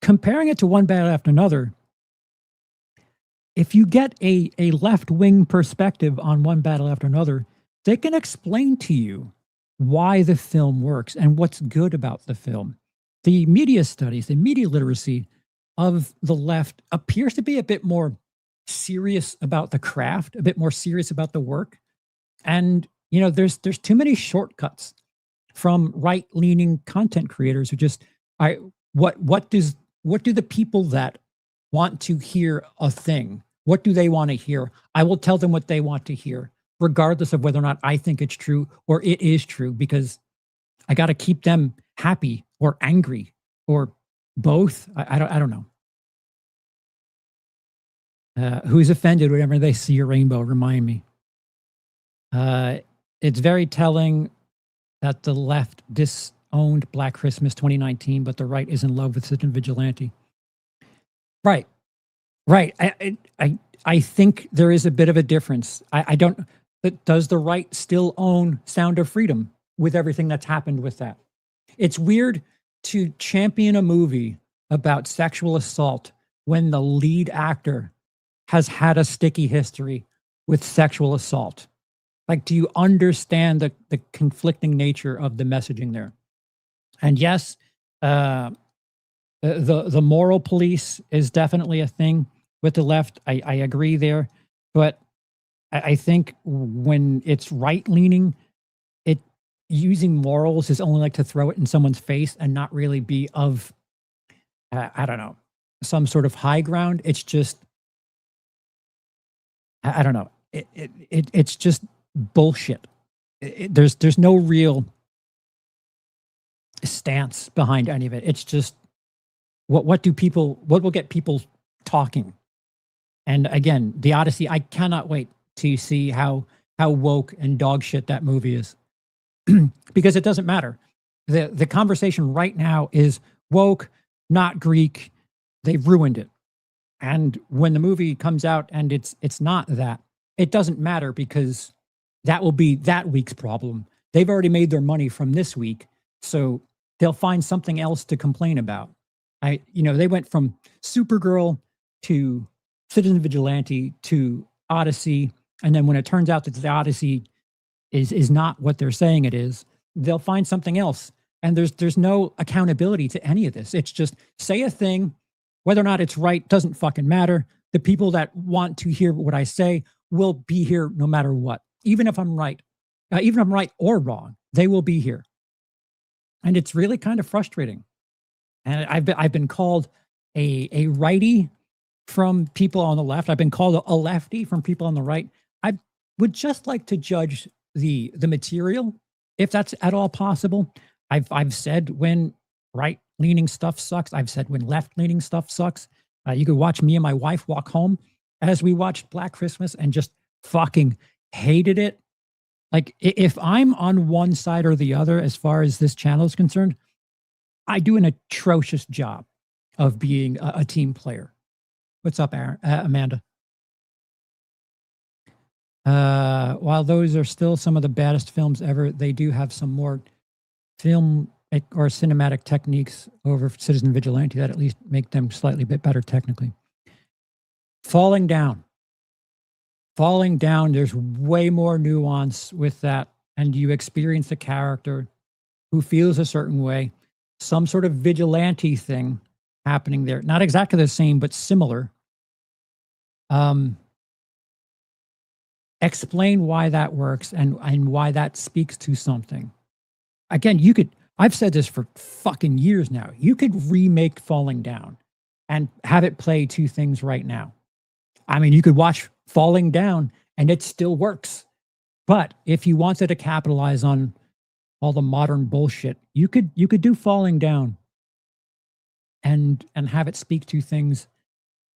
comparing it to one battle after another, if you get a left-wing perspective on one battle after another, they can explain to you why the film works and what's good about the film. The media studies, the media literacy of the left appears to be a bit more serious about the craft, a bit more serious about the work. And, there's too many shortcuts from right-leaning content creators who just, what do the people that want to hear a thing, what do they want to hear? I will tell them what they want to hear, regardless of whether or not I think it's true or it is true, because I got to keep them happy or angry or both. I don't know. Who's offended whenever they see a rainbow? Remind me. It's very telling that the left disowned Black Christmas 2019, but the right is in love with Citizen Vigilante. Right. I think there is a bit of a difference. I don't. Does the right still own Sound of Freedom with everything that's happened with that? It's weird to champion a movie about sexual assault when the lead actor has had a sticky history with sexual assault. Do you understand the conflicting nature of the messaging there? And yes, the moral police is definitely a thing with the left. I agree there, but I think when it's right-leaning, using morals is only to throw it in someone's face and not really be of, I don't know, some sort of high ground. It's just, I don't know. It's just bullshit. There's no real stance behind any of it. It's just what will get people talking. And again, the Odyssey, I cannot wait to see how woke and dog shit that movie is. Because it doesn't matter. The conversation right now is woke, not Greek. They've ruined it. And when the movie comes out and it's not that, it doesn't matter because that will be that week's problem. They've already made their money from this week, so they'll find something else to complain about. They went from Supergirl to Citizen Vigilante to Odyssey, and then when it turns out that the Odyssey is not what they're saying it is, they'll find something else. And there's no accountability to any of this. It's just say a thing, whether or not it's right doesn't fucking matter. The people that want to hear what I say will be here no matter what. Even if I'm right, even if I'm right or wrong, they will be here. And it's really kind of frustrating. And I've been called a righty from people on the left. I've been called a lefty from people on the right. I would just like to judge the material, if that's at all possible. I've said when right-leaning stuff sucks. I've said when left-leaning stuff sucks. You could watch me and my wife walk home as we watched Black Christmas and just fucking hated it. Like, if I'm on one side or the other as far as this channel is concerned, I do an atrocious job of being a team player. What's up, Amanda? While those are still some of the baddest films ever, they do have some more film or cinematic techniques over Citizen Vigilante that at least make them slightly bit better technically. Falling Down. Falling Down, there's way more nuance with that, and you experience a character who feels a certain way, some sort of vigilante thing happening there. Not exactly the same, but similar. Explain why that works and why that speaks to something. Again, I've said this for fucking years now. You could remake Falling Down and have it play two things right now. I mean, you could watch Falling Down and it still works. But if you wanted to capitalize on all the modern bullshit, you could do Falling Down and have it speak to things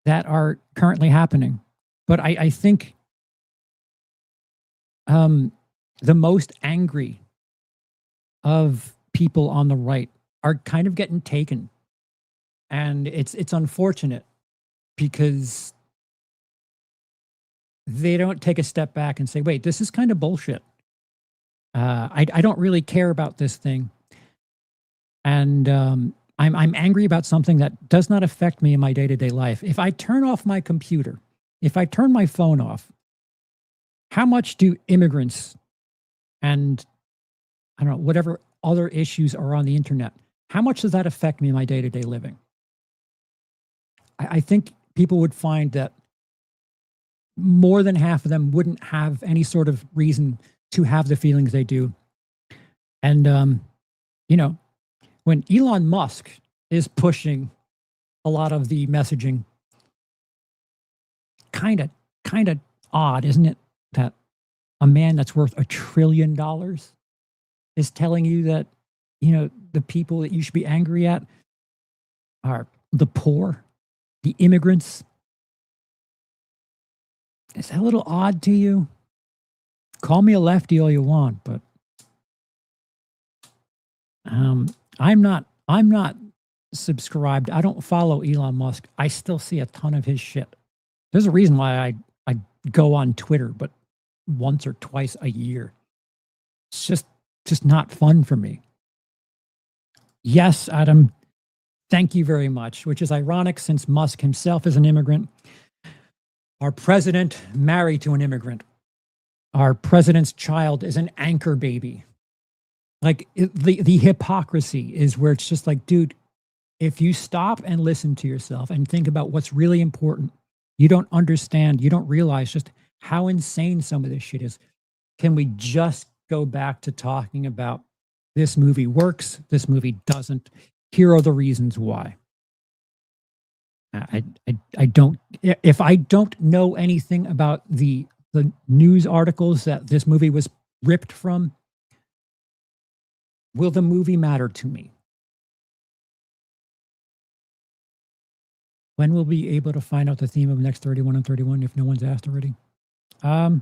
that are currently happening. But I think the most angry of people on the right are kind of getting taken. And it's unfortunate because they don't take a step back and say, wait, this is kind of bullshit. I don't really care about this thing. And I'm angry about something that does not affect me in my day-to-day life. If I turn off my computer, if I turn my phone off, how much do immigrants and I don't know, whatever other issues are on the internet, how much does that affect me in my day-to-day living? I think people would find that more than half of them wouldn't have any sort of reason to have the feelings they do. And, you know, when Elon Musk is pushing a lot of the messaging, kind of odd, isn't it? That a man that's worth $1 trillion is telling you that, you know, the people that you should be angry at are the poor, the immigrants. Is that a little odd to you? Call me a lefty all you want, but I'm not subscribed. I don't follow Elon Musk. I still see a ton of his shit. There's a reason why I go on Twitter, but once or twice a year. It's just not fun for me. Yes, Adam, thank you very much, which is ironic since Musk himself is an immigrant. Our president married to an immigrant. Our president's child is an anchor baby. Like the hypocrisy is where it's just like, dude, if you stop and listen to yourself and think about what's really important, you don't understand, you don't realize just how insane some of this shit is. Can we just go back to talking about this movie works, this movie doesn't? Here are the reasons why. I don't, if I don't know anything about the news articles that this movie was ripped from, will the movie matter to me? When will we be able to find out the theme of next 31 and 31 if no one's asked already? I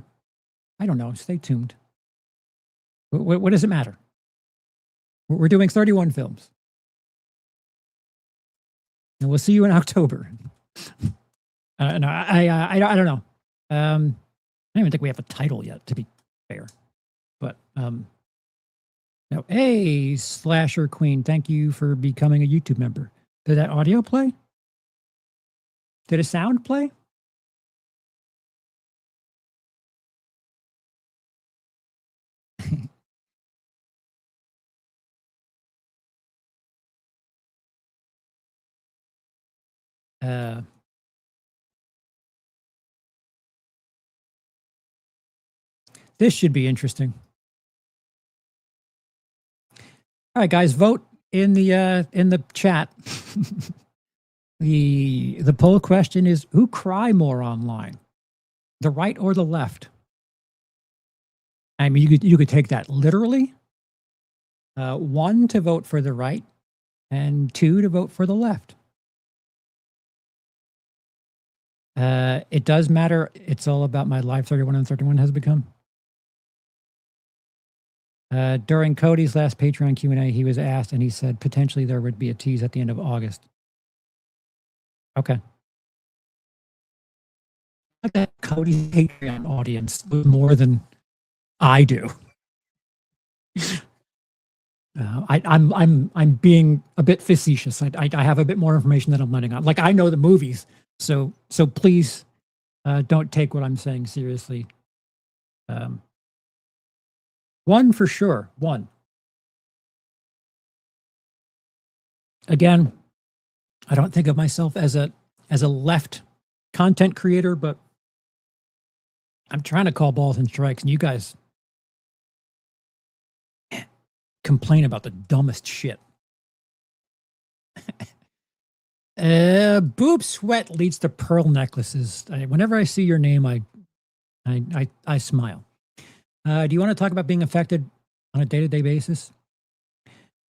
don't know. Stay tuned. What does it matter? We're doing 31 films. And we'll see you in October. No, I don't know. I don't even think we have a title yet, to be fair. But no. Hey, Slasher Queen, thank you for becoming a YouTube member. Did that audio play? Did a sound play? Uh, this should be interesting. All right, guys, vote in the chat. The poll question is: who cry more online, the right or the left? I mean, you could take that literally. 1 to vote for the right, and 2 to vote for the left. It does matter. It's all about my life. 31 and 31 has become. During Cody's last Patreon Q&A, he was asked, and he said potentially there would be a tease at the end of August. Okay. I bet Cody's Patreon audience was more than I do. I'm being a bit facetious. I have a bit more information that I'm letting on. Like, I know the movies, so please don't take what I'm saying seriously. 1 for sure. 1. Again, I don't think of myself as a left content creator, but I'm trying to call balls and strikes, and you guys complain about the dumbest shit. Boob sweat leads to pearl necklaces. Whenever I see your name, I smile. Do you want to talk about being affected on a day-to-day basis?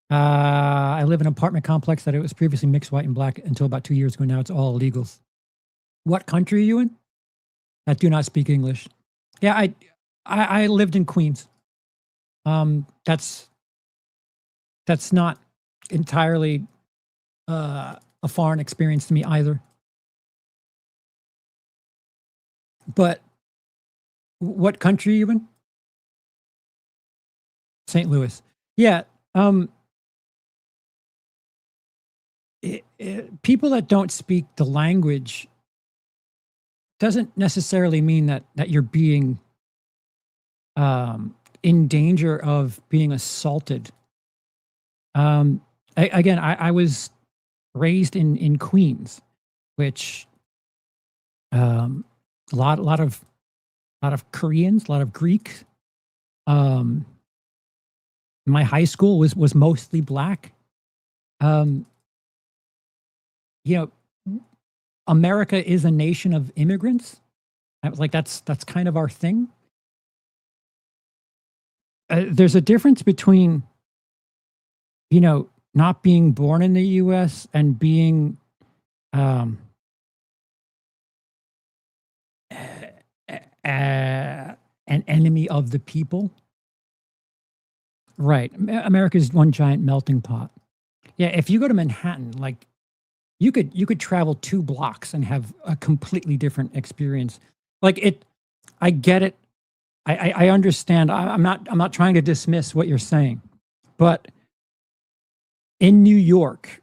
I live in an apartment complex that it was previously mixed white and black until about 2 years ago. Now it's all illegals. What country are you in? I do not speak English. Yeah, I lived in Queens. That's not entirely a foreign experience to me either. But what country are you in? St. Louis. Yeah. People that don't speak the language doesn't necessarily mean that you're being in danger of being assaulted. Again, I was raised in Queens, which a lot of Koreans, a lot of Greeks. My high school was mostly black. America is a nation of immigrants. Like that's kind of our thing. There's a difference between, not being born in the U.S. and being an enemy of the people. Right. America's one giant melting pot. Yeah, if you go to Manhattan, like you could travel 2 blocks and have a completely different experience. Like I get it. I understand. I'm not trying to dismiss what you're saying, but in New York,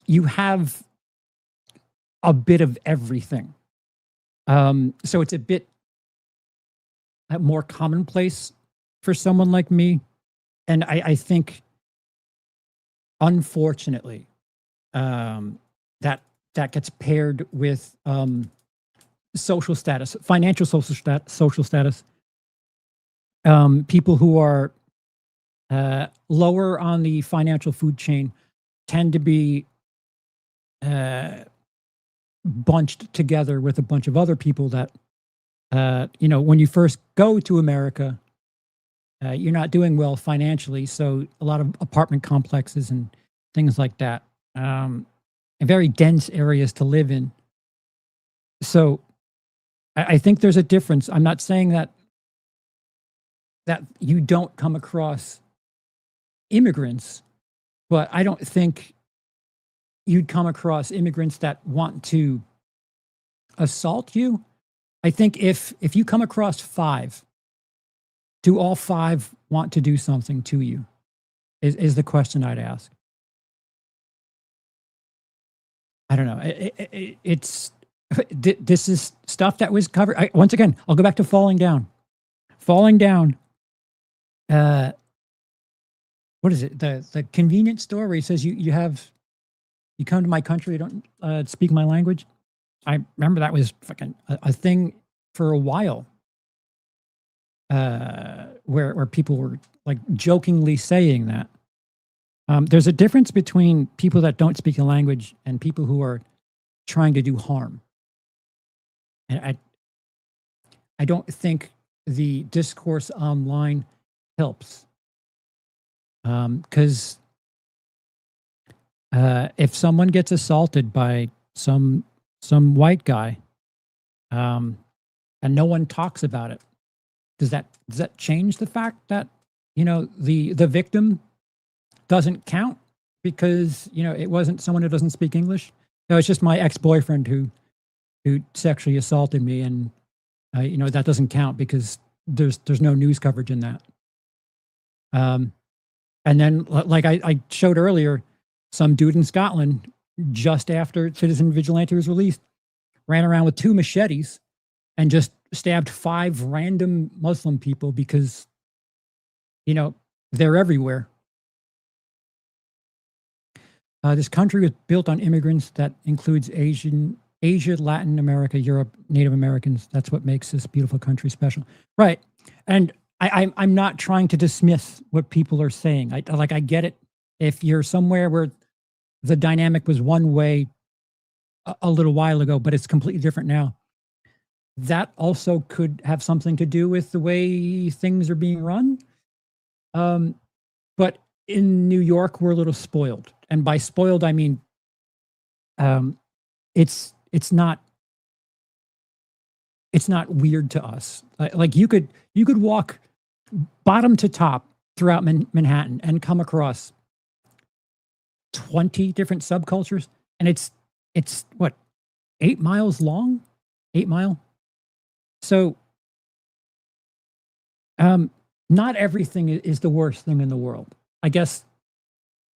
you have a bit of everything. So it's a bit more commonplace for someone like me. And I think, unfortunately, that gets paired with social status, financial social status. People who are lower on the financial food chain tend to be bunched together with a bunch of other people that, when you first go to America, you're not doing well financially. So a lot of apartment complexes and things like that, and very dense areas to live in. So I think there's a difference. I'm not saying that you don't come across immigrants, but I don't think you'd come across immigrants that want to assault you. I think if you come across 5, do all 5 want to do something to you? Is the question I'd ask. I don't know. This is stuff that was covered. Once again, I'll go back to falling down. Falling down. What is it? The convenience store where he says you come to my country, you don't speak my language. I remember that was fucking a thing for a while, where people were like jokingly saying that. There's a difference between people that don't speak the language and people who are trying to do harm. And I don't think the discourse online helps. Because if someone gets assaulted by some white guy, and no one talks about it, does that change the fact that, you know, the victim doesn't count because, you know, it wasn't someone who doesn't speak English? No, it's just my ex-boyfriend who sexually assaulted me, and you know, that doesn't count because there's no news coverage in that. And then, like I showed earlier, some dude in Scotland, just after Citizen Vigilante was released, ran around with 2 machetes and just stabbed 5 random Muslim people because, you know, they're everywhere. This country was built on immigrants that includes Asia, Latin America, Europe, Native Americans. That's what makes this beautiful country special. Right. And I'm not trying to dismiss what people are saying. I get it. If you're somewhere where the dynamic was one way a little while ago, but it's completely different now, that also could have something to do with the way things are being run. But in New York, we're a little spoiled. And by spoiled, I mean, it's not weird to us. Like you could walk bottom to top throughout Manhattan and come across 20 different subcultures, and it's what, 8 miles long, 8 mile. So, not everything is the worst thing in the world. I guess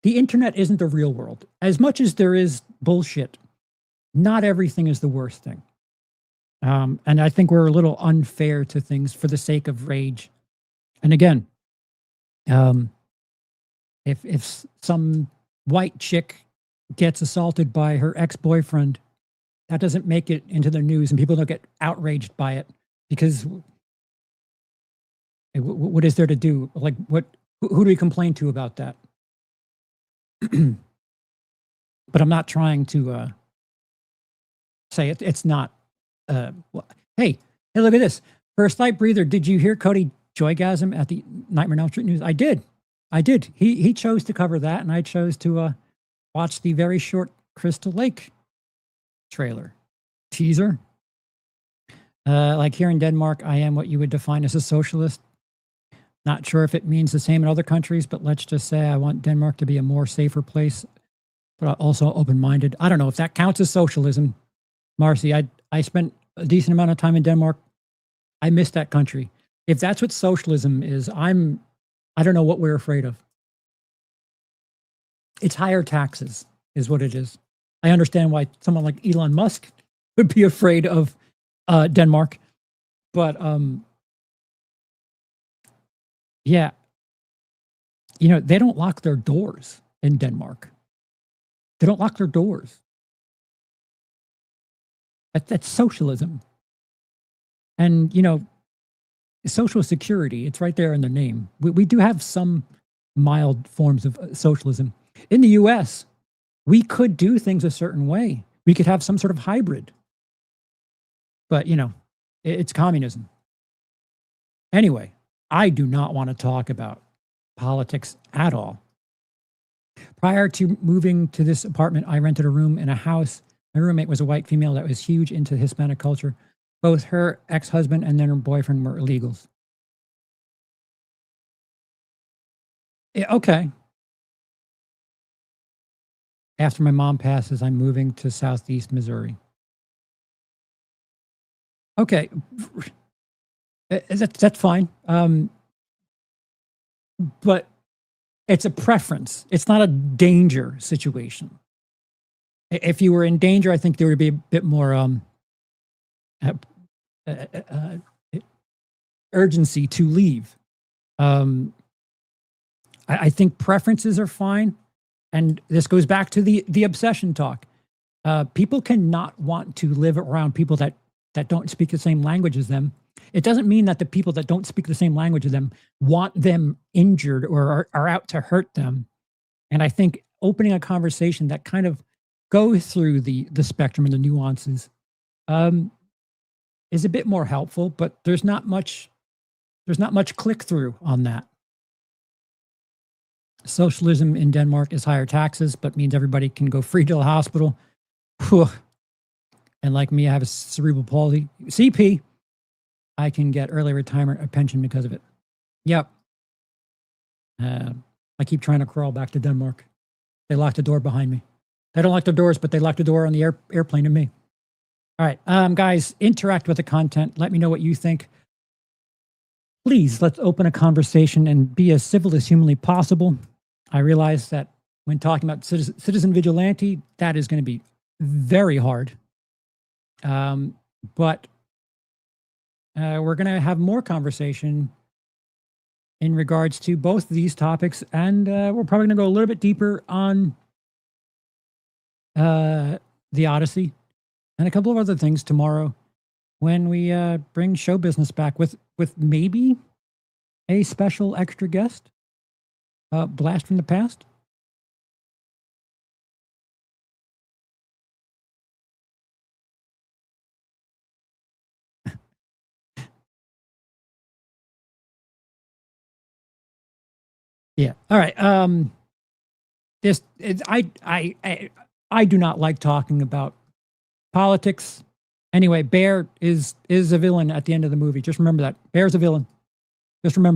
the internet isn't the real world. As much as there is bullshit, not everything is the worst thing. And I think we're a little unfair to things for the sake of rage. And again, if some white chick gets assaulted by her ex-boyfriend, that doesn't make it into the news, and people don't get outraged by it because what is there to do? Like, who do we complain to about that? But I'm not trying to say it's not. Hey, look at this. First Light Breather. Did you hear Cody Joygasm at the Nightmare on Elm Street News? I did. He chose to cover that, and I chose to watch the very short Crystal Lake trailer teaser. Like here in Denmark, I am what you would define as a socialist. Not sure if it means the same in other countries, but let's just say I want Denmark to be a more safer place, but also open-minded. I don't know if that counts as socialism. Marcy, I spent a decent amount of time in Denmark. I miss that country. If that's what socialism is, I don't know what we're afraid of. It's higher taxes is what it is. I understand why someone like Elon Musk would be afraid of Denmark, but yeah, you know, they don't lock their doors in Denmark. They don't lock their doors. That's socialism. And, you know, social security, it's right there in the name. We do have some mild forms of socialism. In the US, we could do things a certain way. We could have some sort of hybrid. But, you know, it's communism. Anyway, I do not want to talk about politics at all. Prior to moving to this apartment, I rented a room in a house. My roommate was a white female that was huge into Hispanic culture. Both her ex-husband and then her boyfriend were illegals. Yeah, okay. After my mom passes, I'm moving to Southeast Missouri. Okay. That's fine. But it's a preference. It's not a danger situation. If you were in danger, I think there would be a bit more urgency to leave. I think preferences are fine. And this goes back to the obsession talk. People cannot want to live around people that don't speak the same language as them. It doesn't mean that the people that don't speak the same language as them want them injured or are out to hurt them. And I think opening a conversation that kind of goes through the spectrum and the nuances is a bit more helpful, but there's not much click through on that. Socialism in Denmark is higher taxes, but means everybody can go free to the hospital. Whew. And like me, I have a cerebral palsy. CP, I can get early retirement or pension because of it. Yep. I keep trying to crawl back to Denmark. They locked the door behind me. They don't lock the doors, but they locked the door on the airplane to me. All right, guys, interact with the content. Let me know what you think. Please, let's open a conversation and be as civil as humanly possible. I realize that when talking about Citizen Vigilante, that is going to be very hard. But we're going to have more conversation in regards to both of these topics, and we're probably going to go a little bit deeper on the Odyssey and a couple of other things tomorrow when we bring show business back with maybe a special extra guest, blast from the past. Yeah. All right. I do not like talking about politics. Anyway, Bear is a villain at the end of the movie. Just remember that. Bear's a villain. Just remember that.